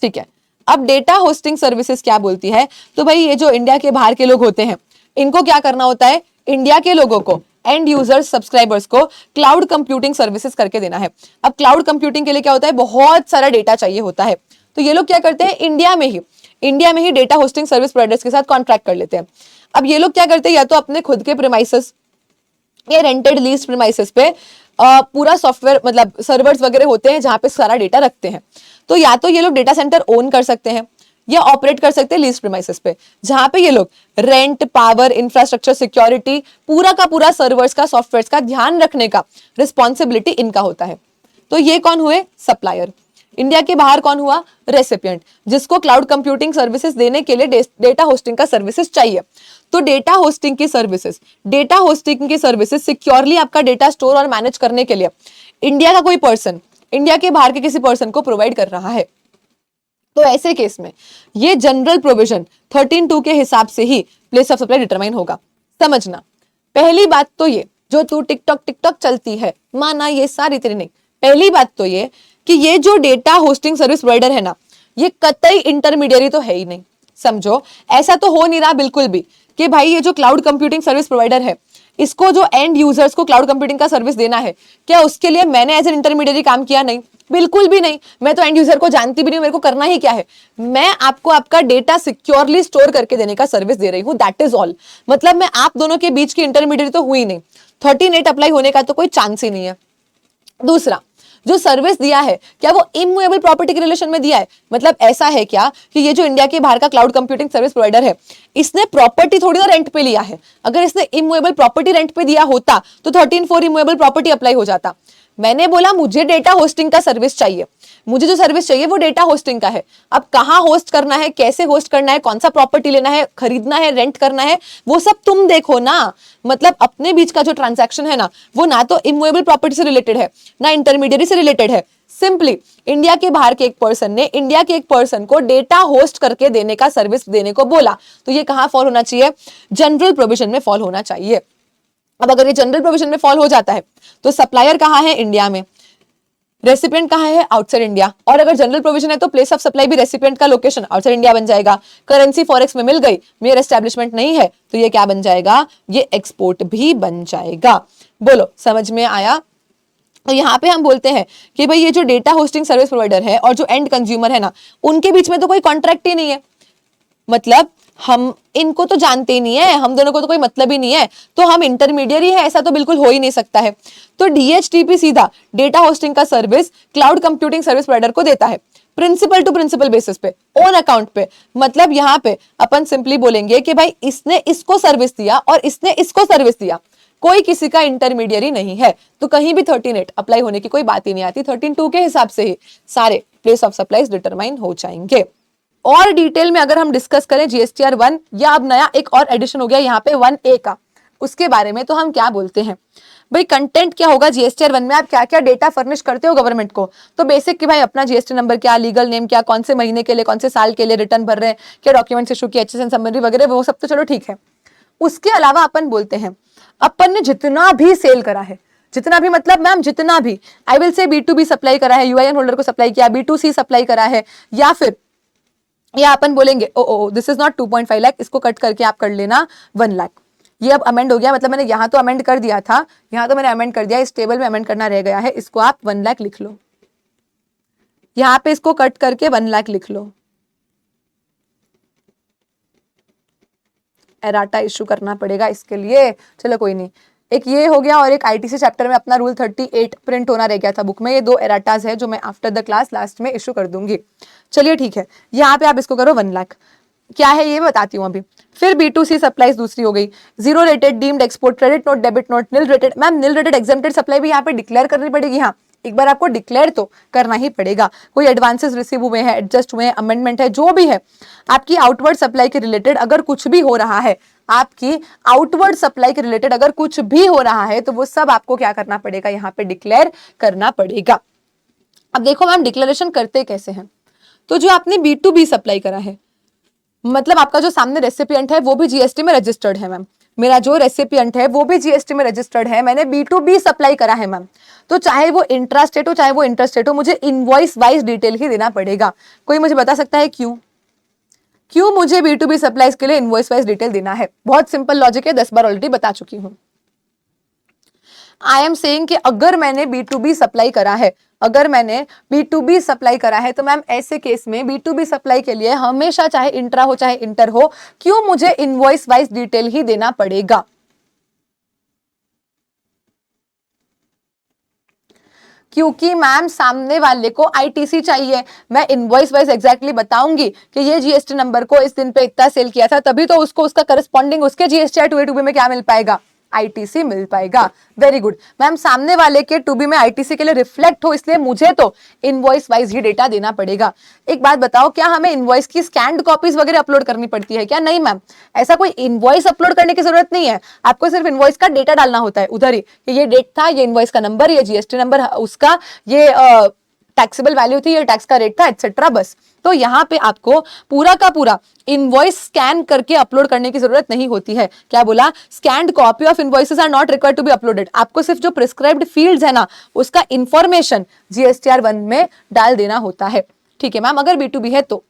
ठीक है, अब डेटा होस्टिंग सर्विसेज क्या बोलती है? तो भाई ये जो इंडिया के बाहर के लोग होते हैं इनको क्या करना होता है, इंडिया के लोगों को, एंड यूजर्स, सब्सक्राइबर्स को क्लाउड कंप्यूटिंग सर्विसेज करके देना है। अब क्लाउड कंप्यूटिंग के लिए क्या होता है, बहुत सारा डेटा चाहिए होता है। तो ये लोग क्या करते हैं, इंडिया में ही डेटा होस्टिंग सर्विस प्रोवाइडर्स के साथ कॉन्ट्रैक्ट कर लेते हैं। अब ये लोग क्या करते हैं, या तो अपने खुद के प्रीमाइसेस या रेंटेड लीज प्रीमाइसेस पे पूरा सॉफ्टवेयर मतलब सर्वर्स वगैरह होते हैं जहां पे सारा डेटा रखते हैं। तो या तो ये लोग डेटा सेंटर ओन कर सकते हैं या ऑपरेट कर सकते हैं लीज प्रीमाइसेस पे, जहां पे ये लोग रेंट, पावर, इंफ्रास्ट्रक्चर, सिक्योरिटी, पूरा का पूरा सर्वर्स का, सॉफ्टवेयर का ध्यान रखने का रिस्पॉन्सिबिलिटी इनका होता है। तो ये कौन हुए, सप्लायर। इंडिया के बाहर कौन हुआ, रेसिपिएंट, जिसको क्लाउड कंप्यूटिंग सर्विसेज देने के लिए डेटा होस्टिंग का सर्विसेज चाहिए। तो डेटा होस्टिंग की सर्विसेज सिक्योरली आपका डेटा स्टोर और मैनेज करने के लिए इंडिया का कोई पर्सन इंडिया के बाहर के किसी पर्सन को प्रोवाइड कर रहा है। तो ऐसे केस में ये जनरल प्रोविजन 13(2) के हिसाब से ही प्लेस ऑफ सप्लाई डिटरमाइन होगा। समझना, पहली बात तो ये, जो तू टिकटॉक चलती है, माना ये सारी तेरी नहीं। पहली बात तो ये कि ये जो डेटा होस्टिंग सर्विस प्रोवाइडर है ना, ये कतई इंटरमीडियरी तो है ही नहीं। समझो, ऐसा तो हो नहीं रहा बिल्कुल भी कि भाई ये जो क्लाउड कंप्यूटिंग सर्विस प्रोवाइडर है, इसको जो एंड यूजर्स को क्लाउड कंप्यूटिंग का सर्विस देना है, क्या उसके लिए मैंने एज एन इंटरमीडियरी काम किया? नहीं, बिल्कुल भी नहीं। मैं तो एंड यूजर को जानती भी नहीं, मेरे को करना ही क्या है, मैं आपको आपका डेटा सिक्योरली स्टोर करके देने का सर्विस दे रही हूँ, दैट इज ऑल। मतलब मैं आप दोनों के बीच की इंटरमीडियरी तो हुई नहीं, 13(8) अप्लाई होने का तो कोई चांस ही नहीं है। दूसरा, जो सर्विस दिया है क्या वो इमूवेबल प्रॉपर्टी के रिलेशन में दिया है? मतलब ऐसा है क्या कि ये जो इंडिया के बाहर का क्लाउड कंप्यूटिंग सर्विस प्रोवाइडर है, इसने प्रॉपर्टी थोड़ी ना रेंट पे लिया है। अगर इसने इमूवेबल प्रॉपर्टी रेंट पे दिया होता तो 13(4) इमूवेबल प्रॉपर्टी अप्लाई हो जाता। मैंने बोला मुझे डेटा होस्टिंग का सर्विस चाहिए, मुझे जो सर्विस चाहिए वो डेटा होस्टिंग का है। अब कहाँ होस्ट करना है, कैसे होस्ट करना है, कौन सा प्रॉपर्टी लेना है, खरीदना है, रेंट करना है, वो सब तुम देखो ना। मतलब अपने बीच का जो ट्रांजैक्शन है ना, वो ना तो इमूवेबल प्रॉपर्टी से रिलेटेड है ना इंटरमीडियरी से रिलेटेड है। सिंपली इंडिया के बाहर के एक पर्सन ने इंडिया के एक पर्सन को डेटा होस्ट करके देने का सर्विस देने को बोला। तो ये कहाँ फॉल होना चाहिए, जनरल प्रोविजन में फॉल होना चाहिए। अब अगर ये जनरल प्रोविजन में फॉल हो जाता है तो सप्लायर कहाँ है, इंडिया में, रेसिपिएंट कहाँ है, आउटसाइड इंडिया। और अगर जनरल प्रोविजन है तो प्लेस ऑफ सप्लाई भी रेसिपिएंट का लोकेशन आउटसाइड इंडिया बन जाएगा। करेंसी फॉरेक्स में मिल गई, मेयर एस्टेब्लिशमेंट नहीं है, तो ये क्या बन जाएगा, ये एक्सपोर्ट भी बन जाएगा। बोलो समझ में आया? तो यहाँ पे हम बोलते हैं कि भाई ये जो डेटा होस्टिंग सर्विस प्रोवाइडर है और जो एंड कंज्यूमर है ना, उनके बीच में तो कोई कॉन्ट्रैक्ट ही नहीं है। मतलब हम इनको तो जानते ही नहीं है, हम दोनों को तो कोई मतलब ही नहीं है, तो हम इंटरमीडियरी है ऐसा तो बिल्कुल हो ही नहीं सकता है। तो DHTP सीधा डेटा होस्टिंग का service cloud computing service provider को देता है, प्रिंसिपल टू प्रिंसिपल बेसिस पे, ओन अकाउंट पे। मतलब यहाँ पे अपन सिंपली बोलेंगे कि भाई इसने इसको सर्विस दिया और इसने इसको सर्विस दिया, कोई किसी का इंटरमीडियरी नहीं है। तो कहीं भी 13(8) अप्लाई होने की कोई बात ही नहीं आती। 13(2) के हिसाब से ही सारे प्लेस ऑफ सप्लाईज डिटरमाइन हो जाएंगे। और डिटेल में अगर हम डिस्कस करें GSTR 1, या अब नया एक और एडिशन हो गया यहाँ पे 1A का, उसके बारे में तो हम क्या बोलते हैं भाई, कंटेंट क्या होगा GSTR 1 में, आप क्या क्या डेटा फर्निश करते हो गवर्नमेंट को। तो बेसिक कि भाई अपना GST नंबर क्या, लीगल नेम क्या, कौन से महीने के लिए, कौन से साल के लिए रिटर्न भर रहे हैं, क्या डॉक्यूमेंट्स इशू किए, HSN समरी वगैरह, वो सब तो चलो ठीक है। उसके अलावा अपन बोलते हैं अपन ने जितना भी सेल करा है, जितना भी मतलब मैम जितना भी, I will say B2B supply करा है, UIN होल्डर को सप्लाई किया, B2C सप्लाई करा है, या फिर या अपन बोलेंगे ओ दिस इज नॉट 2.5 लाख, इसको कट करके आप कर लेना 1 लाख। ये अब अमेंड हो गया, मतलब मैंने यहाँ तो अमेंड कर दिया था, यहाँ तो मैंने अमेंड कर दिया, इस टेबल में अमेंड करना रह गया है, इसको आप 1 लाख लिख लो, यहाँ पे इसको कट करके 1 लाख लिख लो। एराटा इशू करना पड़ेगा इसके लिए, चलो कोई नहीं। एक ये हो गया, और एक ITC चैप्टर में अपना रूल 38 प्रिंट होना रह गया था बुक में, ये 2 एराटाज है जो मैं आफ्टर द क्लास लास्ट में इशू कर दूंगी। चलिए ठीक है, यहाँ पे आप इसको करो 1 लाख, क्या है ये बताती हूँ अभी। फिर B2C सप्लाईज दूसरी हो गई, zero rated, deemed export, credit note, debit note, निल रेटेड। मैम निल रेटेड एग्जेम्प्टेड सप्लाई भी यहाँ पे डिक्लेयर करनी पड़ेगी। हाँ, एक बार आपको डिक्लेयर तो करना ही पड़ेगा। कोई एडवांसेस रिसीव हुए हैं, एडजस्ट हुए हैं, अमेंडमेंट है, जो भी है, आपकी आउटवर्ड सप्लाई के रिलेटेड अगर कुछ भी हो रहा है, आपकी आउटवर्ड सप्लाई के रिलेटेड अगर कुछ भी हो रहा है, तो वो सब आपको क्या करना पड़ेगा, यहाँ पे डिक्लेयर करना पड़ेगा। अब देखो मैम डिक्लेरेशन करते कैसे हैं। तो जो आपने B2B सप्लाई करा है, मतलब आपका जो सामने रेसिपिएंट है वो भी जीएसटी में रजिस्टर्ड है मैम, मेरा जो रेसिपिएंट है वो भी जीएसटी में रजिस्टर्ड है, मैंने B2B सप्लाई करा है मैम, तो चाहे वो इंट्रा स्टेट हो चाहे वो इंटर स्टेट हो, मुझे इनवॉइस वाइज डिटेल ही देना पड़ेगा। कोई मुझे बता सकता है क्यों मुझे B2B सप्लाईज के लिए इनवॉइस वाइज डिटेल देना है? बहुत सिंपल लॉजिक है, 10 बार ऑलरेडी बता चुकी हूं। आई एम सेइंग कि अगर मैंने B2B सप्लाई करा है, अगर मैंने B2B सप्लाई करा है, तो मैम ऐसे केस में B2B सप्लाई के लिए हमेशा चाहे इंट्रा हो चाहे इंटर हो, क्यों मुझे इनवॉइस वाइज डिटेल ही देना पड़ेगा? क्योंकि मैम सामने वाले को आईटीसी चाहिए। मैं इनवॉइस वाइज एग्जैक्टली बताऊंगी कि ये जीएसटी नंबर को इस दिन पे इतना सेल किया था, तभी तो उसको उसका करस्पॉन्डिंग उसके जीएसटी 2A2B में क्या मिल पाएगा, आईटीसी मिल पाएगा। वेरी गुड मैम, सामने वाले के 2B में आईटीसी के लिए रिफ्लेक्ट हो, इसलिए मुझे तो इनवॉइस वाइज ही डेटा देना पड़ेगा। एक बात बताओ, क्या हमें इनवॉइस की स्कैन्ड कॉपीज वगैरह अपलोड करनी पड़ती है क्या? नहीं मैम, ऐसा कोई इनवॉइस अपलोड करने की जरूरत नहीं है, आपको सिर्फ इनवॉइस का डेटा डालना होता है उधर ही कि ये डेट था, ये इनवॉइस का नंबर, ये जीएसटी नंबर उसका, ये टैक्सेबल वैल्यू थी, ये टैक्स का रेट था, एटसेट्रा, बस। तो यहाँ पे आपको पूरा का पूरा इनवॉइस स्कैन करके अपलोड करने की जरूरत नहीं होती है। क्या बोला? Scanned copy of invoices are not required to be uploaded. आपको सिर्फ जो प्रिस्क्राइब्ड फील्ड्स है ना, उसका इंफॉर्मेशन जीएसटीआर 1 में डाल देना होता है। ठीक है मैम, अगर B2B है तो।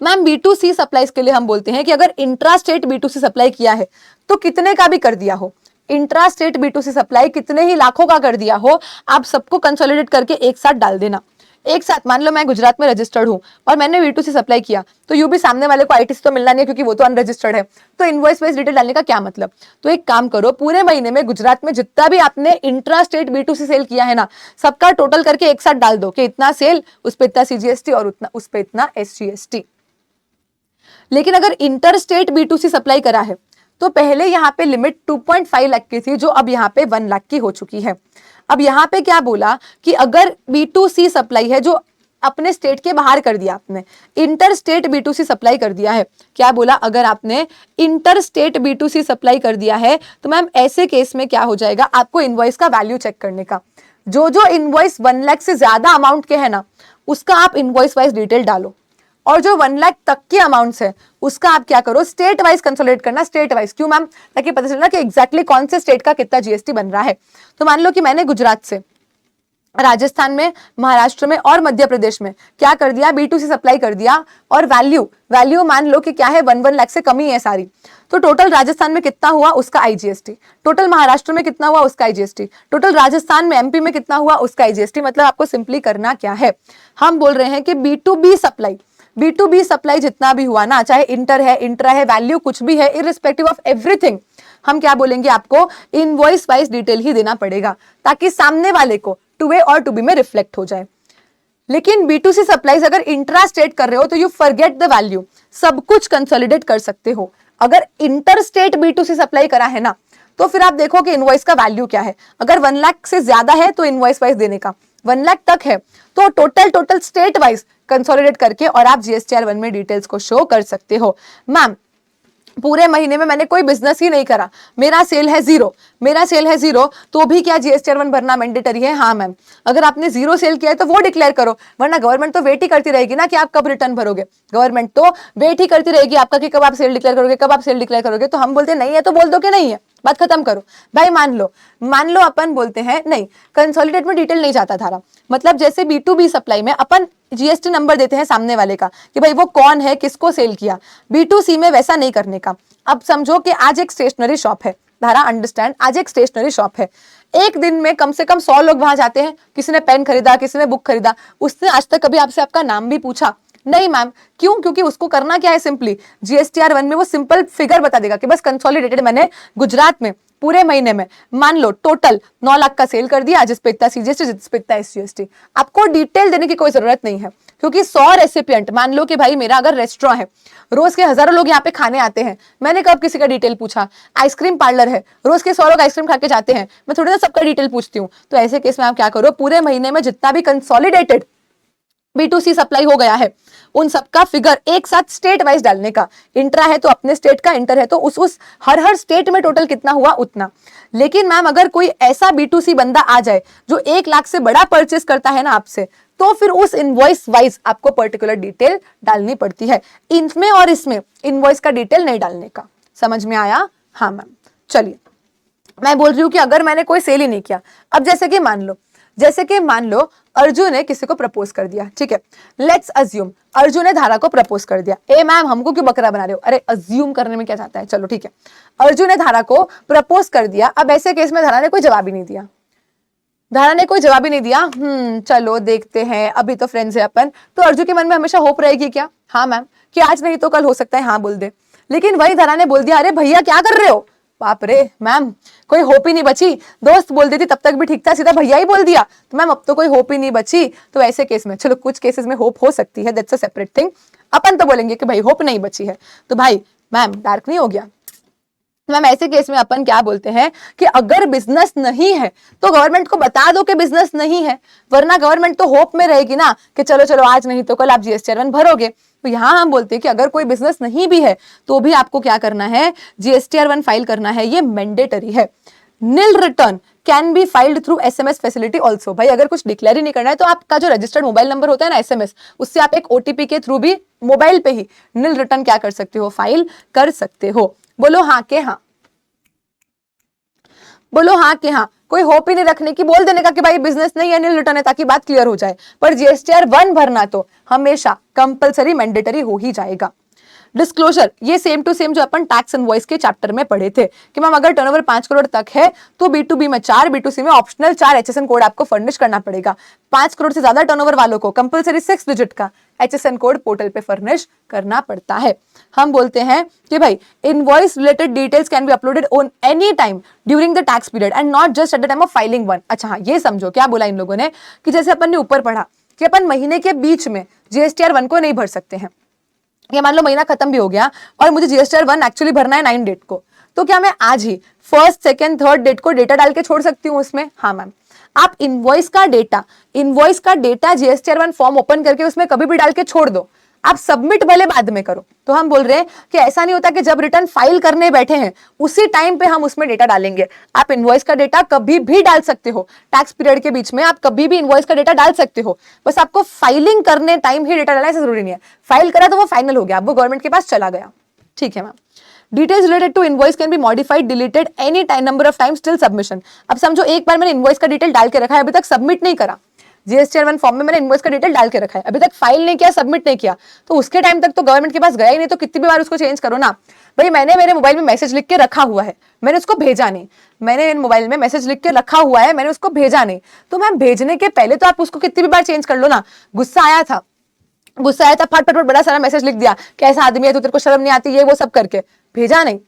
मैम B2C सप्लाईज के लिए हम बोलते हैं कि अगर इंट्रा स्टेट B2C सप्लाई किया है तो कितने का भी कर दिया हो, इंट्रा स्टेट B2C सप्लाई कितने ही लाखों का कर दिया हो, आप सबको कंसोलिडेट करके एक साथ डाल देना। एक साथ मान लो मैं गुजरात में रजिस्टर्ड हूं और मैंने B2C सप्लाई किया, तो यू भी सामने वाले को आईटीसी तो मिलना नहीं है क्योंकि वो तो अनरजिस्टर्ड है, तो इनवॉइस वाइज डिटेल डालने का क्या मतलब? तो एक काम करो, पूरे महीने में गुजरात में जितना भी आपने इंट्रा स्टेट B2C सेल किया है ना, सबका टोटल करके एक साथ डाल दो कि इतना सेल, उस पर इतना CGST और उतना उस पर इतना SGST। लेकिन अगर इंटर स्टेट B2C सप्लाई करा है तो पहले यहाँ पे लिमिट 2.5 लाख की थी, जो अब यहाँ पे 1 लाख की हो चुकी है। अब यहाँ पे क्या बोला कि अगर B2C सप्लाई है जो अपने स्टेट के बाहर कर दिया, आपने इंटर स्टेट B2C सप्लाई कर दिया है, क्या बोला? अगर आपने इंटर स्टेट B2C सप्लाई कर दिया है तो मैम ऐसे केस में क्या हो जाएगा, आपको इनवॉइस का वैल्यू चेक करने का, जो इनवॉइस 1 लाख से ज्यादा अमाउंट के है ना, उसका आप इनवॉइस वाइज डिटेल डालो, और जो 1 लाख तक के अमाउंट्स है उसका आप क्या करो, स्टेट वाइज कंसोलिडेट करना। स्टेट वाइज क्यों मैम? ताकि पता चलना कि एग्जैक्टली कौन से स्टेट का कितना जीएसटी बन रहा है। तो मान लो कि मैंने गुजरात से, राजस्थान में, महाराष्ट्र में और मध्य प्रदेश में क्या कर दिया, B2C सप्लाई कर दिया, और वैल्यू मान लो कि क्या है, 1 लाख से कम ही है सारी। तो टोटल राजस्थान में कितना हुआ, उसका IGST, टोटल महाराष्ट्र में कितना हुआ, उसका IGST, टोटल राजस्थान में MP में कितना हुआ, उसका IGST। मतलब आपको सिंपली करना क्या है, हम बोल रहे हैं कि B2B सप्लाई जितना भी हुआ ना, चाहे इंटर है, इंट्रा है, वैल्यू कुछ भी है, इररिस्पेक्टिव ऑफ एवरीथिंग, हम क्या बोलेंगे, आपको इनवॉइस वाइज डिटेल ही देना पड़ेगा, ताकि सामने वाले को 2A और 2B में रिफ्लेक्ट हो जाए। लेकिन B2C सप्लाईज अगर इंट्रा स्टेट कर रहे हो तो यू फॉरगेट द वैल्यू, सब कुछ कंसोलिडेट कर सकते हो। अगर इंटर स्टेट B2C सप्लाई करा है ना, तो फिर आप देखो कि इनवॉइस का वैल्यू क्या है। अगर 1 लाख से ज्यादा है तो इनवॉइस वाइज देने का, 1 लाख तक है तो टोटल स्टेट वाइज कंसोलिडेट करके और आप जीएसटीआर 1 में डिटेल्स को शो कर सकते हो। मैम पूरे महीने में मैंने कोई बिजनेस ही नहीं करा, मेरा सेल है जीरो, तो भी क्या जीएसटीआर 1 भरना मैंडेटरी है? हाँ मैम, अगर आपने जीरो सेल किया है तो वो डिक्लेयर करो, वरना गवर्नमेंट तो वेट ही करती रहेगी ना कि आप कब रिटर्न भरोगे। गवर्नमेंट तो वेट ही करती रहेगी आपका कि कब आप सेल डिक्लेयर करोगे, तो हम बोलते नहीं है तो बोल दो कि नहीं है, बात खत्म करो भाई। मान लो अपन बोलते हैं नहीं, कंसोलिडेट में डिटेल नहीं जाता थारा, मतलब जैसे B2B सप्लाई में अपन जीएसटी नंबर देते हैं सामने वाले का कि भाई वो कौन है, किसको सेल किया, B2C में वैसा नहीं करने का। अब समझो कि आज एक स्टेशनरी शॉप है, धारा अंडरस्टैंड, आज एक स्टेशनरी शॉप है, एक दिन में कम से कम 100 लोग वहां जाते हैं, किसी ने पेन खरीदा, किसी ने बुक खरीदा, उसने आज तक कभी आपसे आपका नाम भी पूछा? नहीं मैम, क्यों? क्योंकि उसको करना क्या है, सिंपली जीएसटीआर 1 में वो सिंपल फिगर बता देगा कि बस कंसोलिडेटेड मैंने गुजरात में पूरे महीने में मान लो टोटल 9 लाख का सेल कर दिया, जिस पे इतना CGST, जिस पे इतना SGST। आपको डिटेल देने की कोई जरूरत नहीं है, क्योंकि 100 रेसिपिएंट, मान लो कि भाई मेरा अगर रेस्टोरेंट है, रोज के हजारों लोग यहाँ पे खाने आते हैं, मैंने कब किसी का डिटेल पूछा? आइसक्रीम पार्लर है, रोज के 100 लोग आइसक्रीम खा के जाते हैं, मैं थोड़ी ना सबका डिटेल पूछती हूँ। तो ऐसे केस में आप क्या करो, पूरे महीने में जितना भी कंसोलिडेटेड B2C सप्लाई हो गया है उन सबका फिगर एक साथ स्टेट वाइज डालने का। इंट्रा है तो अपने स्टेट का, इंटर है तो उस हर स्टेट में टोटल कितना हुआ उतना। लेकिन मैम अगर कोई ऐसा B2C बंदा आ जाए जो 1 लाख से बड़ा परचेस करता है ना आपसे, तो फिर उस इनवॉइस वाइज आपको पर्टिकुलर डिटेल डालनी पड़ती है। इनमें और इसमें इनवॉइस का डिटेल नहीं डालने का। समझ में आया? हाँ मैम। चलिए, मैं बोल रही हूँ कि अगर मैंने कोई सेल ही नहीं किया, अब जैसे कि मान लो अर्जुन ने किसी को प्रपोज कर दिया, ठीक है, लेट्स अज्यूम अर्जुन ने धारा को प्रपोज कर दिया। ए मैम हमको क्यों बकरा बना रहे हो? अरे अज्यूम करने में क्या जाता है, चलो ठीक है। अर्जुन ने धारा को प्रपोज कर दिया। अब ऐसे केस में धारा ने कोई जवाब ही नहीं दिया, चलो देखते हैं, अभी तो फ्रेंड्स है अपन। तो अर्जुन के मन में हमेशा होप रहेगी क्या? हाँ मैम, कि आज नहीं तो कल हो सकता है हाँ बोल दे। लेकिन वही धारा ने बोल दिया, अरे भैया क्या कर रहे हो? बाप रे मैम, कोई होप ही नहीं बची। दोस्त बोल देती तब तक भी ठीक था, सीधा भैया ही बोल दिया, तो मैम अब तो कोई होप ही नहीं बची। तो ऐसे केस में, चलो कुछ केसेस में होप हो सकती है, दैट्स अ सेपरेट थिंग। अपन तो बोलेंगे कि भाई होप नहीं बची है, तो भाई मैम डार्क नहीं हो गया? मैम ऐसे केस में अपन क्या बोलते हैं कि अगर बिजनेस नहीं है तो गवर्नमेंट को बता दो कि बिजनेस नहीं है, वरना गवर्नमेंट तो होप में रहेगी ना कि चलो चलो आज नहीं तो कल आप GSTR1 भरोगे। तो यहाँ हम बोलते हैं कि अगर कोई बिजनेस नहीं भी है तो भी आपको क्या करना है, GSTR1 फाइल करना है, ये मैंडेटरी है। Nil return can be filed through SMS facility also. भाई अगर कुछ डिक्लेयर ही नहीं करना है तो आपका जो रजिस्टर्ड मोबाइल नंबर होता है ना SMS, उससे आप एक OTP के थ्रू भी मोबाइल पे ही नील रिटर्न क्या कर सकते हो, फाइल कर सकते हो। बोलो हाँ के हाँ, बोलो हाँ कि हाँ। कोई होप ही नहीं रखने की, बोल देने का कि भाई बिजनेस नहीं है, नील रिटर्न है, ताकि बात क्लियर हो जाए। पर GSTR1 भरना तो हमेशा कंपलसरी मैंडेटरी हो ही जाएगा। डिस्क्लोजर, ये सेम टू सेम जो अपन टैक्स इनवॉइस के चैप्टर में पढ़े थे कि मैम अगर टर्नओवर 5 करोड़ तक है तो B2B में 4, B2C में ऑप्शनल 4 HSN कोड आपको फर्निश करना पड़ेगा। 5 करोड़ से ज्यादा टर्नओवर वालों को कंपलसरी 6 डिजिट का HSN कोड पोर्टल पे फर्निश करना पड़ता है। हम बोलते हैं कि भाई invoice related details can be uploaded on any time during the tax period and not just at the time of filing one. अच्छा हाँ, ये समझो क्या बोला इन लोगों ने कि जैसे अपन ने ऊपर पढ़ा कि अपन महीने के बीच में GSTR1 को नहीं भर सकते हैं। ये मान लो महीना खत्म भी हो गया और मुझे GSTR1 एक्चुअली भरना है 9 डेट को, तो क्या मैं आज ही 1st, 2nd, 3rd डेट को डेटा डाल के छोड़ सकती हूँ उसमें? हाँ मैम। आप इनवॉइस का डेटा GSTR1 फॉर्म ओपन करके उसमें कभी भी डाल के छोड़ दो, आप सबमिट भले बाद में करो। तो हम बोल रहे हैं कि ऐसा नहीं होता कि जब रिटर्न फाइल करने बैठे हैं उसी टाइम पे हम उसमें डेटा डालेंगे। आप इनवॉइस का डेटा कभी भी डाल सकते हो, टैक्स पीरियड के बीच में आप कभी भी इनवॉइस का डेटा डाल सकते हो, बस आपको फाइलिंग करने टाइम ही डेटा डालना ऐसा जरूरी नहीं है। फाइल करा तो वो फाइनल हो गया, अब वो गवर्नमेंट के पास चला गया, ठीक है ma'am. Details related to invoice can be modified, deleted any time, number of times till submission। अब समझो एक बार मैंने इनवॉइस का डिटेल डाल के रखा है, अभी तक सबमिट नहीं करा, GSTR1 फॉर्म में मैंने इनवॉइस का डिटेल डाल के रखा है, अभी तक फाइल नहीं किया, सबमिट नहीं किया, तो उसके टाइम तक तो गवर्नमेंट के पास गया ही नहीं, तो कितनी भी बार उसको चेंज करो ना। भाई मैंने मेरे मोबाइल में मैसेज लिख के रखा हुआ है, मैंने उसको भेजा नहीं, मैंने मोबाइल में मैसेज लिख के रखा हुआ है, मैंने उसको भेजा नहीं, तो मैम भेजने के पहले तो आप उसको कितनी भी बार चेंज कर लो ना। गुस्सा आया था, फट बड़ा सारा मैसेज लिख दिया, कैसा आदमी है तू, तेरे को शर्म नहीं आती, ये वो सब करके भेजा नहीं।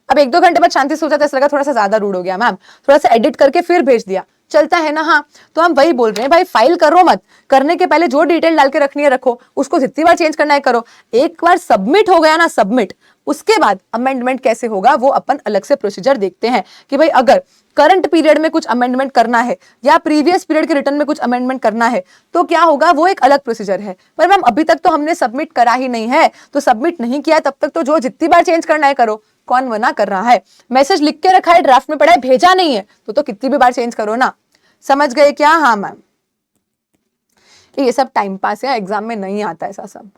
अब 1-2 घंटे बाद शांति से सोचा, ऐसा लगा थोड़ा सा ज्यादा रूड हो गया मैम, थोड़ा सा एडिट करके फिर भेज दिया, चलता है ना। हाँ, तो हम वही बोल रहे हैं, भाई फाइल करो मत, करने के पहले जो डिटेल डाल के रखनी है रखो, उसको जितनी बार चेंज करना है करो। एक बार सबमिट हो गया ना, सबमिट, उसके बाद अमेंडमेंट कैसे होगा वो अपन अलग से प्रोसीजर देखते हैं कि भाई अगर करंट पीरियड में कुछ अमेंडमेंट करना है या प्रीवियस पीरियड के रिटर्न में कुछ अमेंडमेंट करना है तो क्या होगा, वो एक अलग प्रोसीजर है। पर मैम अभी तक तो हमने सबमिट करा ही नहीं है, तो सबमिट नहीं किया तब तक तो जो जितनी बार चेंज करना है करो, कौन मना कर रहा है। मैसेज लिख के रखा है, ड्राफ्ट में पड़ा है, भेजा नहीं है तो कितनी भी बार चेंज करो ना। समझ गए क्या? हाँ मैम। ये सब टाइम पास है, एग्जाम में नहीं आता ऐसा सब,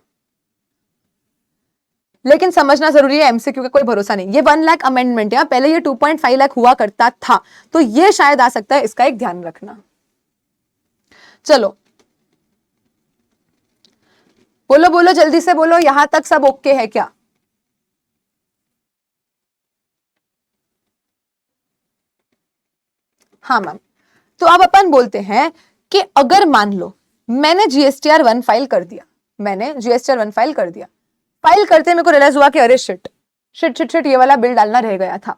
लेकिन समझना जरूरी है, MCQ का कोई भरोसा नहीं। ये 1 लाख अमेंडमेंट है, पहले ये 2.5 लाख हुआ करता था, तो ये शायद आ सकता है, इसका एक ध्यान रखना। चलो बोलो बोलो जल्दी से बोलो, यहां तक सब ओके है क्या? हाँ मैम। तो अब अपन बोलते हैं कि अगर मान लो मैंने GSTR1 फाइल कर दिया, फाइल करते मेरे को रियलाइज हुआ कि अरे शिट ये वाला बिल डालना रह गया था।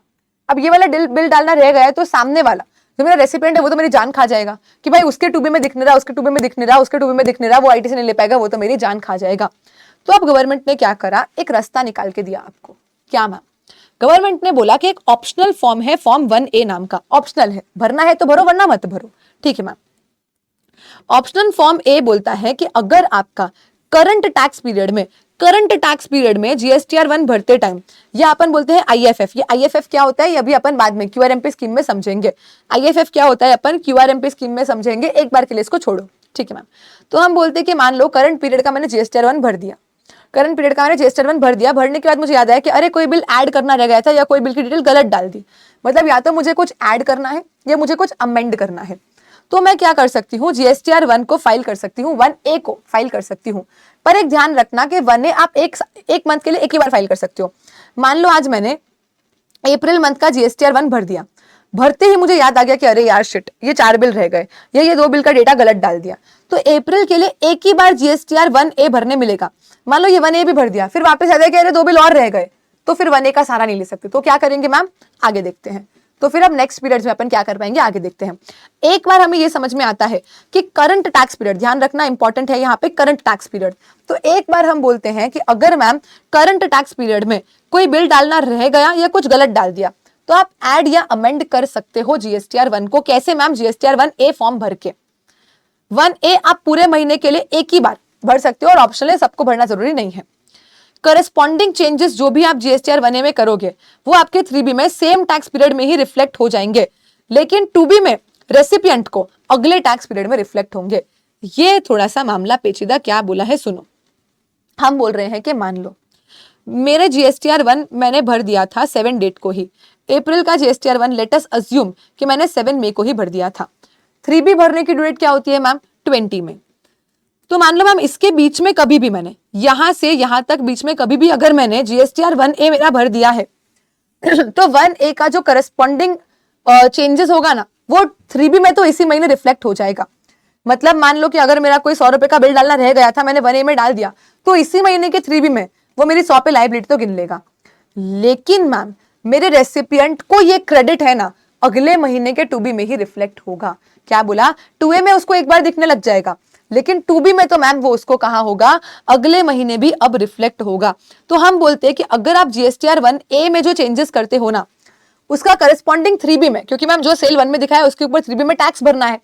अब ये वाला बिल डालना रह गया है तो सामने वाला जो मेरा रेसिपिएंट है वो तो मेरी जान खा जाएगा कि भाई उसके टूबी में दिख नहीं रहा, उसके टूबी में दिख नहीं रहा, उसके टूबी में दिख नहीं रहा, वो आईटी से नहीं ले पाएगा, वो तो मेरी जान खा जाएगा। तो अब गवर्नमेंट ने क्या करा, एक रास्ता निकाल के दिया आपको। क्या मैम? गवर्नमेंट ने बोला कि एक ऑप्शनल फॉर्म है, फॉर्म 1A नाम का, ऑप्शनल है, भरना है तो भरो वरना मत भरो। ठीक है मैम। ऑप्शनल फॉर्म ए बोलता है कि अगर आपका करंट टैक्स पीरियड में जीएसटीआर 1 भरते टाइम, या अपन बोलते हैं आईएफएफ, ये आईएफएफ क्या होता है ये अभी अपन बाद में क्यूआरएमपी स्कीम में समझेंगे। आईएफएफ क्या होता है अपन क्यूआरएमपी स्कीम में समझेंगे, एक बार के लिए इसको छोड़ो। ठीक है मैम। तो हम बोलते हैं कि मान लो करंट पीरियड का मैंने जीएसटीआर 1 भर दिया, करंट पीरियड का मैंने जीएसटीआर 1 भर दिया, भरने के बाद मुझे याद आया कि अरे कोई बिल ऐड करना रह गया था या कोई बिल की डिटेल गलत डाल दी, मतलब या तो मुझे कुछ ऐड करना है या मुझे कुछ अमेंड करना है। तो मैं क्या कर सकती हूँ, जीएसटीआर 1 को फाइल कर सकती हूँ, 1A को फाइल कर सकती हूँ। पर एक ध्यान रखना कि 1A आप एक मंथ के लिए एक ही बार फाइल कर सकते हो। मान लो आज मैंने अप्रैल मंथ का जीएसटीआर 1 भर दिया, भरते ही मुझे याद आ गया कि अरे यार शिट, ये 4 बिल रह गए या ये 2 बिल का डेटा गलत डाल दिया, तो अप्रैल के लिए एक ही बार जीएसटीआर 1A भरने मिलेगा। मान लो ये 1A भी भर दिया, फिर वापस याद आया कि अरे 2 बिल और रह गए, तो फिर 1A का सहारा नहीं ले सकते। तो क्या करेंगे मैम, आगे देखते हैं। तो फिर अब नेक्स्ट पीरियड में अपन क्या कर पाएंगे, आगे देखते हैं। एक बार हमें ये समझ में आता है कि करंट टैक्स पीरियड, ध्यान रखना इंपॉर्टेंट है यहाँ पे करंट टैक्स पीरियड। तो एक बार हम बोलते हैं कि अगर मैम करंट टैक्स पीरियड में कोई बिल डालना रह गया या कुछ गलत डाल दिया, तो आप ऐड या अमेंड कर सकते हो जीएसटीआर 1 को। कैसे मैम, जीएसटीआर 1A फॉर्म भर के। 1A आप पूरे महीने के लिए एक ही बार भर सकते हो और ऑप्शनल है, सबको भरना जरूरी नहीं है। करस्पॉन्डिंग चेंजेस जो भी आप जीएसटीआर 1A में करोगे वो आपके 3B में सेम टैक्स पीरियड में ही रिफ्लेक्ट हो जाएंगे, लेकिन 2B में रेसिपिएंट को अगले टैक्स पीरियड में रिफ्लेक्ट होंगे। ये थोड़ा सा मामला पेचीदा, क्या बोला है सुनो। हम बोल रहे हैं कि मान लो मेरे जीएसटीआर 1 मैंने भर दिया था 7 डेट को ही, अप्रैल का जीएसटीआर 1 लेट अस अज्यूम कि मैंने 7 मई को ही भर दिया था। 3B भरने की ड्यू डेट क्या होती है मैम, 20 में। तो मान लो मैम इसके बीच में कभी भी मैंने यहां से यहां तक बीच में कभी भी अगर मैंने जीएसटीआर 1A मेरा भर दिया है तो 1A का जो करस्पॉन्डिंग चेंजेस होगा ना वो 3B में तो इसी महीने रिफ्लेक्ट हो जाएगा। मतलब मान लो कि अगर मेरा कोई 100 रुपए का बिल डालना रह गया था, मैंने 1A में डाल दिया, तो इसी महीने के 3B में वो मेरी 100 पे लायबिलिटी तो गिन लेगा। लेकिन मैम मेरे रेसिपिएंट को ये क्रेडिट है ना, अगले महीने के 2B में ही रिफ्लेक्ट होगा। क्या बोला, 2A में उसको एक बार दिखने लग जाएगा, लेकिन 2B में तो मैम वो उसको कहां होगा, अगले महीने भी अब रिफ्लेक्ट होगा। तो हम बोलते हैं कि अगर आप जीएसटीआर 1A में जो चेंजेस करते हो ना उसका करस्पॉन्डिंग 3B में, क्योंकि मैम जो सेल 1 में दिखाया उसके ऊपर 3B में टैक्स भरना है,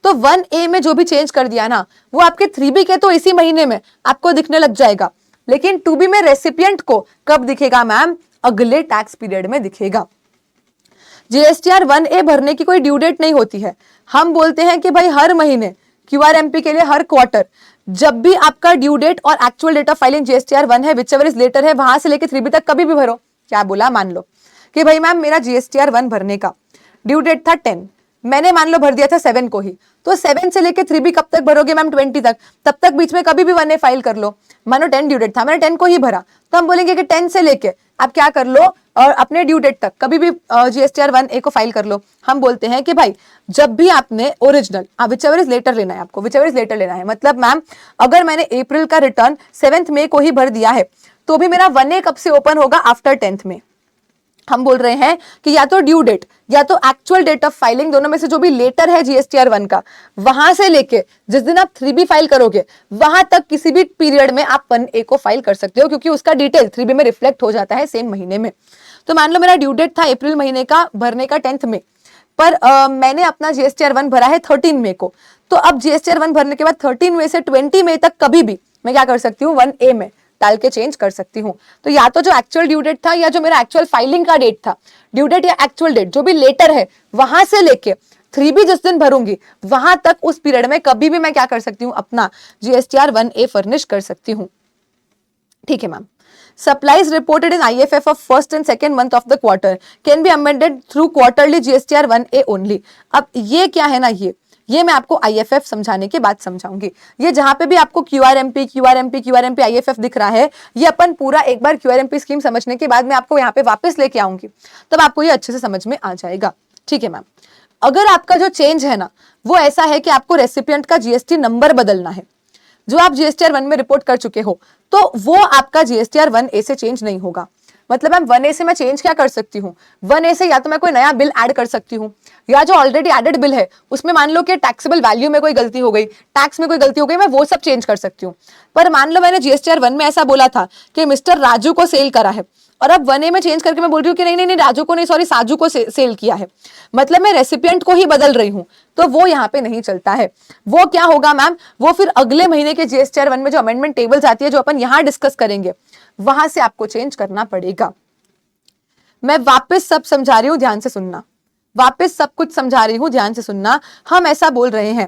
तो 1A में जो भी चेंज कर दिया ना वो आपके 3B के तो इसी महीने में आपको दिखने लग जाएगा, लेकिन 2B में रेसिपिएंट को कब दिखेगा मैम, अगले टैक्स पीरियड में दिखेगा। जीएसटीआर 1A भरने की कोई ड्यू डेट नहीं होती है। हम बोलते हैं कि भाई हर महीने क्यूआरएमपी के लिए हर क्वार्टर जब भी आपका ड्यू डेट और actual date of filing GSTR 1 है, विचएवर इज लेटर है, वहां से लेकर 3B तक कभी भी भरो। क्या बोला, मान लो कि भाई मैम मेरा जीएसटीआर 1 भरने का ड्यू डेट था 10, मैंने मान लो भर दिया था 7 को ही, तो 7 से लेके 3B कब तक भरोगे मैम, 20 तक। तब तक बीच में कभी भी 1A फाइल कर लो। मानो 10 ड्यू डेट था, मैंने 10 को ही भरा, तो हम बोलेंगे कि 10 से लेके आप क्या कर लो और अपने ड्यू डेट तक कभी भी जीएसटीआर 1A को फाइल कर लो। हम बोलते हैं कि भाई जब भी आपने ओरिजिनल विचएवर इज लेटर लेना है, आपको विचएवर इज लेटर लेना है, मतलब मैम अगर मैंने अप्रैल का रिटर्न 7 मई को ही भर दिया है तो भी मेरा 1A कब से ओपन होगा, आफ्टर 10th में। हम बोल रहे हैं कि या तो ड्यू डेट या तो एक्चुअल डेट ऑफ फाइलिंग, दोनों में से जो भी लेटर है जीएसटीआर 1 का, वहां से लेके जिस दिन आप 3B फाइल करोगे वहां तक किसी भी पीरियड में आप 1A को फाइल कर सकते हो, क्योंकि उसका डिटेल 3B में रिफ्लेक्ट हो जाता है सेम महीने में। तो मान लो मेरा ड्यू डेट था अप्रैल महीने का भरने का 10th में, पर मैंने अपना जीएसटीआर 1 भरा है 13 मई को, तो अब जीएसटीआर 1 भरने के बाद 13 मई से 20 मई तक कभी भी मैं क्या कर सकती हूँ, 1A में डाल के चेंज कर सकती हूँ। तो या तो जो एक्चुअल ड्यू डेट था या जो मेरा एक्चुअल फाइलिंग का डेट था, ड्यू डेट या एक्चुअल डेट जो भी लेटर है, वहां से लेके 3B जिस दिन भरूंगी वहां तक उस पीरियड में कभी भी मैं क्या कर सकती हूँ, अपना जीएसटीआर 1A फर्निश कर सकती हूँ। ठीक है ma'am. Supplies reported in IFF of first and second month of the quarter can be amended through quarterly GSTR 1A only। अब ये क्या है ना, ये मैं आपको IFF समझाने के बाद समझाऊंगी। ये जहां पे भी आपको QRMP IFF दिख रहा है, ये अपन पूरा एक बार QRMP स्कीम समझने के बाद मैं आपको यहाँ पे वापस लेके आऊंगी, तब आपको ये अच्छे से समझ में आ जाएगा। ठीक है मैम। अगर आपका जो चेंज है ना वो ऐसा है कि आपको रेसिपिएंट का जीएसटी नंबर बदलना है, जो आप जीएसटीआर 1 में रिपोर्ट कर चुके हो, तो वो आपका जीएसटीआर 1A से चेंज नहीं होगा। मतलब मैम 1A से मैं चेंज क्या कर सकती हूँ, 1A से या तो मैं कोई नया बिल ऐड कर सकती हूँ, या जो ऑलरेडी एडेड बिल है उसमें मान लो कि टैक्सेबल वैल्यू में कोई गलती हो गई, टैक्स में कोई गलती हो गई, मैं वो सब चेंज कर सकती हूँ। पर मान लो मैंने जीएसटीआर 1 में ऐसा बोला था कि मिस्टर राजू को सेल करा है, और अब 1A में चेंज करके मैं बोल रही हूँ कि नहीं नहीं नहीं राजू को नहीं, सॉरी साजू को सेल किया है, मतलब मैं रेसिपिएंट को ही बदल रही हूँ, तो वो यहाँ पे नहीं चलता है। वो क्या होगा मैम, वो फिर अगले महीने के जीएसटीआर 1 में जो अमेंडमेंट टेबल्स आती है जो अपन यहाँ डिस्कस करेंगे वहां से आपको चेंज करना पड़ेगा। मैं वापस सब समझा रही हूँ, ध्यान से सुनना, वापस सब कुछ समझा रही हूँ, ध्यान से सुनना। हम ऐसा बोल रहे हैं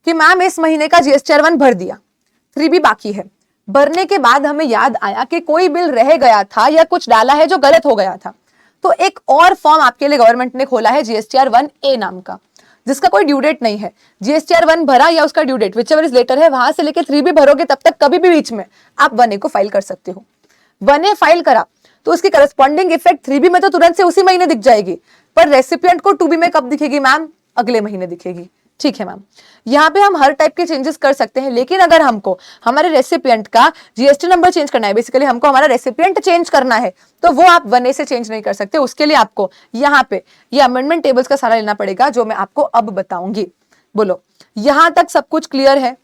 कि मैम इस महीने का जीएसटीआर 1 भर दिया, 3B बाकी है, भरने के बाद हमें याद आया कि कोई बिल रह गया था या कुछ डाला है जो गलत हो गया था, तो एक और फॉर्म आपके लिए गवर्नमेंट ने खोला है जीएसटीआर 1A नाम का, जिसका कोई ड्यू डेट नहीं है। जीएसटीआर 1 भरा या उसका due date whichever is later है, वहां से लेकर 3B भरोगे तब तक कभी भी बीच में आप 1A को फाइल कर सकते हो। 1A फाइल करा तो उसकी करस्पॉन्डिंग इफेक्ट 3B में तो तुरंत से उसी महीने दिख जाएगी, पर रेसिपिएंट को 2B में कब दिखेगी मैम, अगले महीने दिखेगी। ठीक है मैम, यहाँ पे हम हर टाइप के चेंजेस कर सकते हैं, लेकिन अगर हमको हमारे रेसिपिएंट का जीएसटी नंबर चेंज करना है, बेसिकली हमको हमारा रेसिपिएंट चेंज करना है, तो वो आप 1A से चेंज नहीं कर सकते। उसके लिए आपको यहाँ पे ये अमेंडमेंट टेबल्स का सहारा लेना पड़ेगा, जो मैं आपको अब बताऊंगी। बोलो यहां तक सब कुछ क्लियर है?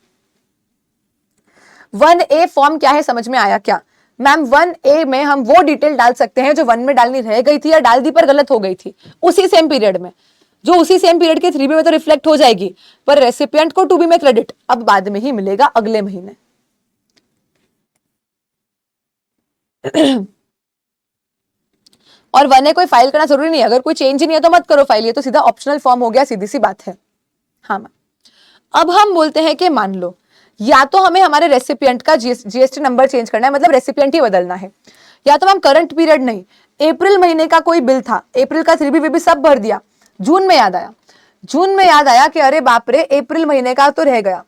1A फॉर्म क्या है समझ में आया क्या मैम? 1A में हम वो डिटेल डाल सकते हैं जो 1 में डालनी रह गई थी या डाल दी पर गलत हो गई थी उसी सेम पीरियड में, जो उसी सेम पीरियड के 3B में तो रिफ्लेक्ट हो जाएगी, पर रेसिपिएंट को 2B में क्रेडिट अब बाद में ही मिलेगा, अगले महीने। और 1A कोई फाइल करना जरूरी नहीं है, अगर कोई चेंज ही नहीं है तो मत करो फाइल, ये तो सीधा ऑप्शनल फॉर्म हो गया, सीधी सी बात है। हाँ मैम, अब हम बोलते हैं कि मान लो या तो हमें हमारे रेसिपिएंट का जीएसटी नंबर चेंज करना है, मतलब रेसिपिएंट ही बदलना है, या तो मैम करंट पीरियड नहीं, अप्रैल महीने का कोई बिल था, अप्रैल का 3B वीबी सब भर दिया, जून में याद आया, जून में याद आया कि अरे बाप रे अप्रैल महीने का तो रह गया,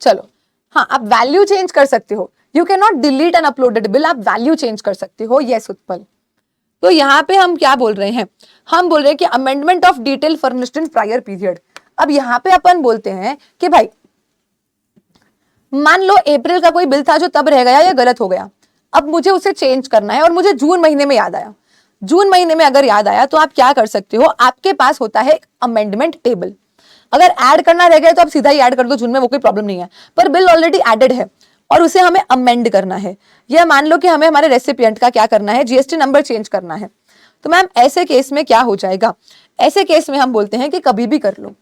चलो हाँ आप वैल्यू चेंज कर सकते हो, you can not delete N uploaded bill, आप वैल्यू चेंज कर सकते हो। यस उत्पल, तो यहाँ पे हम क्या बोल रहे हैं, हम बोल रहे हैं कि amendment of detail furnished in prior period. अब यहाँ पे अपन बोलते हैं कि भाई मान लो अप्रैल का कोई बिल था जो तब रह गया या गलत हो गया, अब मुझे उसे चेंज करना है और मुझे जून महीने में याद आया, जून महीने में अगर याद आया तो आप क्या कर सकते हो, आपके पास होता है अमेंडमेंट टेबल, अगर ऐड करना रह गया तो आप सीधा ही ऐड कर दो जून में, वो कोई प्रॉब्लम नहीं है, पर बिल ऑलरेडी एडेड है और उसे हमें अमेंड करना है, या मान लो कि हमें हमारे रेसिपिएंट का क्या करना है, जीएसटी नंबर चेंज करना है, तो मैम ऐसे केस में क्या हो जाएगा, ऐसे केस में हम बोलते हैं कि कभी भी कर लो,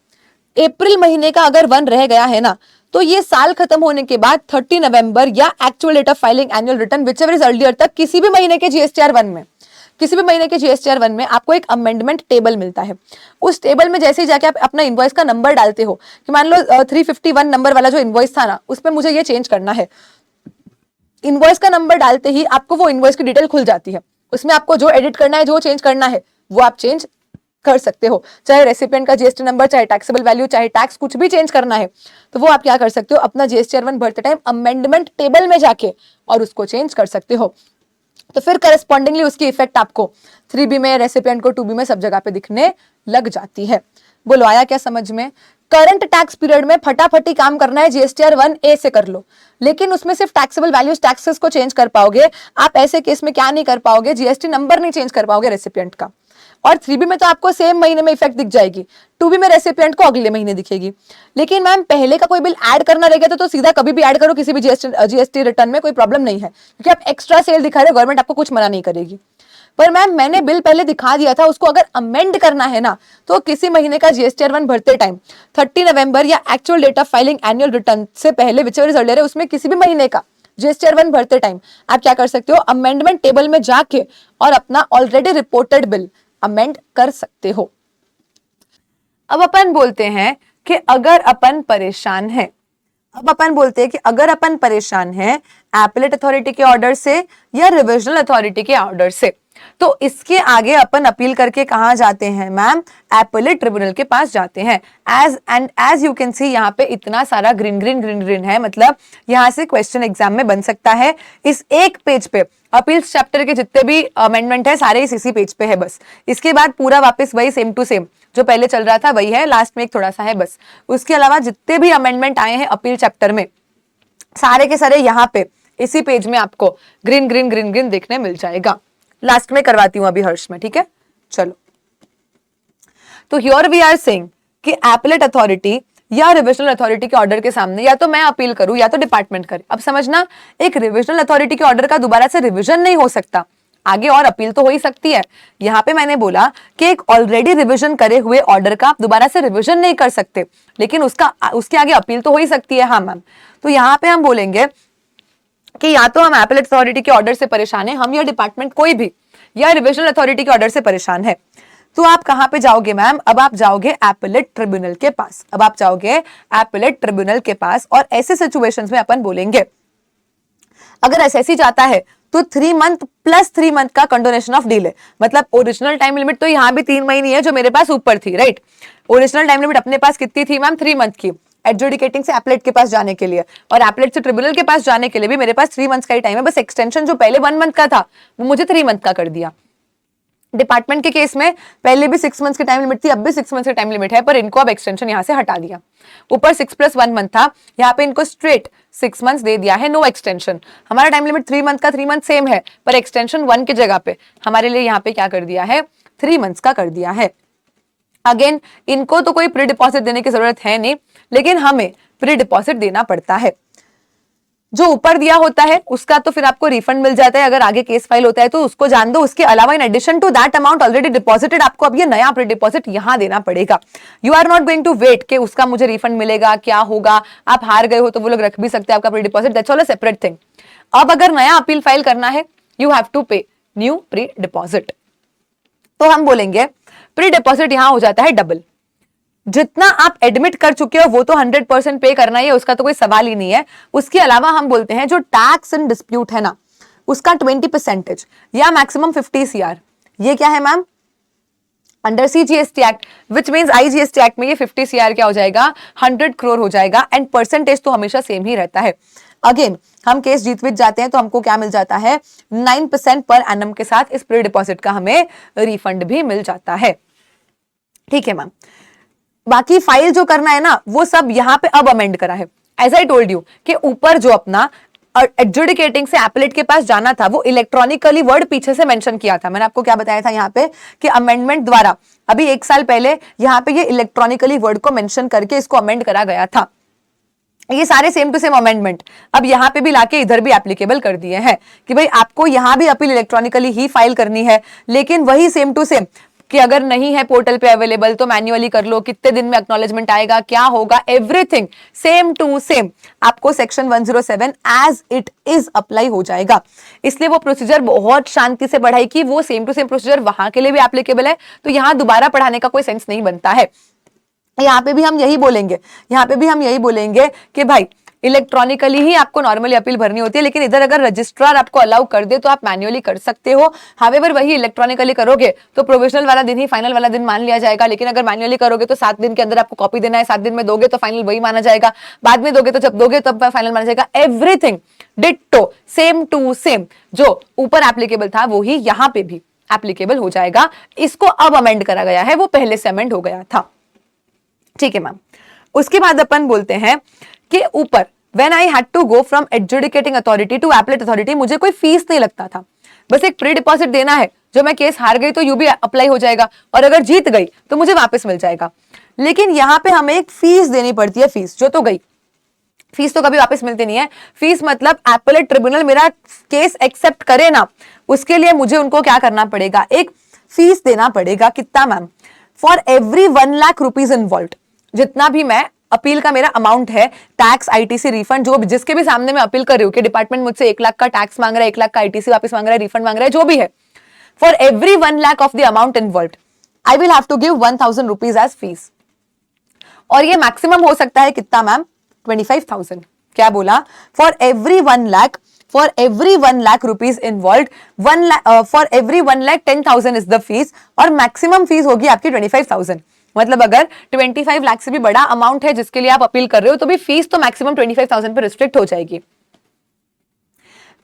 अप्रैल महीने का अगर 1 रह गया है ना, तो ये साल खत्म होने के बाद 30 नवंबर या actual date of filing annual return whichever is earlier तक किसी भी महीने के जीएसटीआर 1 में, किसी भी महीने के जीएसटीआर 1 में आपको एक अमेंडमेंट टेबल मिलता है। उस टेबल में जैसे ही जाके आप अपना इनवॉइस का नंबर डालते हो कि मान लो 351 नंबर वाला जो इनवॉइस था ना, उसमें मुझे ये चेंज करना है, इनवॉइस का नंबर डालते ही आपको वो इनवॉइस की डिटेल खुल जाती है, उसमें आपको जो एडिट करना है, जो चेंज करना है वो आप चेंज कर सकते हो, चाहे रेसिपिएंट का जीएसटी नंबर, चाहे टैक्सेबल वैल्यू, चाहे टैक्स, कुछ भी चेंज करना है तो वो आप क्या कर सकते हो, अपना जीएसटीआर 1 भरते टाइम अमेंडमेंट टेबल में जाके और उसको चेंज कर सकते हो, तो फिर करस्पॉन्डिंगली उसकी इफेक्ट आपको 3B में, रेसिपिएंट को 2B में सब जगह पे दिखने लग जाती है। बोलो आया क्या समझ में? करंट टैक्स पीरियड में फटाफटी काम करना है, जीएसटीआर 1A से कर लो, लेकिन उसमें सिर्फ टैक्सेबल वैल्यूज, टैक्सेस को चेंज कर पाओगे आप, ऐसे केस में क्या नहीं कर पाओगे, जीएसटी नंबर नहीं चेंज कर पाओगे रेसिपिएंट का, और 3B में तो आपको सेम महीने में इफेक्ट दिख जाएगी, 2B में रेसिपिएंट को अगले महीने दिखेगी। लेकिन मैम पहले का कोई बिल ऐड करना रह गया तो सीधा कभी भी ऐड करो किसी भी जीएसटी रिटर्न में, कोई प्रॉब्लम नहीं है, क्योंकि आप एक्स्ट्रा सेल दिखा रहे हो, गवर्नमेंट आपको कुछ मना नहीं करेगी। पर मैम मैंने बिल पहले दिखा दिया था, उसको अगर अमेंड करना है ना, तो किसी महीने का जीएसटीआर 1 भरते टाइम 30 नवंबर या actual date of filing annual return से पहले विचएवर इज अर्लियर है, उसमें किसी भी महीने का जीएसटीआर 1 भरते टाइम आप क्या कर सकते हो, अमेंडमेंट टेबल में जाके और अपना ऑलरेडी रिपोर्टेड बिल अमेंड कर सकते हो। अब अपन बोलते हैं कि अगर अपन परेशान है, अब अपन बोलते हैं कि अगर अपन परेशान है एपेलेट अथॉरिटी के ऑर्डर से या रिविजनल अथॉरिटी के ऑर्डर से, तो इसके आगे अपन अपील करके कहां जाते हैं मैम, एपेलेट ट्रिब्यूनल के पास जाते हैं। एज यू कैन सी यहाँ पे इतना सारा ग्रीन ग्रीन ग्रीन ग्रीन है, मतलब यहाँ से क्वेश्चन एग्जाम में बन सकता है। इस एक पेज पे अपील्स चैप्टर के जितने भी अमेंडमेंट है सारे इसी पेज पे है बस, इसके बाद पूरा वापस वही सेम टू सेम जो पहले चल रहा था वही है, लास्ट में एक थोड़ा सा है बस। उसके अलावा जितने भी अमेंडमेंट आए हैं अपील चैप्टर में सारे के सारे यहाँ पे इसी पेज में आपको ग्रीन ग्रीन ग्रीन ग्रीन देखने मिल जाएगा। लास्ट में करवाती हूं अभी हर्ष में, ठीक है। चलो, तो हियर वी आर सेइंग कि एपेलेट अथॉरिटी या रिविजनल अथॉरिटी के ऑर्डर के सामने या तो मैं अपील करूं या तो डिपार्टमेंट करे। अब समझना, एक रिविजनल अथॉरिटी के ऑर्डर का दोबारा से रिविजन नहीं हो सकता, आगे और अपील तो हो ही सकती है। यहां पे मैंने बोला कि एक ऑलरेडी रिविजन करे हुए ऑर्डर का आप दोबारा से रिविजन नहीं कर सकते, लेकिन उसके आगे अपील तो हो ही सकती है। हाँ मैम, तो यहां पे हम बोलेंगे कि या तो हम एपेलेट अथॉरिटी के ऑर्डर से परेशान है, हम या डिपार्टमेंट कोई भी, या रिविजनल अथॉरिटी के ऑर्डर से परेशान है, तो आप कहां पे जाओगे मैम? अब आप जाओगे एपेलेट ट्रिब्यूनल के पास। अब आप जाओगे एपेलेट ट्रिब्यूनल के पास, और ऐसे सिचुएशंस में अपन बोलेंगे अगर एसएससी चाहता है तो 3 मंथ प्लस 3 मंथ का कंडोनेशन ऑफ डिले, मतलब ओरिजिनल टाइम लिमिट तो यहाँ भी 3 महीने है जो मेरे पास ऊपर थी, राइट। ओरिजिनल टाइम लिमिट अपने पास कितनी थी मैम? 3 मंथ की, एडजुडिकेटिंग से एपेलेट के पास जाने के लिए, और एपेलेट से ट्रिब्यूनल के पास जाने के लिए भी मेरे पास 3 मंथ्स का ही टाइम है। बस एक्सटेंशन जो पहले 1 मंथ का था वो मुझे 3 मंथ का कर दिया। डिपार्टमेंट के केस में पहले भी 6 मंथ्स की टाइम लिमिट थी, अब भी 6 मंथ्स की टाइम लिमिट है, पर इनको अब एक्सटेंशन यहां से हटा दिया। ऊपर 6 + 1 मंथ था, यहाँ पे इनको स्ट्रेट 6 मंथ्स दे दिया है, नो एक्सटेंशन। हमारा टाइम लिमिट 3 मंथ का 3 मंथ सेम है, पर एक्सटेंशन 1 की जगह पे हमारे लिए यहाँ पे क्या कर दिया है? 3 मंथ्स का कर दिया है। अगेन इनको तो कोई प्री डिपॉजिट देने की जरूरत है नहीं, लेकिन हमें प्री डिपॉजिट देना पड़ता है। जो ऊपर दिया होता है उसका तो फिर आपको रिफंड मिल जाता है अगर आगे केस फाइल होता है तो, उसको जान दो। उसके अलावा in addition to that amount already deposited, आपको अब ये नया प्री डिपॉजिट यहां देना पड़ेगा। You are not going to wait कि उसका मुझे रिफंड मिलेगा, क्या होगा। आप हार गए हो तो वो लोग रख भी सकते हैं आपका pre deposit, that's all a separate thing. अब अगर नया अपील फाइल करना है, यू हैव टू पे न्यू प्री डिपॉजिट। तो हम बोलेंगे प्री डिपॉजिट यहां हो जाता है डबल। जितना आप एडमिट कर चुके हो वो तो 100% पे करना ही है, उसका तो कोई सवाल ही नहीं है। उसके अलावा हम बोलते हैं जो टैक्स इन डिस्प्यूट है ना, उसका 20% या मैक्सिमम 50 CR। ये क्या है ma'am? Under CGST act, which means IGST act में ये 50 CR क्या हो जाएगा? 100 करोड़ हो जाएगा, एंड परसेंटेज तो हमेशा सेम ही रहता है। अगेन हम केस जीत विच जाते हैं तो हमको क्या मिल जाता है? 9% पर एनम के साथ इस प्री डिपॉजिट का हमें रिफंड भी मिल जाता है। ठीक है मैम, बाकी फाइल जो करना है ना वो सब यहां पे अब अमेंड करा है। एज आई टोल्ड यू कि ऊपर जो अपना एडजुडिकेटिंग से एपेलेट के पास जाना था वो इलेक्ट्रॉनिकली वर्ड पीछे से मेंशन किया था। मैंने आपको क्या बताया था यहाँ पे कि अमेंडमेंट द्वारा अभी 1 साल पहले यहाँ पे ये इलेक्ट्रॉनिकली वर्ड को मेंशन करके इसको अमेंड करा गया था। ये सारे सेम टू सेम अमेंडमेंट अब यहाँ पे भी लाके इधर भी एप्लीकेबल कर दिए हैं कि भाई आपको यहाँ भी अपील इलेक्ट्रॉनिकली ही फाइल करनी है, लेकिन वही सेम टू सेम कि अगर नहीं है पोर्टल पे अवेलेबल तो मैन्युअली कर लो, कितने दिन में एक्नॉलेजमेंट आएगा, क्या होगा, एवरीथिंग सेम टू सेम आपको section 107 as it is apply हो जाएगा। इसलिए वो प्रोसीजर बहुत शांति से पढ़ाई की, वो सेम टू सेम प्रोसीजर वहां के लिए भी एप्लीकेबल है, तो यहाँ दोबारा पढ़ाने का कोई सेंस नहीं बनता है। यहाँ पे भी हम यही बोलेंगे, यहाँ पे भी हम यही बोलेंगे कि भाई इलेक्ट्रॉनिकली ही आपको नॉर्मली अपील भरनी होती है, लेकिन इधर अगर रजिस्ट्रार आपको अलाउ कर दे तो आप मैन्युअली कर सकते हो। हावेवर वही इलेक्ट्रॉनिकली करोगे तो प्रोविजनल वाला दिन ही फाइनल वाला दिन मान लिया जाएगा, लेकिन अगर मैन्युअली करोगे तो 7 दिन के अंदर आपको कॉपी देना है, 7 दिन में दोगे तो फाइनल वही माना जाएगा, बाद में दोगे तो जब दोगे तब फाइनल माना जाएगा। Everything ditto same to same, जो ऊपर एप्लीकेबल था वो ही यहाँ पे भी एप्लीकेबल हो जाएगा। इसको अब अमेंड करा गया है, वो पहले से अमेंड हो गया था। ठीक है मैम, उसके बाद अपन बोलते हैं कि ऊपर when I had to go from adjudicating authority to appellate authority, मुझे कोई फीस नहीं लगता था, बस एक प्री डिपॉजिट देना है। जो मैं केस हार गई तो यू भी अप्लाई हो जाएगा, और अगर जीत गई तो मुझे वापस मिल जाएगा। लेकिन यहाँ पे हमें एक फीस देनी पड़ती है, फीस जो तो गई, फीस तो कभी वापस मिलती नहीं है। फीस मतलब एपेलेट ट्रिब्यूनल मेरा केस एक्सेप्ट करे ना, उसके लिए मुझे उनको क्या करना पड़ेगा? एक फीस देना पड़ेगा। कितना ma'am? For every 1 lakh rupees involve, जितना भी मैं अपील का मेरा अमाउंट है, टैक्स, ITC, रिफंड, जो जिसके भी सामने मैं अपील कर रही हूँ कि डिपार्टमेंट मुझसे 1 लाख का टैक्स मांग रहा है, 1 लाख का ITC वापस मांग रहा है, रिफंड मांग रहा है, जो भी है, for every 1 lakh of the amount involve I will have to give 1000 rupees as fees. और ये मैक्सिमम हो सकता है कितना मैम? 25,000। क्या बोला? For every 1 lakh, for every 1 lakh rupees involve, for every 1 lakh 10,000 is the fees, और मैक्सिमम फीस होगी आपकी 25,000। मतलब अगर 25 लाख से भी बड़ा अमाउंट है जिसके लिए आप अपील कर रहे हो तो भी फीस तो मैक्सिमम 25,000 पे रिस्ट्रिक्ट हो जाएगी।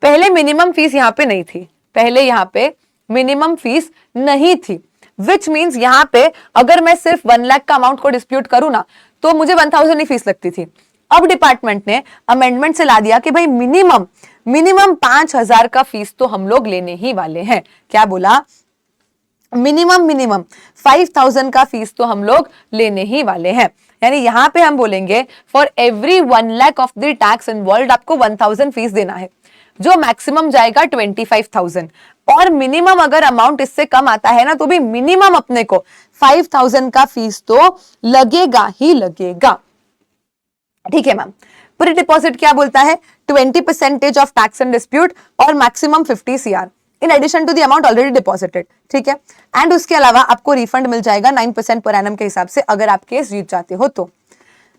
पहले मिनिमम फीस यहाँ पे नहीं थी, पहले यहाँ पे मिनिमम फीस नहीं थी, विच मीन्स यहाँ पे अगर मैं सिर्फ 1 लाख का अमाउंट को डिस्प्यूट करूं ना तो मुझे 1000 ही फीस लगती थी। अब डिपार्टमेंट ने अमेंडमेंट से ला दिया कि भाई मिनिमम 5,000 का फीस तो हम लोग लेने ही वाले हैं। क्या बोला? मिनिमम 5,000 का फीस तो हम लोग लेने ही वाले हैं। यानी यहां पे हम बोलेंगे for every 1 lakh of the tax involve आपको 1,000 फीस देना है, जो मैक्सिमम जाएगा 25,000, और मिनिमम अगर अमाउंट इससे कम आता है ना तो भी मिनिमम अपने को 5,000 का फीस तो लगेगा ही लगेगा। ठीक है मैम। प्री डिपॉजिट क्या बोलता है? 20% ऑफ टैक्स एंड डिस्प्यूट और maximum 50 CR in addition to the amount already deposited. ठीक है। एंड उसके अलावा आपको रिफंड मिल जाएगा 9% पर एनम के हिसाब से अगर आप केस जीत जाते हो तो।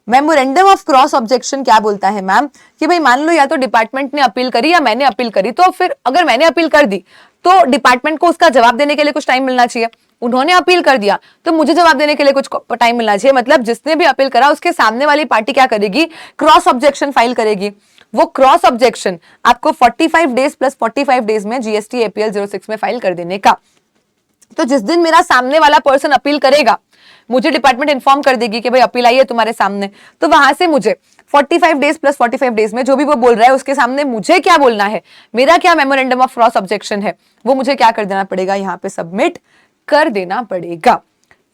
मेमोरेंडम ऑफ क्रॉस ऑब्जेक्शन क्या बोलता है मैम? कि भाई मान लो या तो डिपार्टमेंट ने अपील करी या मैंने अपील करी, तो फिर अगर मैंने अपील कर दी तो डिपार्टमेंट को उसका जवाब देने के लिए कुछ टाइम मिलना चाहिए। उन्होंने अपील कर दिया तो मुझे जवाब देने के लिए कुछ टाइम मिलना चाहिए। मतलब जिसने भी अपील करा उसके सामने वाली पार्टी क्या करेगी? क्रॉस ऑब्जेक्शन फाइल करेगी। वो क्रॉस ऑब्जेक्शन आपको 45 डेज प्लस 45 डेज में जीएसटी एपीएल 06 में फाइल कर देने का। तो जिस दिन मेरा सामने वाला पर्सन अपील करेगा, मुझे डिपार्टमेंट इन्फॉर्म कर देगी कि भाई अपील आई है तुम्हारे सामने, तो वहां से मुझे 45 डेज प्लस 45 डेज में जो भी वो बोल रहा है उसके सामने मुझे क्या बोलना है, मेरा क्या मेमोरेंडम ऑफ क्रॉस ऑब्जेक्शन है, वो मुझे क्या कर देना पड़ेगा? यहाँ पे सबमिट कर देना पड़ेगा।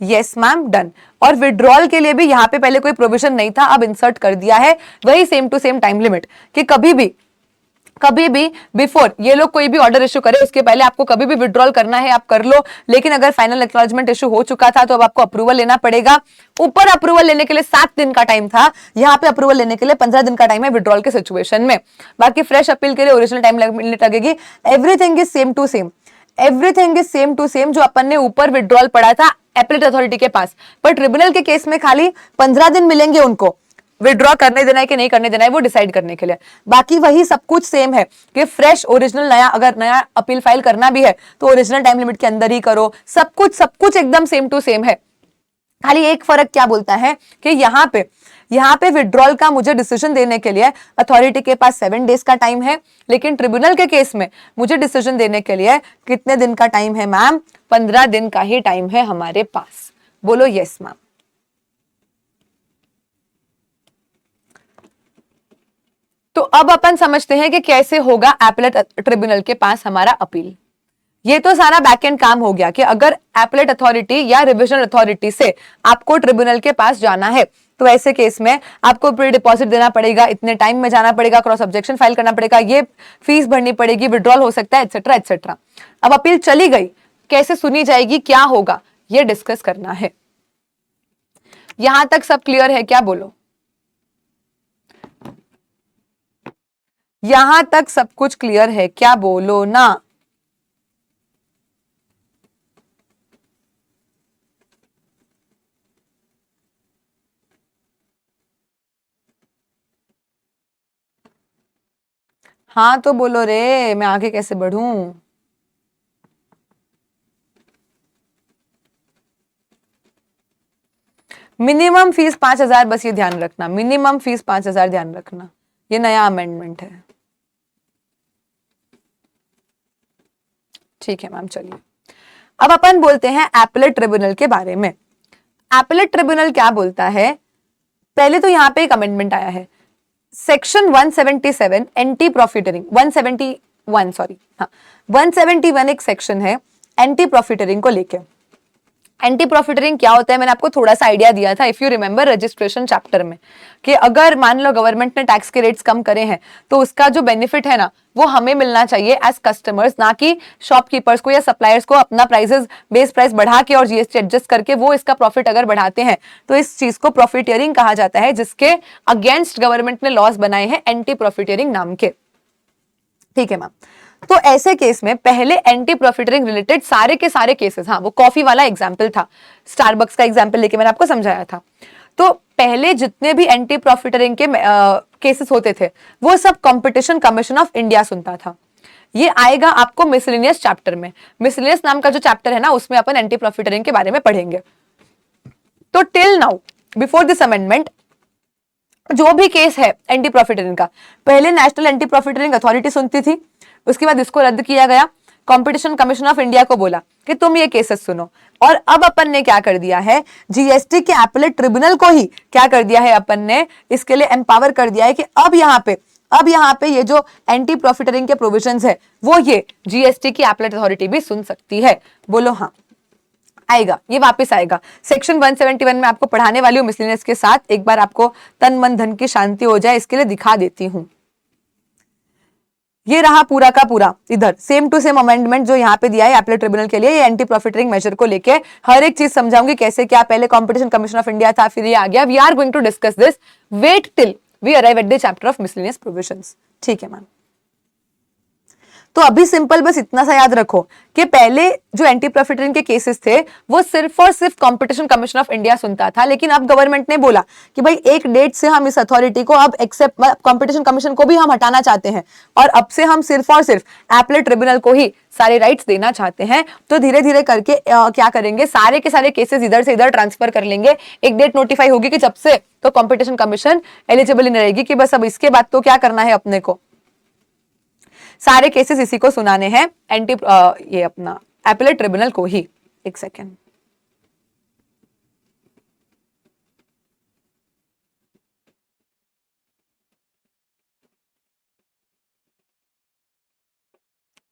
Yes ma'am, done. और विड्रॉल के लिए भी यहाँ पे पहले कोई प्रोविजन नहीं था, अब इंसर्ट कर दिया है वही same to same time limit कि कभी भी बिफोर ये लोग कोई भी ऑर्डर इशू करे उसके पहले आपको कभी भी विड्रॉल करना है आप कर लो, लेकिन अगर फाइनल एक्नॉलेजमेंट इशू हो चुका था तो अब आपको अप्रूवल लेना पड़ेगा। ऊपर अप्रूवल लेने के लिए 7 दिन का टाइम था, यहाँ पे अप्रूवल लेने के लिए 15 दिन का टाइम है विड्रॉल के सिचुएशन में। बाकी फ्रेश अपील के लिए ओरिजिनल टाइम लिमिट लगेगी। Everything is same to same, everything is same to same जो अपन ने ऊपर विड्रॉल पढ़ा था एपीलेट अथॉरिटी के पास। पर ट्रिब्यूनल के केस में खाली 15 दिन मिलेंगे उनको विड्रॉ करने देना है कि नहीं करने देना है वो डिसाइड करने के लिए। बाकी वही सब कुछ सेम है कि फ्रेश ओरिजिनल अगर नया अपील फाइल करना भी है तो ओरिजिनल टाइम लिमिट के अंदर ही करो। सब कुछ एकदम सेम टू सेम है। खाली एक फर्क क्या बोलता है कि यहाँ पे विड्रॉल का मुझे डिसीजन देने के लिए अथॉरिटी के पास 7 डेज का टाइम है, लेकिन ट्रिब्यूनल के केस में मुझे डिसीजन देने के लिए कितने दिन का टाइम है मैम? 15 दिन का ही टाइम है हमारे पास। बोलो यस मैम। तो अब अपन समझते हैं कि कैसे होगा एपीलेट ट्रिब्यूनल के पास हमारा अपील। ये तो सारा बैक एंड काम हो गया कि अगर एपीलेट अथॉरिटी या रिविजनल अथॉरिटी से आपको ट्रिब्यूनल के पास जाना है तो ऐसे केस में आपको प्री डिपॉजिट देना पड़ेगा, इतने टाइम में जाना पड़ेगा, क्रॉस ऑब्जेक्शन फाइल करना पड़ेगा, ये फीस भरनी पड़ेगी, विड्रॉल हो सकता है, एटसेट्रा एटसेट्रा। अब अपील चली गई, कैसे सुनी जाएगी, क्या होगा, ये डिस्कस करना है। यहां तक सब क्लियर है क्या? बोलो। यहां तक सब कुछ क्लियर है क्या? बोलो ना। हाँ तो बोलो रे, मैं आगे कैसे बढ़ूं? मिनिमम फीस 5,000, बस ये ध्यान रखना, मिनिमम फीस 5,000 ध्यान रखना, ये नया अमेंडमेंट है। ठीक है मैम, चलिए अब अपन बोलते हैं एपीलेट ट्रिब्यूनल के बारे में। एपीलेट ट्रिब्यूनल क्या बोलता है? पहले तो यहाँ पे एक अमेंडमेंट आया है, सेक्शन 177 एंटी प्रॉफिटरिंग, 171 एक सेक्शन है एंटी प्रॉफिटरिंग को लेके। एंटी प्रॉफिटरिंग क्या होता है मैंने आपको थोड़ा सा आइडिया दिया था if you remember registration chapter में, कि अगर मान लो गवर्नमेंट ने टैक्स के रेट्स कम करे हैं तो उसका जो बेनिफिट है ना वो हमें मिलना चाहिए एज कस्टमर्स, ना कि शॉपकीपर्स को या सप्लायर्स को अपना प्राइसेस बेस प्राइस बढ़ा के और जीएसटी एडजस्ट करके वो इसका प्रॉफिट अगर बढ़ाते हैं तो इस चीज को प्रॉफिटियरिंग कहा जाता है, जिसके अगेंस्ट गवर्नमेंट ने लॉस बनाए हैं एंटी प्रॉफिटियरिंग नाम के। ठीक है मैम। तो ऐसे केस में पहले एंटी प्रॉफिटरिंग रिलेटेड सारे के सारे केसेस, हाँ वो कॉफी वाला एग्जांपल था, स्टारबक्स का एग्जांपल लेके मैंने आपको समझाया था, तो पहले जितने भी एंटी प्रॉफिटरिंग के केसेस होते थे वो सब कंपटीशन कमीशन ऑफ इंडिया सुनता था। ये आएगा आपको मिसलेनियस चैप्टर में, मिसलेनियस नाम का जो चैप्टर है ना उसमें अपन एंटी प्रॉफिटरिंग के बारे में पढ़ेंगे। तो till now before this amendment जो भी केस है एंटी प्रॉफिटरिंग का, पहले नेशनल एंटी प्रॉफिटरिंग अथॉरिटी सुनती थी, उसके बाद इसको रद्द किया गया, कंपटीशन कमीशन ऑफ इंडिया को बोला कि तुम ये केसेस सुनो, और अब अपन ने क्या कर दिया है, जीएसटी के एपेलेट ट्रिब्यूनल को ही क्या कर दिया है, अपन ने इसके लिए एम्पावर कर दिया है कि अब यहाँ पे ये जो एंटी प्रॉफिटरिंग के प्रोविजंस है वो ये जीएसटी की एपेलेट अथॉरिटी भी सुन सकती है। बोलो हाँ, आएगा, ये वापस आएगा। सेक्शन 171 में आपको पढ़ाने वाली हूँ मिसलेनियस के साथ, एक बार आपको तन मन धन की शांति हो जाए इसके लिए दिखा देती हूँ। ये रहा पूरा का पूरा, इधर सेम टू सेम अमेंडमेंट जो यहाँ पे दिया है एपेलेट ट्रिब्यूनल के लिए, ये एंटी प्रॉफिटरिंग मेजर को लेके हर एक चीज समझाऊंगी कैसे क्या। पहले कॉम्पिटिशन कमीशन ऑफ इंडिया था, फिर ये आ गया। We are going to discuss this, wait till we arrive at the chapter of miscellaneous provisions. ठीक है मैम, तो अभी सिंपल बस इतना सा याद रखो कि पहले जो एंटी प्रॉफिटरिंग के केसेस थे वो सिर्फ और सिर्फ कंपटीशन कमीशन ऑफ इंडिया सुनता था, लेकिन अब गवर्नमेंट ने बोला कि भाई एक डेट से हम इस अथॉरिटी को अब एक्सेप्ट, कंपटीशन कमीशन को भी हम हटाना चाहते हैं, और अब से हम सिर्फ और सिर्फ एपेलेट ट्रिब्यूनल को ही सारे राइट्स देना चाहते हैं। तो धीरे धीरे करके क्या करेंगे, सारे के सारे केसेस इधर से इधर ट्रांसफर कर लेंगे। एक डेट नोटिफाई होगी कि जब से तो कंपटीशन कमीशन एलिजिबल नहीं रहेगी कि बस अब इसके बाद तो क्या करना है अपने को, सारे केसेस इसी को सुनाने हैं, एंटी ये अपना एपेलेट ट्रिब्यूनल को ही। एक सेकेंड,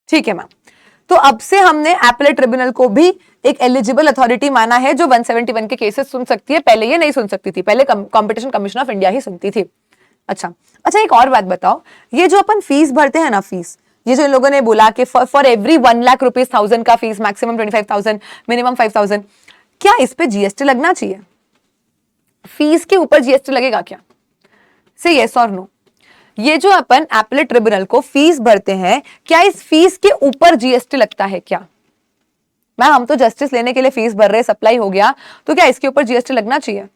ठीक है मैम। तो अब से हमने एपेलेट ट्रिब्यूनल को भी एक एलिजिबल अथॉरिटी माना है जो 171 के केसेस सुन सकती है। पहले ये नहीं सुन सकती थी, पहले कंपटीशन कमीशन ऑफ इंडिया ही सुनती थी। अच्छा, एक और बात बताओ, ये जो अपन फीस भरते हैं ना, फीस, ये जो इन लोगों ने बोला कि फॉर एवरी 1 लाख रुपीज 1000 का फीस, मैक्सिमम 25,000, मिनिमम 5,000, क्या इस पे जीएसटी लगना चाहिए? फीस के ऊपर जीएसटी लगेगा क्या? से यस और नो। ये जो अपन एपेलेट ट्रिब्यूनल को फीस भरते हैं, क्या इस फीस के ऊपर जीएसटी लगता है क्या? मैम हम तो जस्टिस लेने के लिए फीस भर रहे, सप्लाई हो गया, तो क्या इसके ऊपर जीएसटी लगना चाहिए?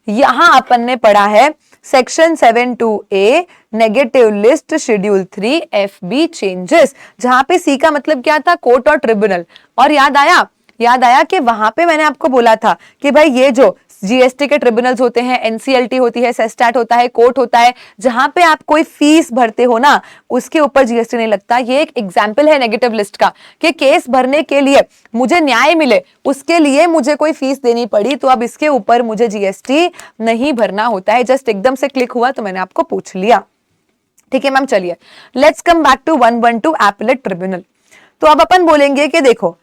यहां अपन ने पढ़ा है section 72A negative list schedule 3 FB changes, जहां पे सी का मतलब क्या था, कोर्ट और ट्रिब्यूनल। और याद आया कि वहां पे मैंने आपको बोला था कि भाई ये जो जीएसटी के ट्रिब्यूनल्स होते हैं, एनसीएलटी होती है, सेस्टैट होता है, कोर्ट होता है, जहां पे आप कोई फीस भरते हो ना उसके ऊपर जीएसटी नहीं लगता। ये एक एग्जाम्पल है नेगेटिव लिस्ट का कि केस भरने के लिए मुझे न्याय मिले, उसके लिए मुझे कोई फीस देनी पड़ी, तो अब इसके ऊपर मुझे जीएसटी नहीं भरना होता है। जस्ट एकदम से क्लिक हुआ तो मैंने आपको पूछ लिया। ठीक है मैम, चलिए let's come back to 112 appellate tribunal. तो अब अपन बोलेंगे कि देखो,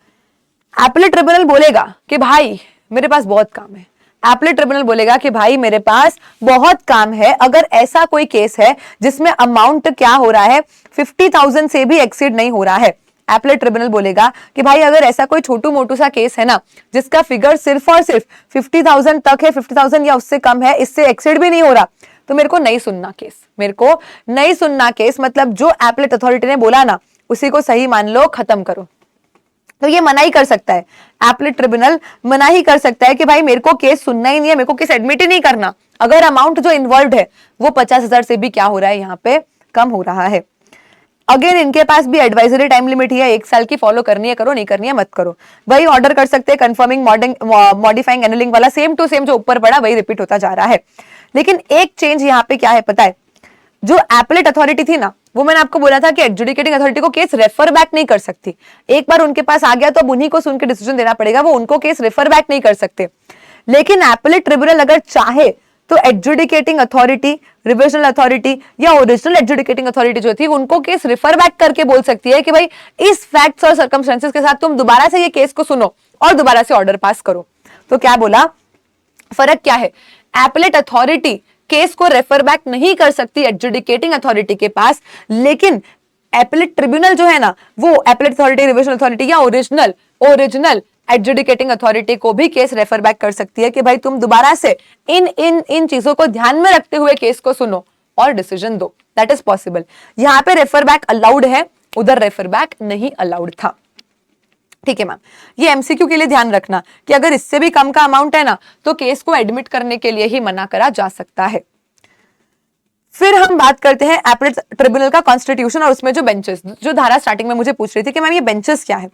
एपेलेट ट्रिब्यूनल बोलेगा कि भाई मेरे पास बहुत काम है, एपेलेट ट्रिब्यूनल बोलेगा कि भाई मेरे पास बहुत काम है। अगर ऐसा कोई केस है जिसमें अमाउंट क्या हो रहा है, 50,000 से भी एक्सीड नहीं हो रहा है, एपेलेट ट्रिब्यूनल बोलेगा कि भाई अगर ऐसा कोई छोटू मोटू सा केस है ना जिसका फिगर सिर्फ और सिर्फ 50,000 तक है, 50,000 या उससे कम है, इससे एक्सीड भी नहीं हो रहा, तो मेरे को नहीं सुनना केस, मेरे को नहीं सुनना केस। मतलब जो एपेलेट अथॉरिटी ने बोला ना उसी को सही मान लो, खत्म करो। तो ये मना ही कर सकता है, एपेलेट ट्रिब्यूनल मना ही कर सकता है कि भाई मेरे को केस सुनना ही नहीं है, मेरे को केस एडमिट ही नहीं करना, अगर अमाउंट जो इन्वॉल्व है वो 50,000 से भी क्या हो रहा है, यहाँ पे कम हो रहा है। अगेन इनके पास भी एडवाइजरी टाइम लिमिट ही है, 1 साल की, फॉलो करनी है करो, नहीं करनी है मत करो। वही ऑर्डर कर सकते हैं, कंफर्मिंग, मॉडिफाइंग, एनुलिंग वाला सेम टू सेम जो ऊपर पड़ा वही रिपीट होता जा रहा है। लेकिन एक चेंज यहाँ पे क्या है पता है, जो एपेलेट अथॉरिटी थी ना वो मैंने आपको बोला था कि एडजुडिकेटिंग अथॉरिटी को केस रेफर बैक नहीं कर सकती। एक बार उनके पास आ गया तो अब उन्हीं को सुन के डिसीजन देना पड़ेगा, वो उनको केस रेफर बैक नहीं कर सकते। लेकिन एपेलेट ट्रिब्यूनल अगर चाहे तो एडजुडिकेटिंग अथॉरिटी, रिविजनल अथॉरिटी या ओरिजिनल एडजुडिकेटिंग अथॉरिटी जो थी उनको केस रेफर बैक करके बोल सकती है कि भाई इस फैक्ट्स और सर्कमस्टेंसेस के साथ तुम दोबारा से ये केस को सुनो और दोबारा से ऑर्डर पास करो। तो क्या बोला, फर्क क्या है, एपेलेट अथॉरिटी केस को रेफर बैक नहीं कर सकती एडजुडिकेटिंग अथॉरिटी के पास, लेकिन एपेलेट ट्रिब्यूनल जो है ना वो एपेलेट अथॉरिटी, रिविजनल अथॉरिटी या ओरिजिनल एडजुडिकेटिंग अथॉरिटी को भी केस रेफर बैक कर सकती है कि भाई तुम दोबारा से इन चीजों को ध्यान में रखते हुए केस को सुनो और डिसीजन दो। That is possible. यहाँ पे रेफर बैक अलाउड है, उधर रेफर बैक नहीं अलाउड था। ठीक है मैम, ये एमसीक्यू के लिए ध्यान रखना कि अगर इससे भी कम का अमाउंट है ना तो केस को एडमिट करने के लिए ही मना करा जा सकता है। फिर हम बात करते हैं एपेलेट ट्रिब्यूनल का कॉन्स्टिट्यूशन और उसमें जो बेंचेस, जो धारा स्टार्टिंग में मुझे पूछ रही थी कि मैम ये बेंचेस क्या है।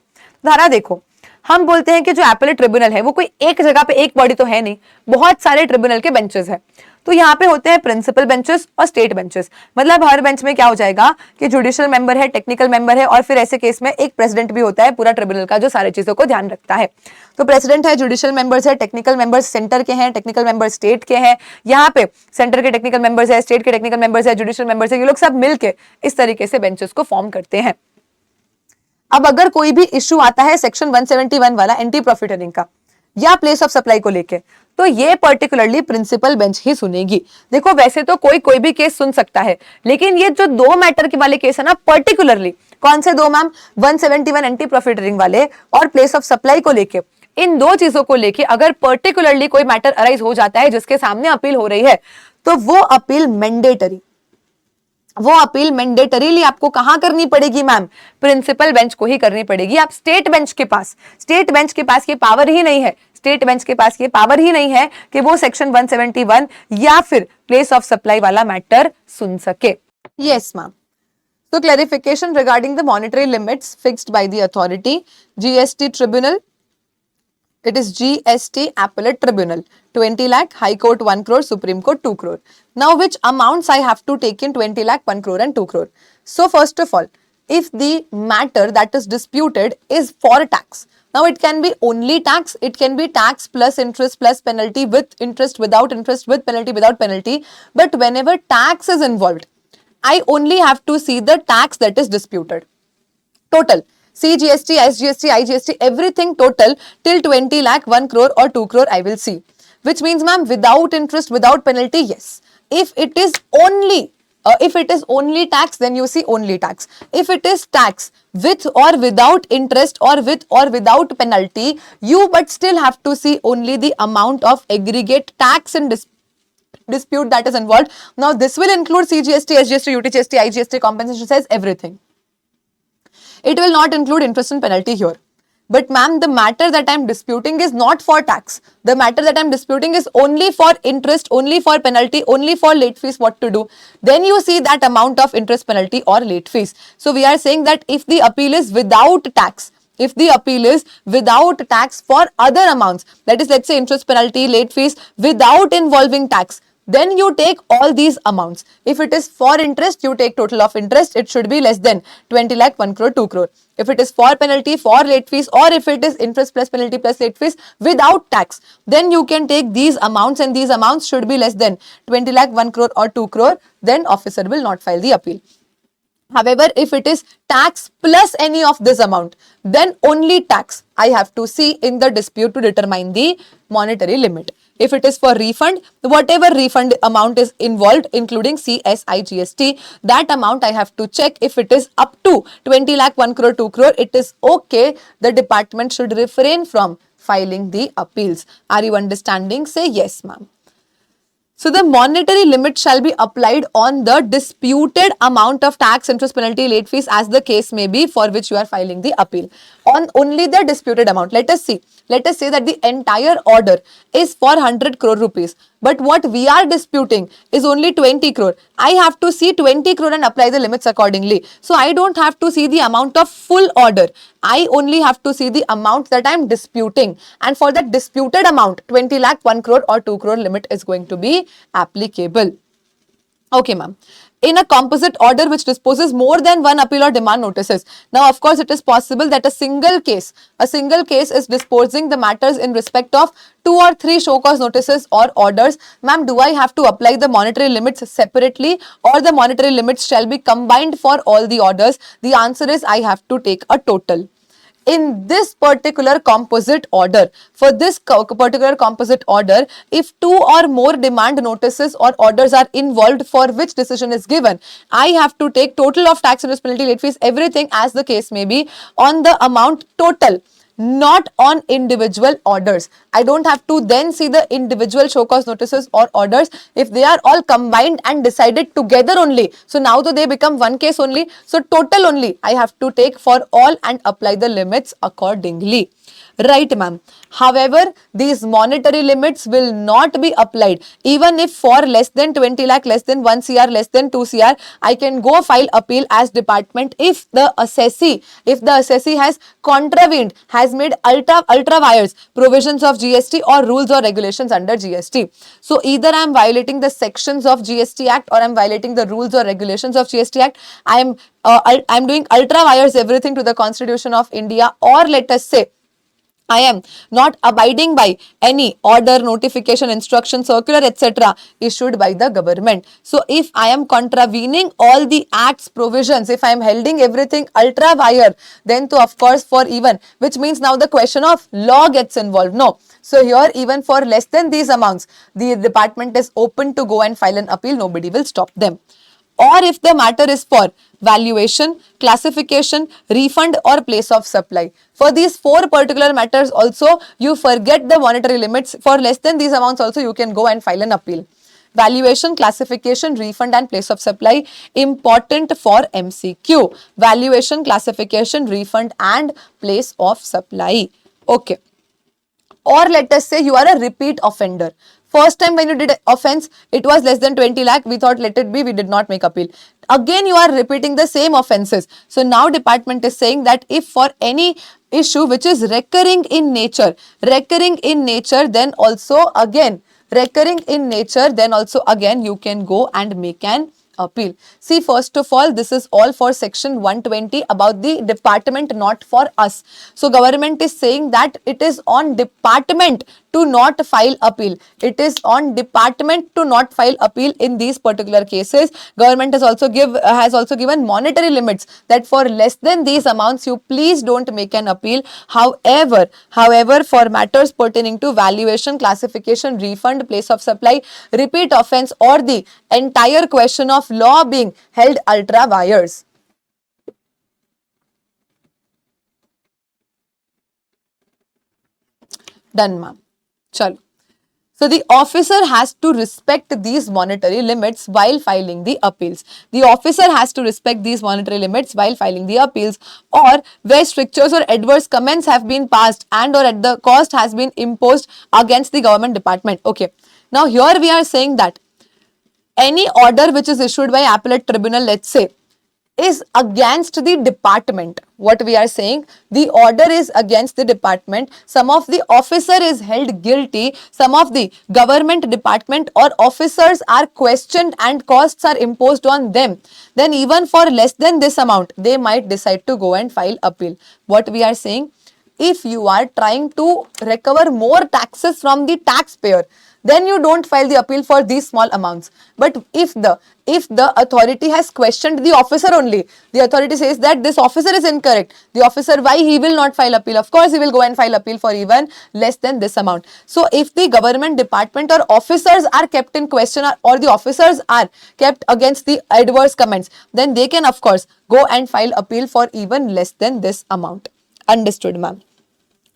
धारा देखो, हम बोलते हैं कि जो एपेलेट ट्रिब्यूनल है वो कोई एक जगह पे एक बॉडी तो है नहीं, बहुत सारे ट्रिब्यूनल के बेंचेस है। तो यहाँ पे होते हैं प्रिंसिपल बेंचेस और स्टेट बेंचेस। मतलब हर बेंच में क्या हो जाएगा कि जुडिशियल मेंबर है, टेक्निकल मेंबर है, और फिर ऐसे केस में एक प्रेसिडेंट भी होता है पूरा ट्रिब्यूनल का, जो सारी चीजों को ध्यान रखता है। तो प्रेसिडेंट है, जुडिशियल मेंबर्स है, टेक्निकल मेंबर्स सेंटर के हैं, टेक्निकल मेंबर्स स्टेट के हैं। यहाँ पे सेंटर के टेक्निकल मेंबर्स है, स्टेट के टेक्निकल मेंबर्स है, जुडिशियल मेंबर्स है, ये लोग सब मिलके इस तरीके से बेंचेस को फॉर्म करते हैं। अब अगर कोई भी इश्यू आता है सेक्शन 171 वाला एंटी प्रॉफिटरिंग का या प्लेस ऑफ सप्लाई को लेके, तो ये पर्टिकुलरली प्रिंसिपल बेंच ही सुनेगी। देखो वैसे तो कोई भी केस सुन सकता है, लेकिन ये जो दो मैटर के वाले केस है ना, पर्टिकुलरली कौन से दो मैम, 171 एंटी प्रॉफिटरिंग वाले और प्लेस ऑफ सप्लाई को लेके, इन दो चीजों को लेके अगर पर्टिकुलरली कोई मैटर अराइज हो जाता है जिसके सामने अपील हो रही है, तो वो अपील मैंडेटरीली आपको कहां करनी पड़ेगी मैम, प्रिंसिपल बेंच को ही करनी पड़ेगी। आप स्टेट बेंच के पास ये पावर ही नहीं है, स्टेट बेंच के पास ये पावर ही नहीं है कि वो सेक्शन 171 या फिर प्लेस ऑफ सप्लाई वाला मैटर सुन सके। Yes ma'am. So clarification regarding the monetary limits fixed by the authority, GST tribunal, it is GST appellate tribunal, 20 lakh, High Court 1 crore, Supreme Court 2 crore. Now which amounts I have to take in 20 lakh, 1 crore and 2 crore. So first of all, if the matter that is disputed is for tax, now it can be only tax, it can be tax plus interest plus penalty, with interest, without interest, with penalty, without penalty, but whenever tax is involved, I only have to see the tax that is disputed. Total. CGST, SGST, IGST, everything total till 20 lakh, 1 crore or 2 crore I will see. Which means ma'am, without interest, without penalty, yes. If it is only tax, then you see only tax. If it is tax with or without interest or with or without penalty, you but still have to see only the amount of aggregate tax and dispute that is involved. Now this will include CGST, SGST, UTGST, IGST, compensation says everything. It will not include interest and penalty here. But ma'am, the matter that I am disputing is not for tax. The matter that I am disputing is only for interest, only for penalty, only for late fees, what to do. Then you see that amount of interest, penalty or late fees. So we are saying that if the appeal is without tax, if the appeal is without tax for other amounts, that is let's say interest, penalty, late fees without involving tax, then you take all these amounts. If it is for interest, you take total of interest. It should be less than 20 lakh, 1 crore, 2 crore. If it is for penalty, for late fees, or if it is interest plus penalty plus late fees without tax, then you can take these amounts, and these amounts should be less than 20 lakh, 1 crore or 2 crore. Then officer will not file the appeal. However, if it is tax plus any of this amount, then only tax I have to see in the dispute to determine the monetary limit. If it is for refund, whatever refund amount is involved, including CSI, GST, that amount I have to check. If it is up to 20 lakh, 1 crore, 2 crore, it is okay. The department should refrain from filing the appeals. Are you understanding? Say yes, ma'am. So the monetary limit shall be applied on the disputed amount of tax, interest, penalty, late fees as the case may be for which you are filing the appeal. On only the disputed amount. Let us see. Let us say that the entire order is for 100 crore rupees. But what we are disputing is only 20 crore. I have to see 20 crore and apply the limits accordingly. So I don't have to see the amount of full order. I only have to see the amount that I am disputing. And for that disputed amount, 20 lakh, 1 crore or 2 crore limit is going to be applicable. Okay, ma'am. In a composite order which disposes more than one appeal or demand notices. Now, of course, it is possible that a single case is disposing the matters in respect of 2 or 3 show cause notices or orders. Ma'am, do I have to apply the monetary limits separately, or the monetary limits shall be combined for all the orders? The answer is I have to take a total. In this particular composite order, for this particular composite order, if 2 or more demand notices or orders are involved for which decision is given, I have to take total of tax, interest, penalty, late fees, everything as the case may be on the amount total, not on individual orders. I don't have to then see the individual show cause notices or orders if they are all combined and decided together only. So now they become one case only. So total only I have to take for all and apply the limits accordingly. Right, ma'am. However, these monetary limits will not be applied even if for less than 20 lakh, less than 1 CR, less than 2 CR, I can go file appeal as department if the assessee has contravened, has has made ultra wires provisions of GST or rules or regulations under GST. So either I am violating the sections of GST Act or I am violating the rules or regulations of GST Act. I'm doing ultra wires everything to the Constitution of India, or let us say I am not abiding by any order, notification, instruction, circular, etc. issued by the government. So if I am contravening all the act's provisions, if I am holding everything ultra wire, then to of course for even, which means now the question of law gets involved. No. So here even for less than these amounts, the department is open to go and file an appeal. Nobody will stop them. Or if the matter is for valuation, classification, refund or place of supply. For these four particular matters also, you forget the monetary limits. For less than these amounts also, you can go and file an appeal. Valuation, classification, refund and place of supply, important for MCQ. Valuation, classification, refund and place of supply. Okay. Or let us say you are a repeat offender. First time when you did offense, it was less than 20 lakh. We thought let it be. We did not make appeal. Again, you are repeating the same offenses. So now department is saying that if for any issue which is recurring in nature, then also again you can go and make an appeal. See, first of all, this is all for section 120 about the department, not for us. So government is saying that it is on department to not file appeal. It is on department to not file appeal in these particular cases. Government has also given monetary limits that for less than these amounts you please don't make an appeal. However, for matters pertaining to valuation, classification, refund, place of supply, repeat offense or the entire question of law being held ultra vires. Done, ma'am. Chalo. So the officer has to respect these monetary limits while filing the appeals. The officer has to respect these monetary limits while filing the appeals, or where strictures or adverse comments have been passed and or at the cost has been imposed against the government department. Okay. Now here we are saying that any order which is issued by appellate tribunal, let's say, is against the department. What we are saying, the order is against the department. Some of the officer is held guilty. Some of the government department or officers are questioned and costs are imposed on them. Then even for less than this amount, they might decide to go and file appeal. What we are saying, if you are trying to recover more taxes from the taxpayer, then you don't file the appeal for these small amounts. But if the authority has questioned the officer only, the authority says that this officer is incorrect, the officer, why he will not file appeal? Of course, he will go and file appeal for even less than this amount. So if the government department or officers are kept in question, or the officers are kept against the adverse comments, then they can of course go and file appeal for even less than this amount. Understood, ma'am?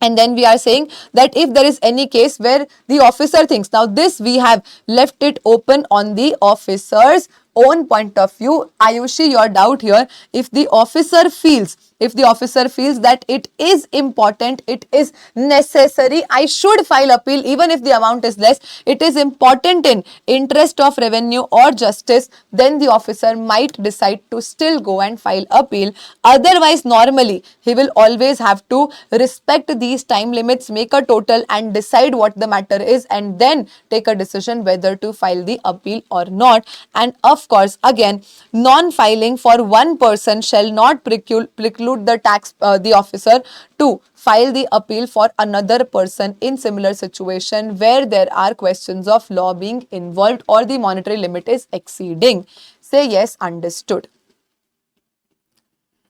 And then we are saying that if there is any case where the officer thinks, now this we have left it open on the officer's own point of view. Ayushi, your doubt here, if the officer feels that it is important, it is necessary, I should file appeal even if the amount is less, it is important in interest of revenue or justice, then the officer might decide to still go and file appeal. Otherwise, normally he will always have to respect these time limits, make a total and decide what the matter is, and then take a decision whether to file the appeal or not. And of course, again, non-filing for one person shall not preclude the officer to file the appeal for another person in similar situation where there are questions of law being involved or the monetary limit is exceeding. Say yes, understood.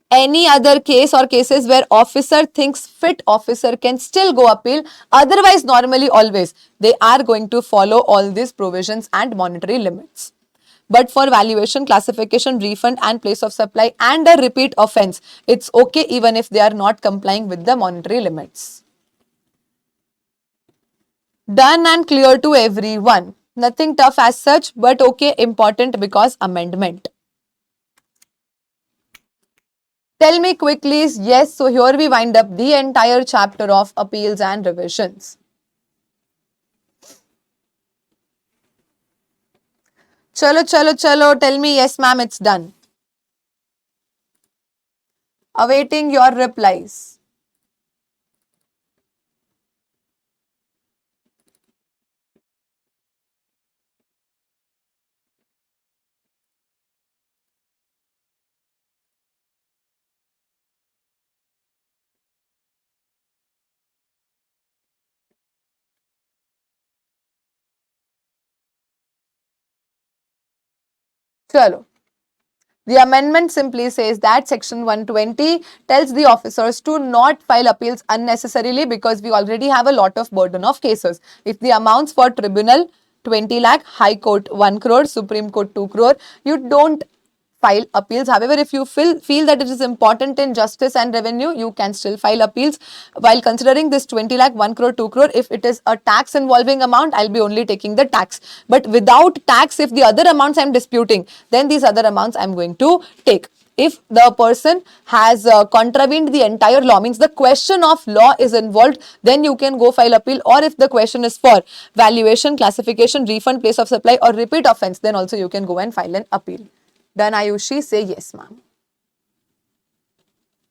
Any other case or cases where officer thinks fit, officer can still go appeal. Otherwise, normally always they are going to follow all these provisions and monetary limits. But for valuation, classification, refund and place of supply and a repeat offense, it's okay even if they are not complying with the monetary limits. Done and clear to everyone. Nothing tough as such, but okay, important because amendment. Tell me quickly, yes, so here we wind up the entire chapter of appeals and revisions. Chalo, tell me yes ma'am, it's done. Awaiting your replies. चलो, the amendment simply says that section 120 tells the officers to not file appeals unnecessarily because we already have a lot of burden of cases. If the amounts for tribunal 20 lakh, High Court 1 crore, Supreme Court 2 crore, you don't file appeals. However, if you feel that it is important in justice and revenue, you can still file appeals. While considering this 20 lakh, 1 crore, 2 crore, if it is a tax involving amount, I'll be only taking the tax. But without tax, if the other amounts I'm disputing, then these other amounts I'm going to take. If the person has contravened the entire law, means the question of law is involved, then you can go file appeal. Or if the question is for valuation, classification, refund, place of supply or repeat offense, then also you can go and file an appeal. Done, Ayushi? Say yes, ma'am.